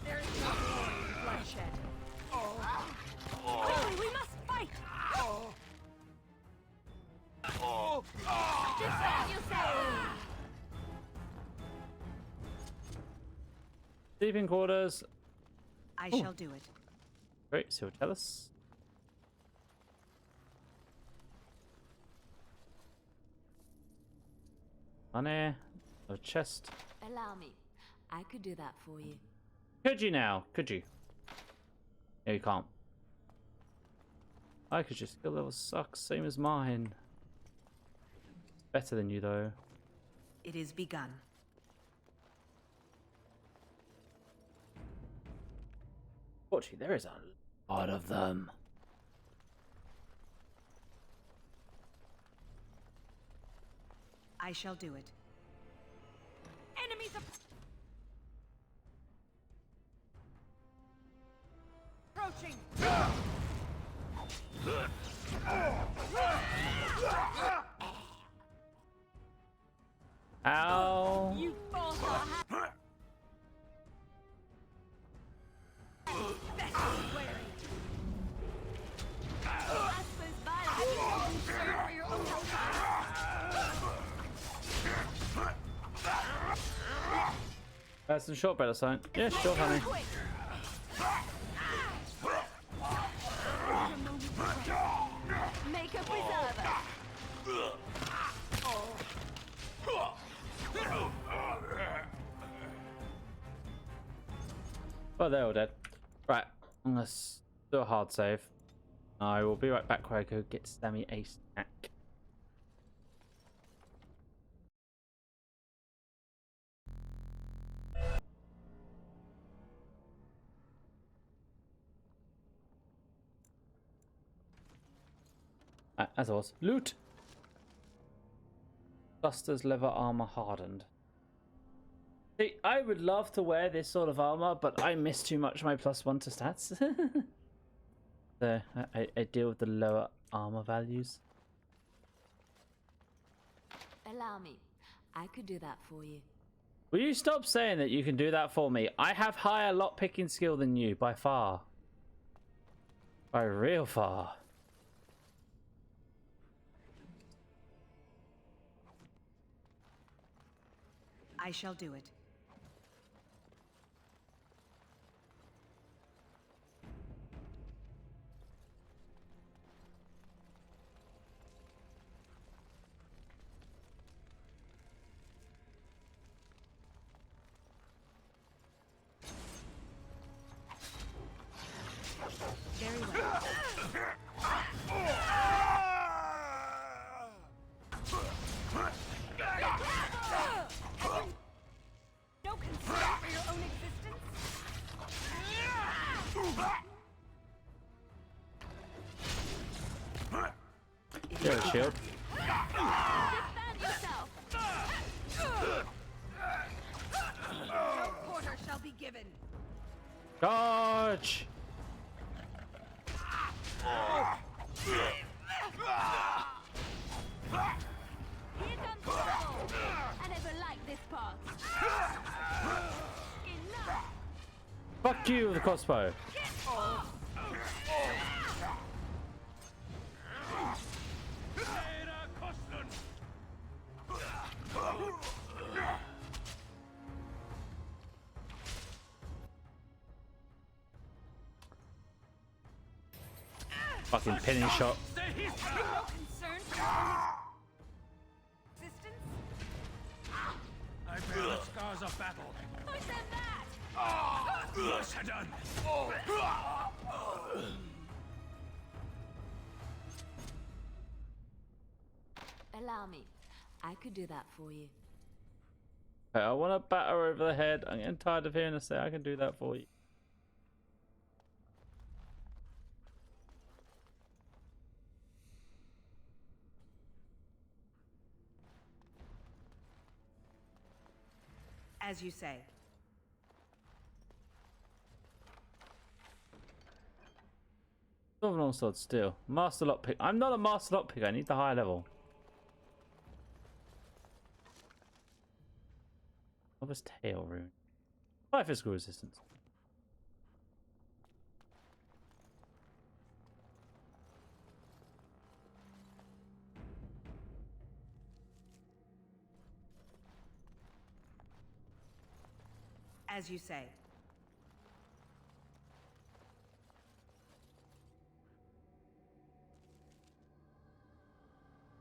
[SPEAKER 9] There is no more bloodshed. Clearly, we must fight.
[SPEAKER 2] Just what you say.
[SPEAKER 1] Sleeping quarters.
[SPEAKER 9] I shall do it.
[SPEAKER 1] Great, so tell us. Money. A chest.
[SPEAKER 2] Allow me. I could do that for you.
[SPEAKER 1] Could you now? Could you? No, you can't. I could just skill level sucks, same as mine. Better than you though.
[SPEAKER 9] It is begun.
[SPEAKER 1] Fortunately, there is a lot of them.
[SPEAKER 9] I shall do it. Enemies approaching.
[SPEAKER 1] Ow.
[SPEAKER 2] You both are
[SPEAKER 9] Best be wary.
[SPEAKER 2] Aspers violence.
[SPEAKER 9] Concern for your own health.
[SPEAKER 1] That's some shortbread or something. Yeah, sure, honey.
[SPEAKER 9] Make a preserver.
[SPEAKER 1] Oh, they're all dead. Right, let's do a hard save. I will be right back where I go get Sammy a snack. As I was. Loot! Buster's leather armor hardened. See, I would love to wear this sort of armor, but I miss too much of my +1 to stats. So I deal with the lower armor values.
[SPEAKER 2] Allow me. I could do that for you.
[SPEAKER 1] Will you stop saying that you can do that for me? I have higher lockpicking skill than you, by far. By real far.
[SPEAKER 9] I shall do it. Very well. No concern for your own existence?
[SPEAKER 1] You're a shield.
[SPEAKER 9] Defend yourself! No quarter shall be given.
[SPEAKER 1] Dodge!
[SPEAKER 9] Here comes trouble. I never liked this part. Enough.
[SPEAKER 1] Fuck you with the crossbow. Fucking pinning shot.
[SPEAKER 9] No concern for your own existence?
[SPEAKER 18] I bear the scars of battle.
[SPEAKER 9] Who said that?
[SPEAKER 18] Yes, done.
[SPEAKER 2] Allow me. I could do that for you.
[SPEAKER 1] Okay, I want to batter over the head. I'm getting tired of hearing her say I can do that for you.
[SPEAKER 9] As you say.
[SPEAKER 1] Silver long sword steel. Master lockpick. I'm not a master lockpick. I need the higher level. Lover's tail rune. 5 physical resistance.
[SPEAKER 9] As you say.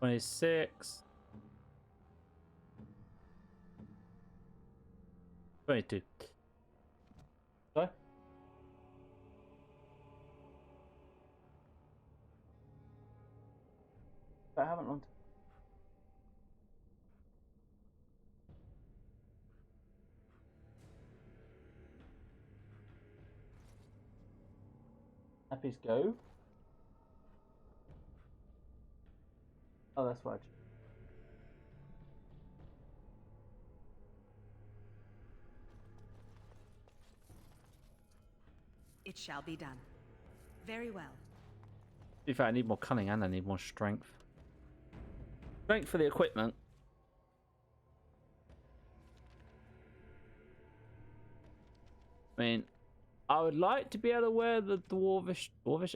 [SPEAKER 1] $26. 22. Sorry? I haven't on. Happy's go. Oh, that's right.
[SPEAKER 9] It shall be done. Very well.
[SPEAKER 1] To be fair, I need more cunning and I need more strength. Strength for the equipment. I mean, I would like to be able to wear the dwarvish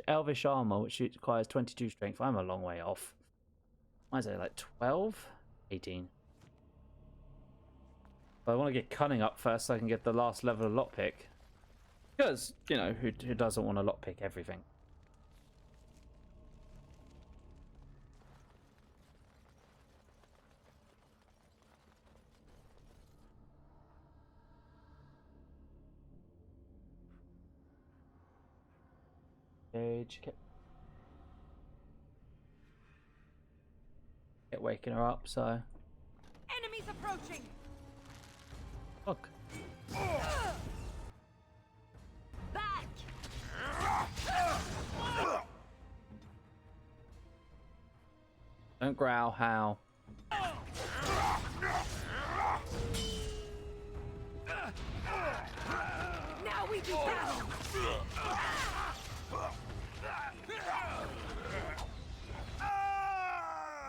[SPEAKER 1] elvish armor, which requires 22 strength. I'm a long way off. Why is it like 12? 18. But I want to get cunning up first so I can get the last level of lockpick. Because, you know, who doesn't want to lockpick everything? Age, get waking her up, so.
[SPEAKER 9] Enemies approaching.
[SPEAKER 1] Look.
[SPEAKER 9] Back.
[SPEAKER 1] Don't growl, how?
[SPEAKER 9] Now we do battle.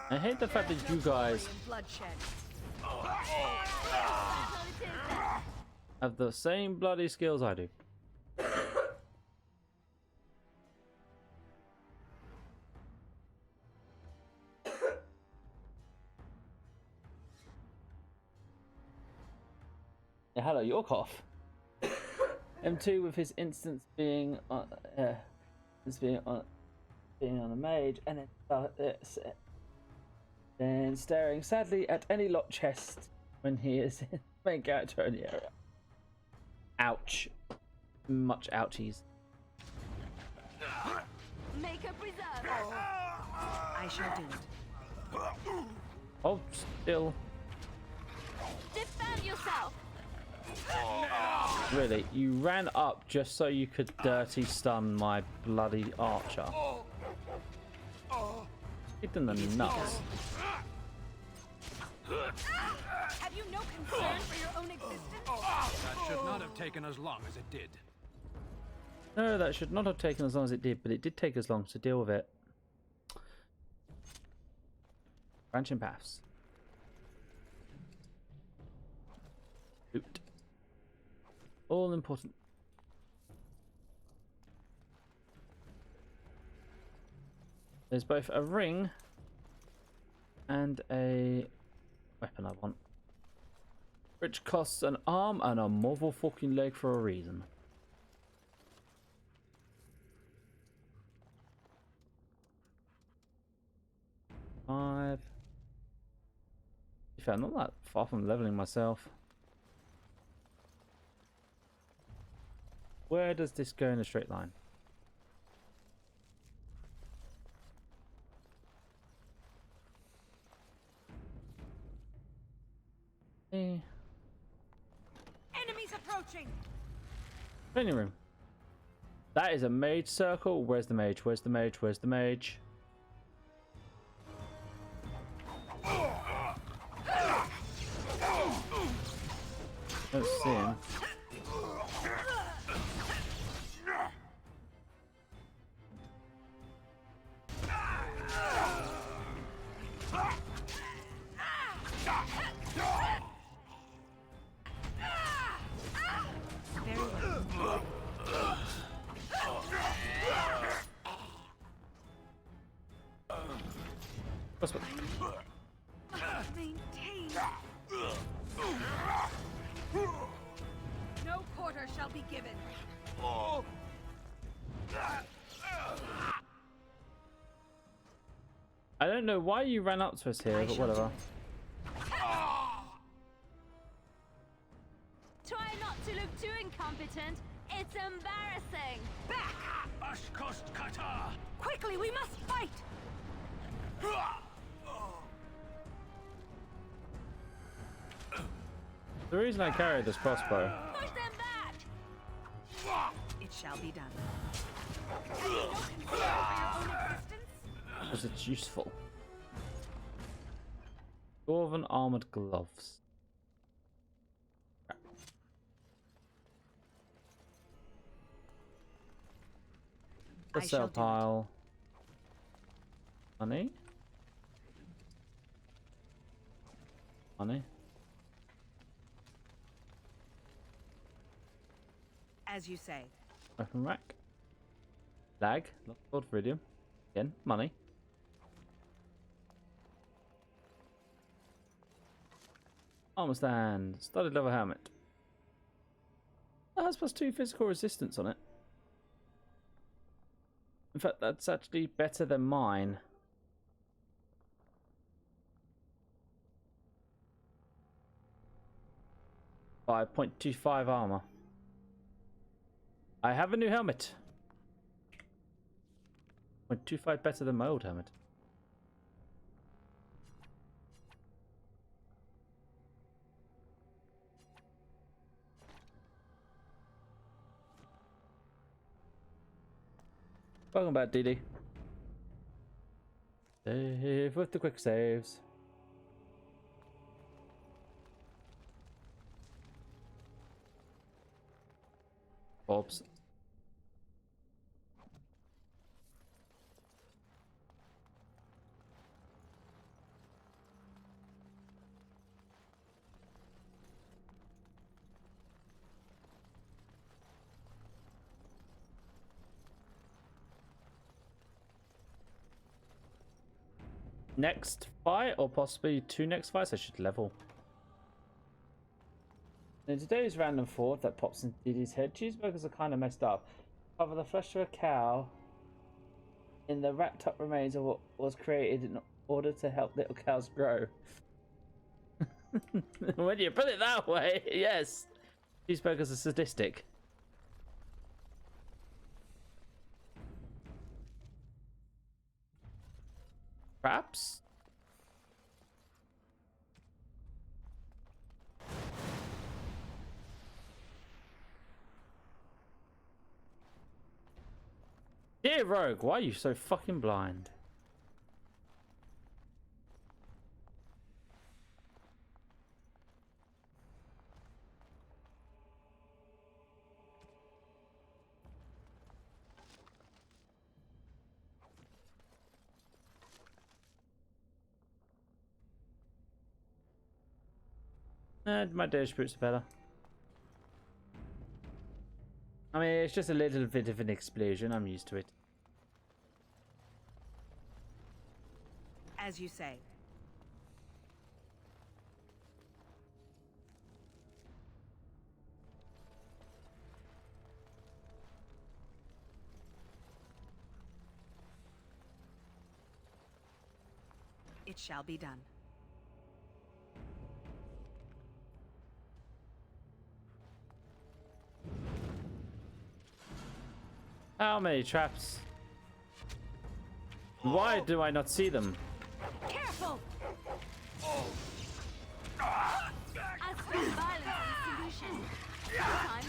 [SPEAKER 1] I hate the fact that you guys have the same bloody skills I do. Yeah, hello, Yorkov. M2 with his instance being on, being on a mage, and then staring sadly at any lock chest when he is in the main character in the area. Ouch. Much ouchies.
[SPEAKER 9] Make a preserve. I shall do it.
[SPEAKER 1] Hold still.
[SPEAKER 9] Defend yourself.
[SPEAKER 1] Really, you ran up just so you could dirty stun my bloody archer. Hit in the nuts.
[SPEAKER 9] Have you no concern for your own existence?
[SPEAKER 15] That should not have taken as long as it did.
[SPEAKER 1] No, that should not have taken as long as it did, but it did take as long to deal with it. Branching paths. Oot. All important. There's both a ring and a weapon I want, which costs an arm and a motherfucking leg for a reason. Five. I'm not that far from leveling myself. Where does this go in a straight line?
[SPEAKER 9] Enemies approaching.
[SPEAKER 1] Training room. That is a mage circle. Where's the mage? Where's the mage? Where's the mage? Don't see him.
[SPEAKER 9] Maintain. No quarter shall be given.
[SPEAKER 1] I don't know why you ran up to us here, but whatever.
[SPEAKER 9] Try not to look too incompetent. It's embarrassing. Back!
[SPEAKER 15] Ashkost Kata!
[SPEAKER 9] Quickly, we must fight!
[SPEAKER 1] The reason I carried this crossbow.
[SPEAKER 9] Push them back! It shall be done.
[SPEAKER 1] Because it's useful. Dwarven armored gloves. The sell pile. Money. Money.
[SPEAKER 9] As you say.
[SPEAKER 1] Weapon rack. Lag. Lord Viridium. Again. Money. Armor stand. Studded leather helmet. That has +2 physical resistance on it. In fact, that's actually better than mine. By 0.25 armor. I have a new helmet. 0.25 better than my old helmet. Welcome back, DD. Save with the quick saves. Bobs. Next fight, or possibly 2 next fights, I should level. In today's random thought that pops into Diddy's head, cheeseburgers are kind of messed up. Cover the flesh of a cow in the wrapped up remains of what was created in order to help little cows grow. When you put it that way, yes. Cheeseburgers are sadistic. Perhaps? Dear Rogue, why are you so fucking blind? My dash boots are better. I mean, it's just a little bit of an explosion. I'm used to it.
[SPEAKER 9] As you say. It shall be done.
[SPEAKER 1] How many traps? Why do I not see them?
[SPEAKER 2] Careful! I spend violence as a solution. Sometimes.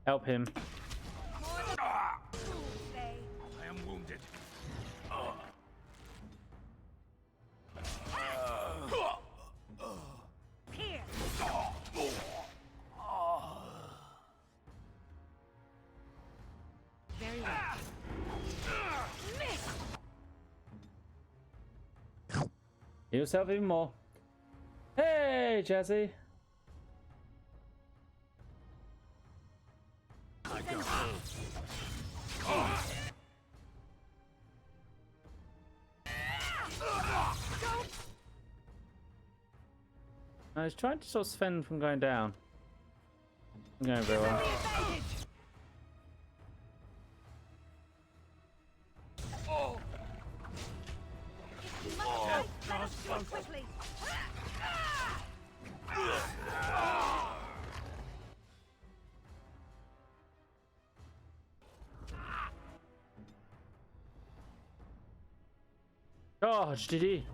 [SPEAKER 1] Help him.
[SPEAKER 15] I am wounded.
[SPEAKER 9] Here. Very well.
[SPEAKER 1] Heal yourself even more. Hey, Jazzy. I was trying to stop Sven from going down. I'm going very well.
[SPEAKER 9] Quickly.
[SPEAKER 1] Charge, did he?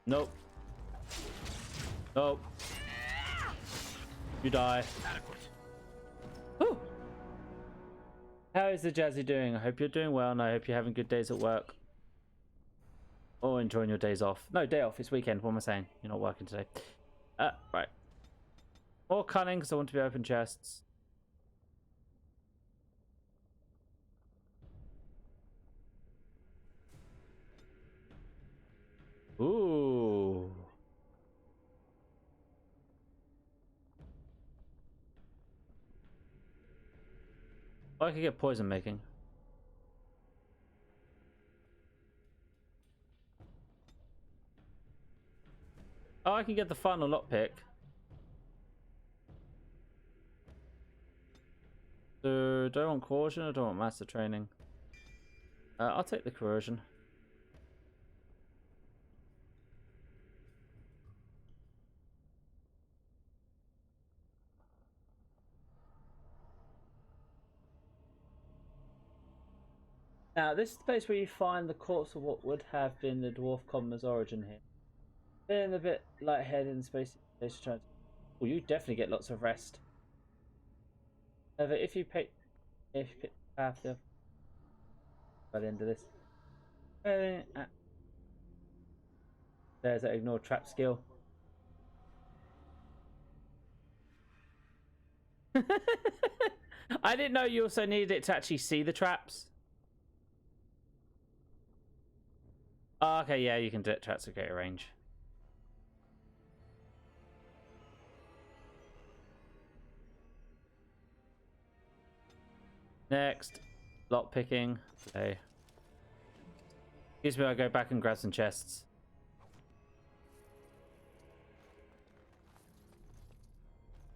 [SPEAKER 1] Nope. Nope. You die. Whew. How is the Jazzy doing? I hope you're doing well, and I hope you're having good days at work. Or enjoying your days off. No, day off. It's weekend. What am I saying? You're not working today. Right. More cunning, because I want to be open chests. Ooh. Oh, I could get poison making. Oh, I can get the final lockpick. So, do I want coercion or do I want master training? I'll take the coercion. Now, this is the place where you find the corpse of what would have been the dwarf commoner's origin here. Feeling a bit lightheaded in space station. Well, you definitely get lots of rest. However, if you pick after by the end of this, there's that ignore trap skill. I didn't know you also needed it to actually see the traps. Oh, okay, yeah, you can do it traps to greater range. Next, lock picking. Okay. Excuse me, I'll go back and grab some chests.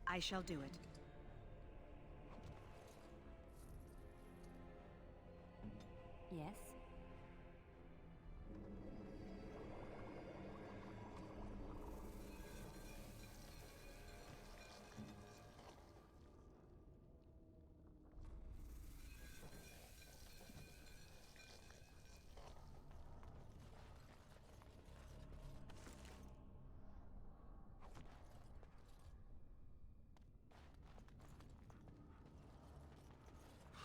[SPEAKER 9] I shall do it.
[SPEAKER 2] Yes?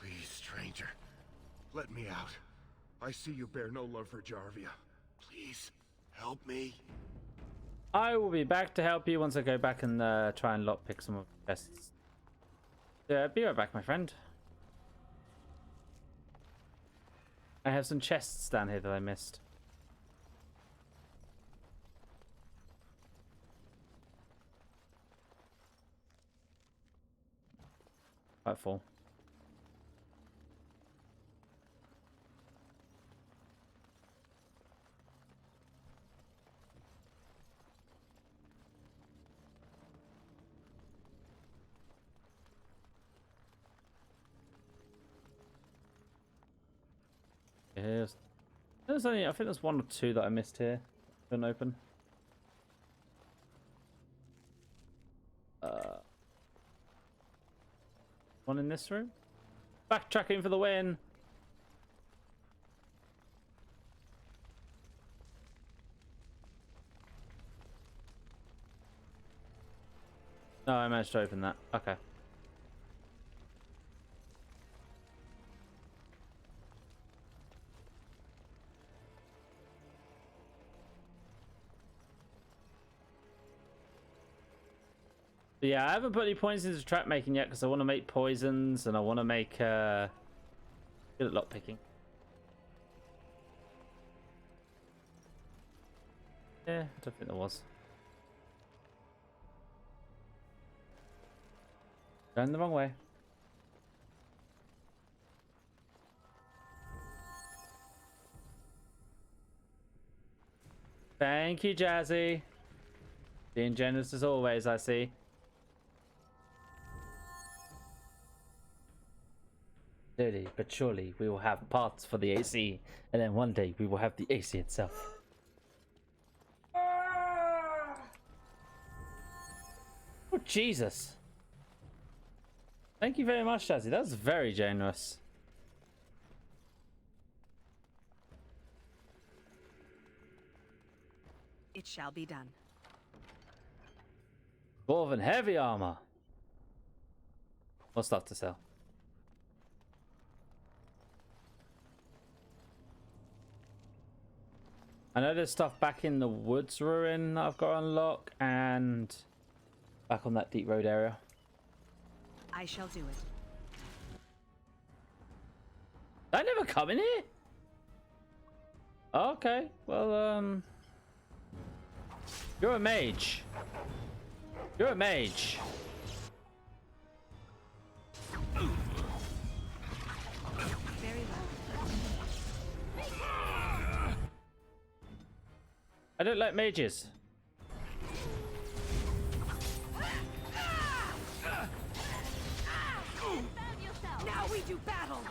[SPEAKER 11] Please, stranger. Let me out. I see you bear no love for Jarvia. Please, help me.
[SPEAKER 1] I will be back to help you once I go back and try and lockpick some of the chests. Be right back, my friend. I have some chests down here that I missed. Quite full. There's only, I think there's one or two that I missed here. Couldn't open. One in this room. Backtracking for the win. No, I managed to open that. Okay. But yeah, I haven't put any points into trap making yet because I want to make poisons and I want to make good at lockpicking. Yeah, I don't think there was. Going the wrong way. Thank you, Jazzy. Being generous as always, I see. Slowly but surely, we will have parts for the AC, and then one day we will have the AC itself. Oh, Jesus. Thank you very much, Jazzy. That was very generous.
[SPEAKER 9] It shall be done.
[SPEAKER 1] Dwarven heavy armor. More stuff to sell. I know there's stuff back in the woods ruin that I've got to unlock, and back on that deep road area.
[SPEAKER 9] I shall do it.
[SPEAKER 1] Did I never come in here? Okay, well, You're a mage. You're a mage.
[SPEAKER 9] Very well.
[SPEAKER 1] I don't like mages.
[SPEAKER 9] Now we do battle.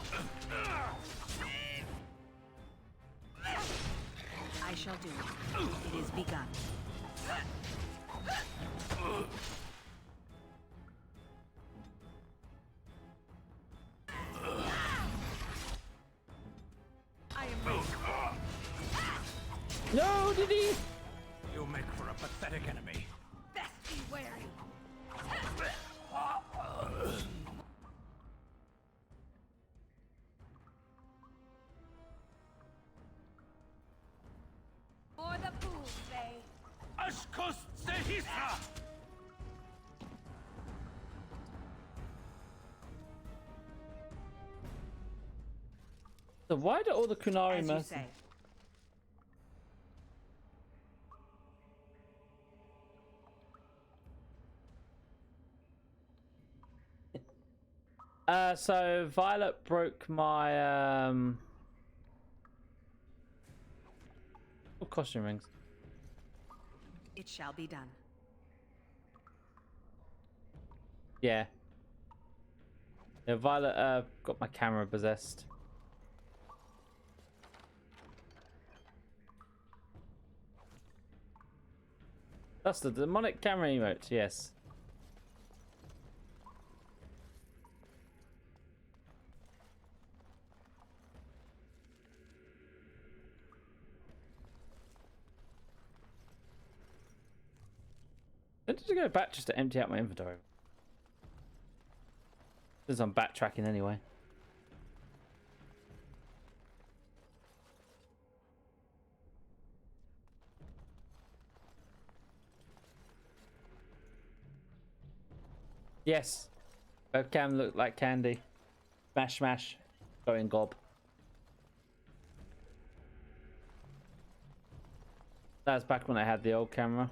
[SPEAKER 9] I shall do it. It is begun. I am ready.
[SPEAKER 1] No, did he?
[SPEAKER 15] You make for a pathetic enemy.
[SPEAKER 9] Best be wary. For the fools, they.
[SPEAKER 15] Ashkos Sehisra!
[SPEAKER 1] So why do all the Kunari
[SPEAKER 9] As you
[SPEAKER 1] mercenaries?
[SPEAKER 9] say.
[SPEAKER 1] So Violet broke my costume rings.
[SPEAKER 9] It shall be done.
[SPEAKER 1] Yeah. Yeah, Violet got my camera possessed. That's the demonic camera emote, yes. I need to go back just to empty out my inventory. Since I'm backtracking anyway. Yes. Webcam looked like candy. Smash, smash. Going gob. That was back when I had the old camera.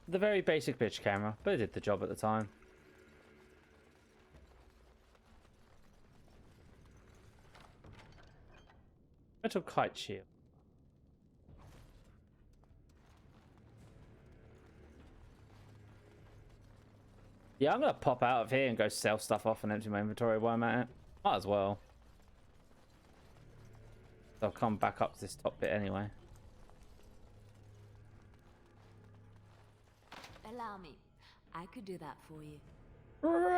[SPEAKER 1] The very basic bitch camera, but it did the job at the time. Metal kite shield. Yeah, I'm gonna pop out of here and go sell stuff off and empty my inventory while I'm at it. Might as well. I'll come back up to this top bit anyway.
[SPEAKER 2] Allow me. I could do that for you.
[SPEAKER 1] Rage!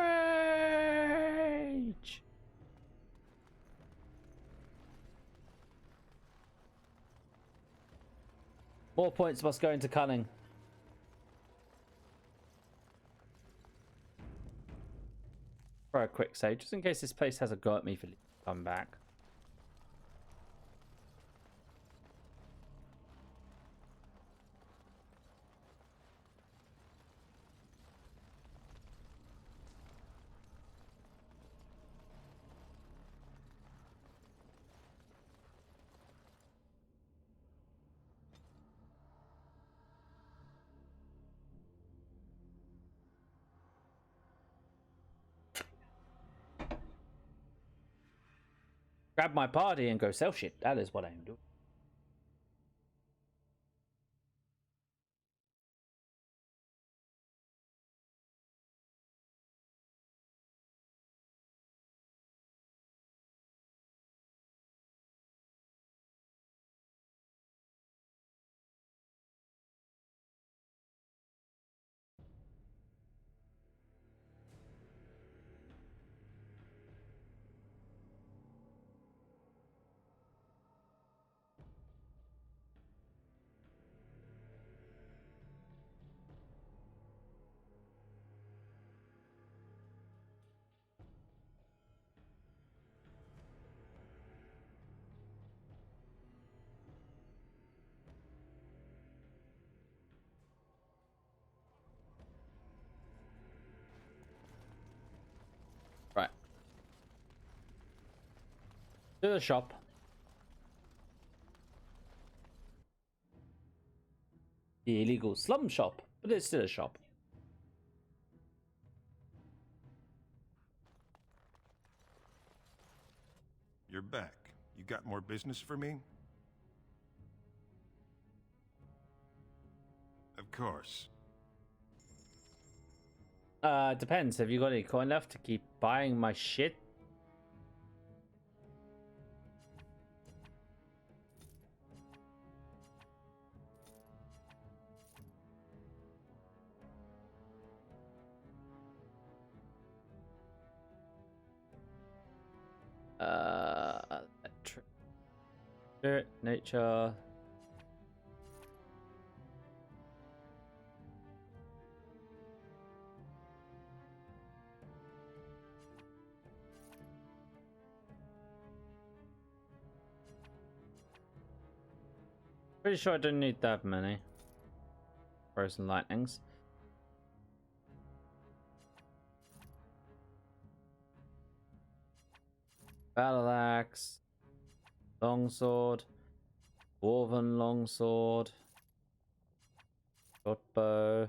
[SPEAKER 1] More points must go into cunning. For a quick save, just in case this place has a go at me for coming back. Grab my party and go sell shit. That is what I'm doing. Right. To the shop. The illegal slum shop, but it's still a shop.
[SPEAKER 4] You're back. You got more business for me? Of course.
[SPEAKER 1] Depends. Have you got any coin left to keep buying my shit? Spirit, nature. Pretty sure I don't need that many. Frozen lightnings. Battle axe. Longsword. Dwarven longsword. Short bow.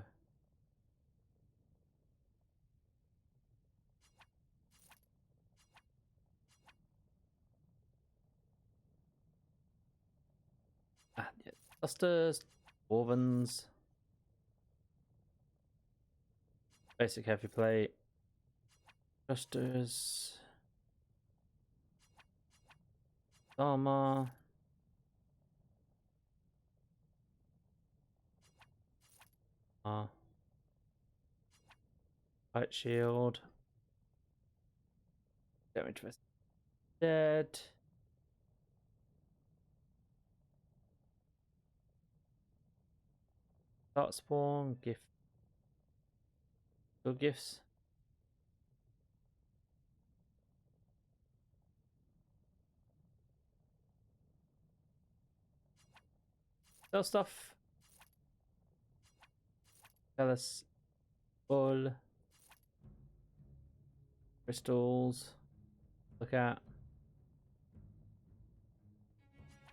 [SPEAKER 1] Yeah. Clusters. Dwarvens. Basic heavy plate. Clusters. Armor. Light shield. Damage resist. Dead. Start spawn. Gift. Good gifts. Sell stuff. Tell us all. Crystals. Look at.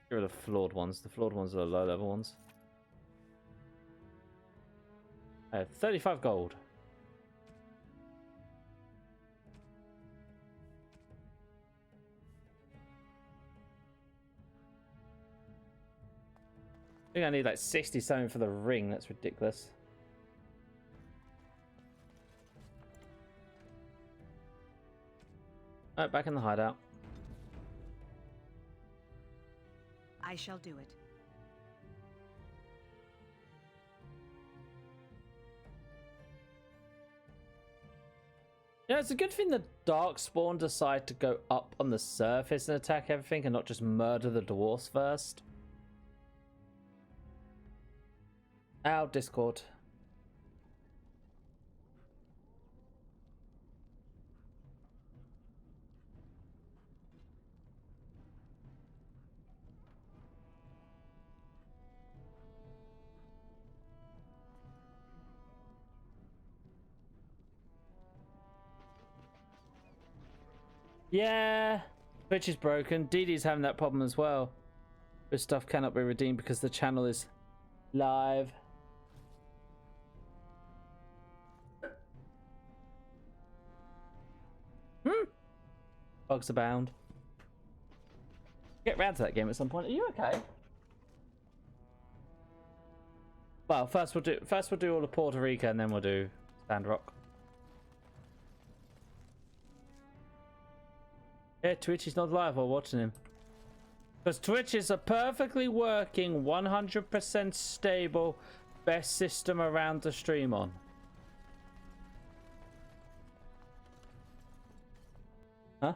[SPEAKER 1] Here are the flawed ones. The flawed ones are the low level ones. I have 35 gold. I think I need like 60 something for the ring. That's ridiculous. Alright, back in the hideout.
[SPEAKER 9] I shall do it.
[SPEAKER 1] Yeah, it's a good thing the Darkspawn decide to go up on the surface and attack everything and not just murder the dwarfs first. Ow, Discord. Yeah, Twitch is broken. DD's having that problem as well. This stuff cannot be redeemed because the channel is live. Bugs abound. Get round to that game at some point. Are you okay? Well, first we'll do all of Puerto Rico and then we'll do Sandrock. Yeah, Twitch is not live while watching him. Because Twitch is a perfectly working, 100% stable, best system around to stream on. Huh?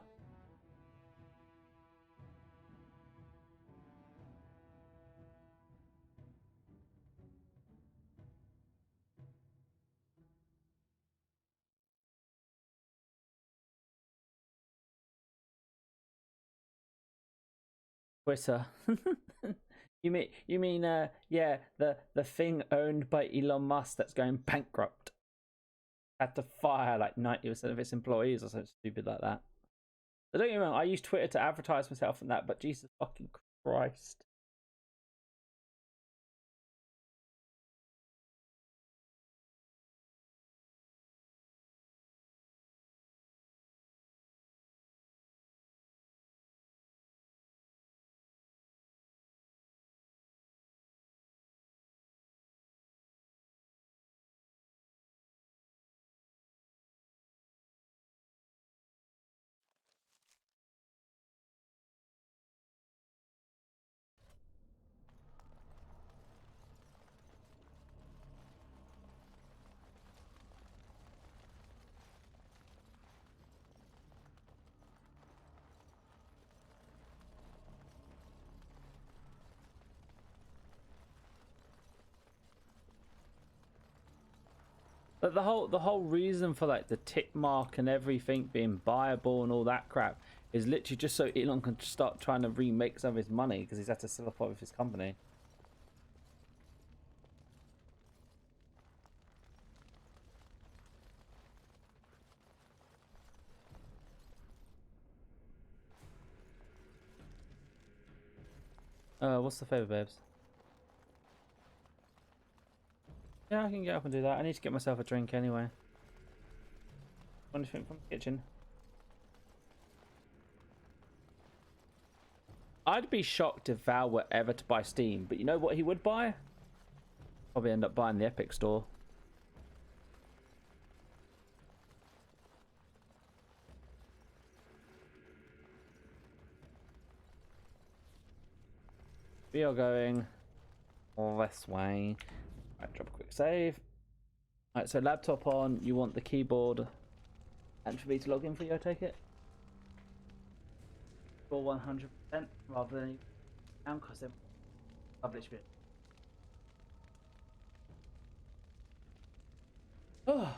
[SPEAKER 1] Twitter. You mean yeah, the thing owned by Elon Musk that's going bankrupt. Had to fire like 90% of its employees or something stupid like that. But don't get me wrong, I use Twitter to advertise myself and that, but Jesus fucking Christ. But the whole reason for like the tick mark and everything being buyable and all that crap is literally just so Elon can start trying to remake some of his money because he's had to sell off part of his company. What's the favour, babes? Yeah, I can get up and do that. I need to get myself a drink anyway. Anything from the kitchen? I'd be shocked if Val were ever to buy Steam, but you know what he would buy? Probably end up buying the Epic Store. We are going this way. Right, drop a quick save. Alright, so laptop on, you want the keyboard and for me to log in for you, I take it? For 100% rather than down because they're published bit. Oh.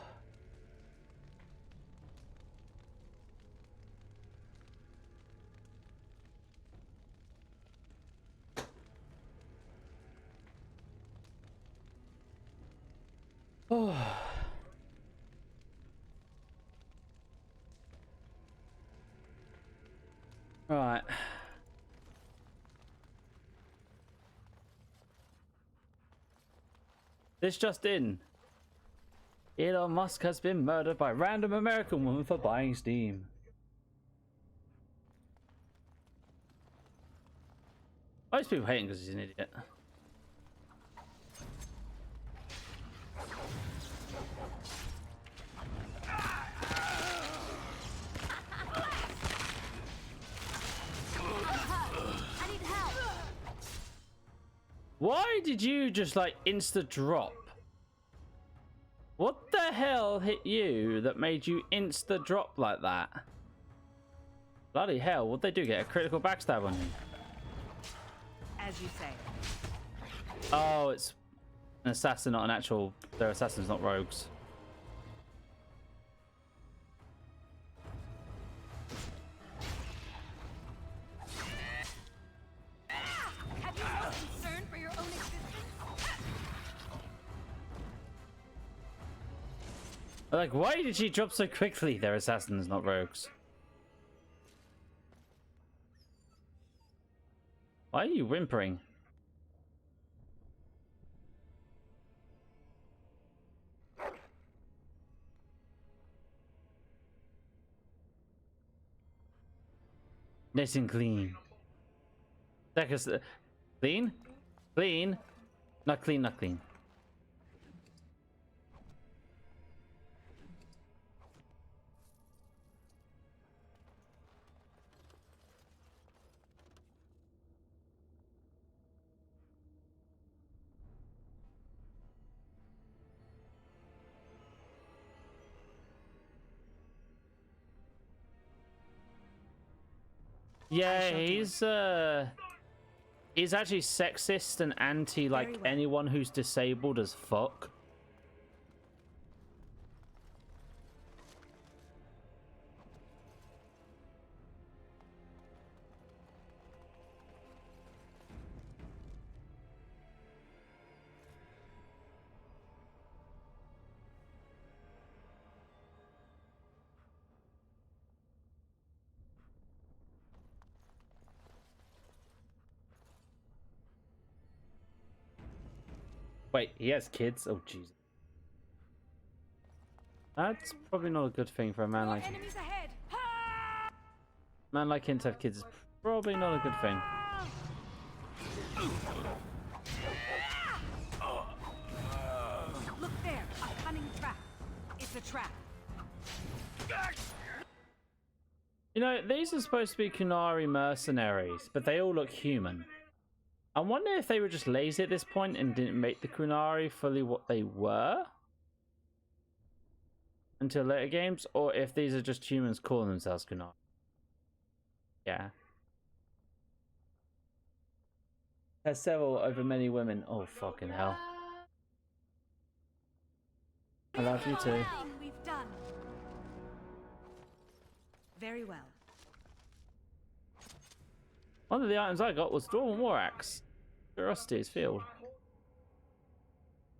[SPEAKER 1] Oh. Right. This just in. Elon Musk has been murdered by a random American woman for buying Steam. Most people hate him because he's an idiot. Why did you just like insta drop? What the hell hit you that made you insta drop like that? Bloody hell, what'd they do? Get a critical backstab on you?
[SPEAKER 9] As you say.
[SPEAKER 1] Oh, it's an assassin, not an actual... They're assassins, not rogues.
[SPEAKER 9] Have you no concern for your own existence?
[SPEAKER 1] Like, why did she drop so quickly? They're assassins, not rogues. Why are you whimpering? Nice and clean. Clean? Clean? Not clean, not clean. Yeah, he's actually sexist and anti like anyone who's disabled as fuck. Wait, he has kids? Oh, Jesus. That's probably not a good thing for a man like him. Man like him to have kids is probably not a good thing.
[SPEAKER 9] Look there, a cunning trap. It's a trap.
[SPEAKER 1] You know, these are supposed to be Kunari mercenaries, but they all look human. I wonder if they were just lazy at this point and didn't make the Kunari fully what they were until later games, or if these are just humans calling themselves Kunari. Yeah. Has several over many women. Oh, fucking hell. I love you too.
[SPEAKER 9] We've done. Very well.
[SPEAKER 1] One of the items I got was Dwarven War Axe. Curiosity is field.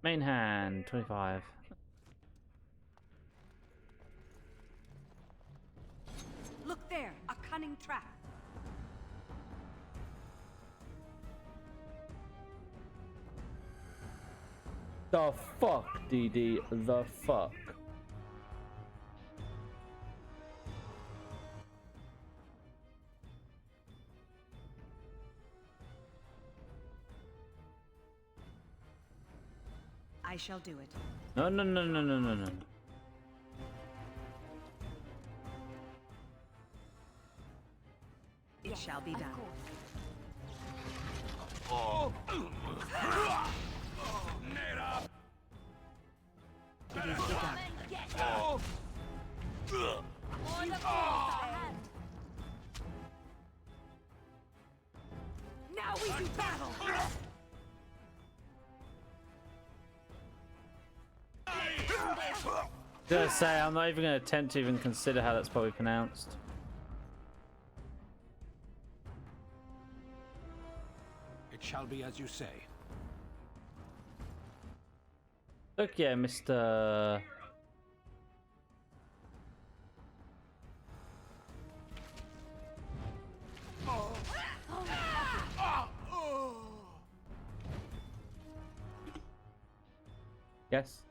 [SPEAKER 1] Main hand, 25.
[SPEAKER 9] Look there, a cunning trap.
[SPEAKER 1] The fuck, DD? The fuck?
[SPEAKER 9] I shall do it.
[SPEAKER 1] No, no, no, no, no, no, no.
[SPEAKER 9] It shall be done.
[SPEAKER 15] Oh.
[SPEAKER 9] It is begun.
[SPEAKER 15] Oh.
[SPEAKER 9] Now we do battle.
[SPEAKER 1] Gonna say, I'm not even gonna attempt to even consider how that's probably pronounced.
[SPEAKER 15] It shall be as you say.
[SPEAKER 1] Look, yeah, Mr. Yes.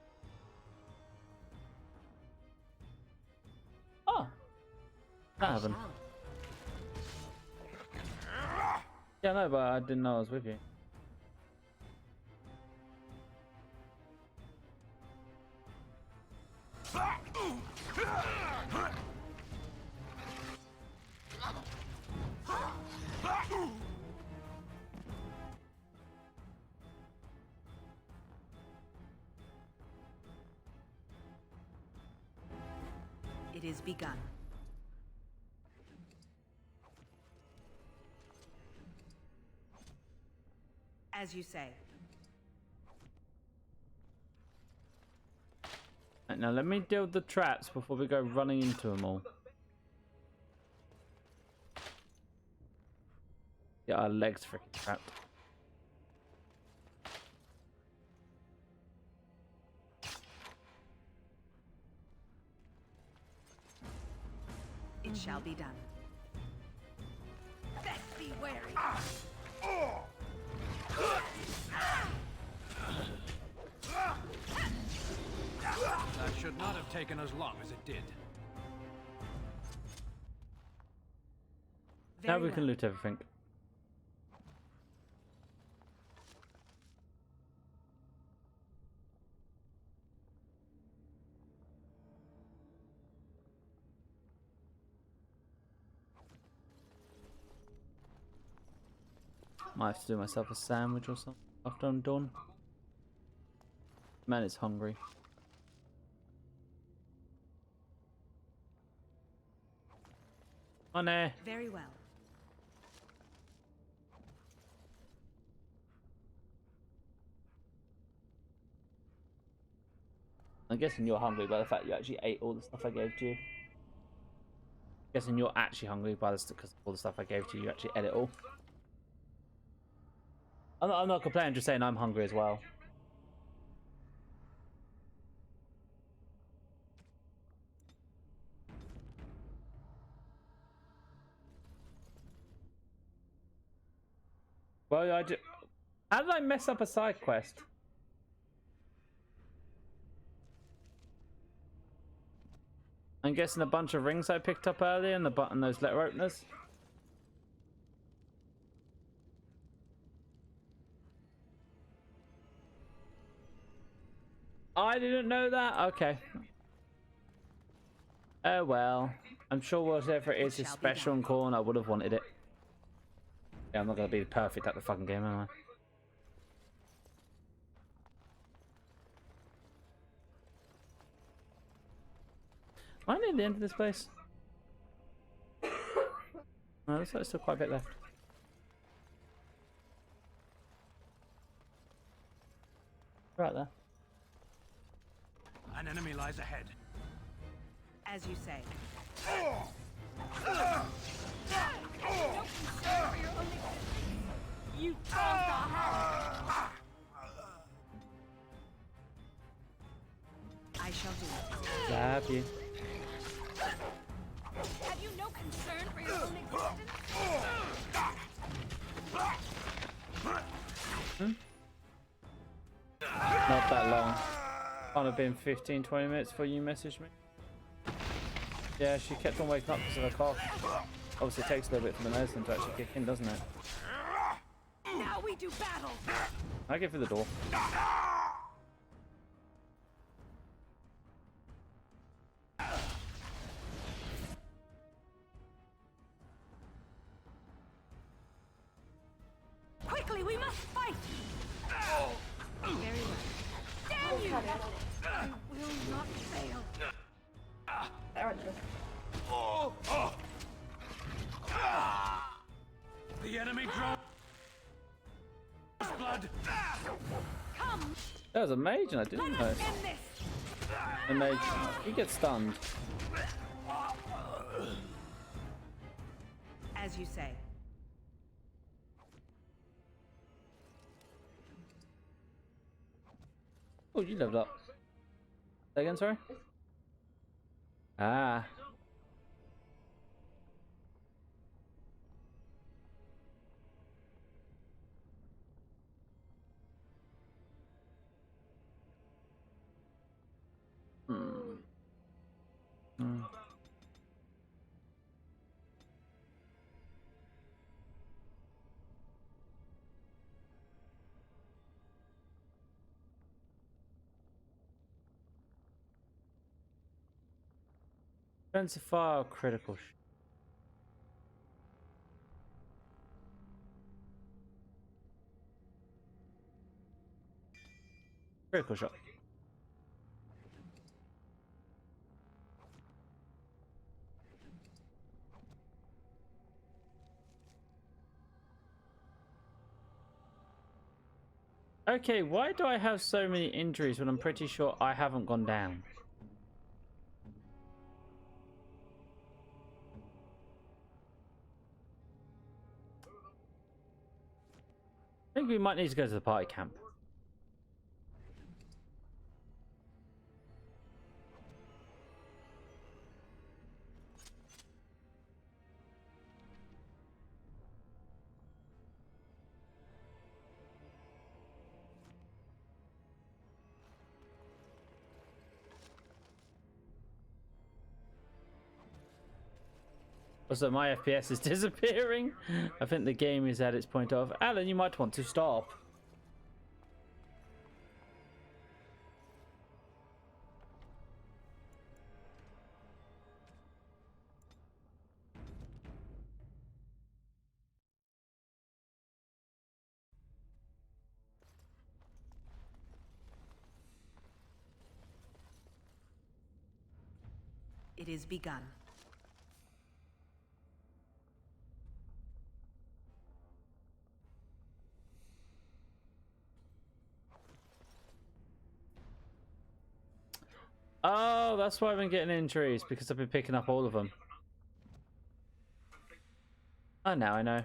[SPEAKER 1] Oh. That happened. Yeah, no, but I didn't know I was with you.
[SPEAKER 9] It is begun. As you say.
[SPEAKER 1] Right, now let me deal with the traps before we go running into them all. Yeah, our legs freaking trapped.
[SPEAKER 9] It shall be done. Best be wary.
[SPEAKER 15] That should not have taken as long as it did.
[SPEAKER 1] Now we can loot everything. Might have to do myself a sandwich or something after I'm done. Man, it's hungry. Money.
[SPEAKER 9] Very well.
[SPEAKER 1] I'm guessing you're hungry by the fact you actually ate all the stuff I gave to you. I'm guessing you're actually hungry by the because all the stuff I gave to you, you actually ate it all. I'm not complaining, just saying I'm hungry as well. Well, how did I mess up a side quest? I'm guessing a bunch of rings I picked up earlier and those letter openers. I didn't know that? Okay. Oh well. I'm sure whatever it is special and cool and I would have wanted it. Yeah, I'm not going to be perfect at the fucking game, am I? Am I near the end of this place? No, looks like there's still quite a bit left. Right there.
[SPEAKER 15] An enemy lies ahead.
[SPEAKER 9] As you say.
[SPEAKER 2] You froze the house!
[SPEAKER 9] I shall do it.
[SPEAKER 1] Slap you.
[SPEAKER 2] Have you no concern for your own existence?
[SPEAKER 1] Not that long. Can't have been 15-20 minutes before you messaged me. Yeah, she kept on waking up because of her cough. Obviously it takes a little bit for the medicine to actually kick in, doesn't it?
[SPEAKER 2] Now we do battle!
[SPEAKER 1] I get through the door.
[SPEAKER 2] Quickly, we must fight!
[SPEAKER 9] Very well.
[SPEAKER 2] Damn you! I will not fail.
[SPEAKER 15] The enemy draws blood.
[SPEAKER 2] Come!
[SPEAKER 1] That was a mage and I didn't know.
[SPEAKER 2] End this!
[SPEAKER 1] The mage, he gets stunned.
[SPEAKER 9] As you say.
[SPEAKER 1] Oh, you leveled up. Say again, sorry? Ah. Defensive fire, critical. Critical shot. Okay, why do I have so many injuries when I'm pretty sure I haven't gone down? I think we might need to go to the party camp. Also, my FPS is disappearing. I think the game is at its point of, Alan, you might want to stop.
[SPEAKER 9] It is begun.
[SPEAKER 1] Oh, that's why I've been getting injuries, because I've been picking up all of them. Oh, now I know.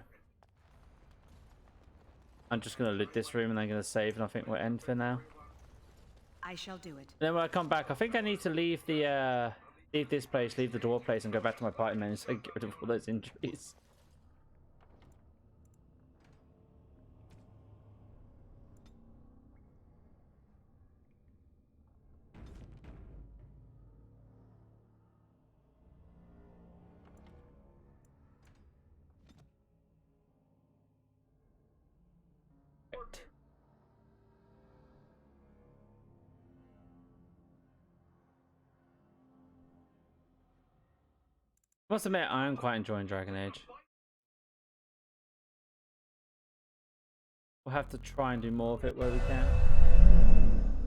[SPEAKER 1] I'm just going to loot this room and I'm going to save, and I think we'll end for now.
[SPEAKER 9] I shall do it.
[SPEAKER 1] And then when I come back, I think I need to leave the leave this place, leave the door place, and go back to my party menu so I can get rid of all those injuries. I must admit, I am quite enjoying Dragon Age. We'll have to try and do more of it where we can.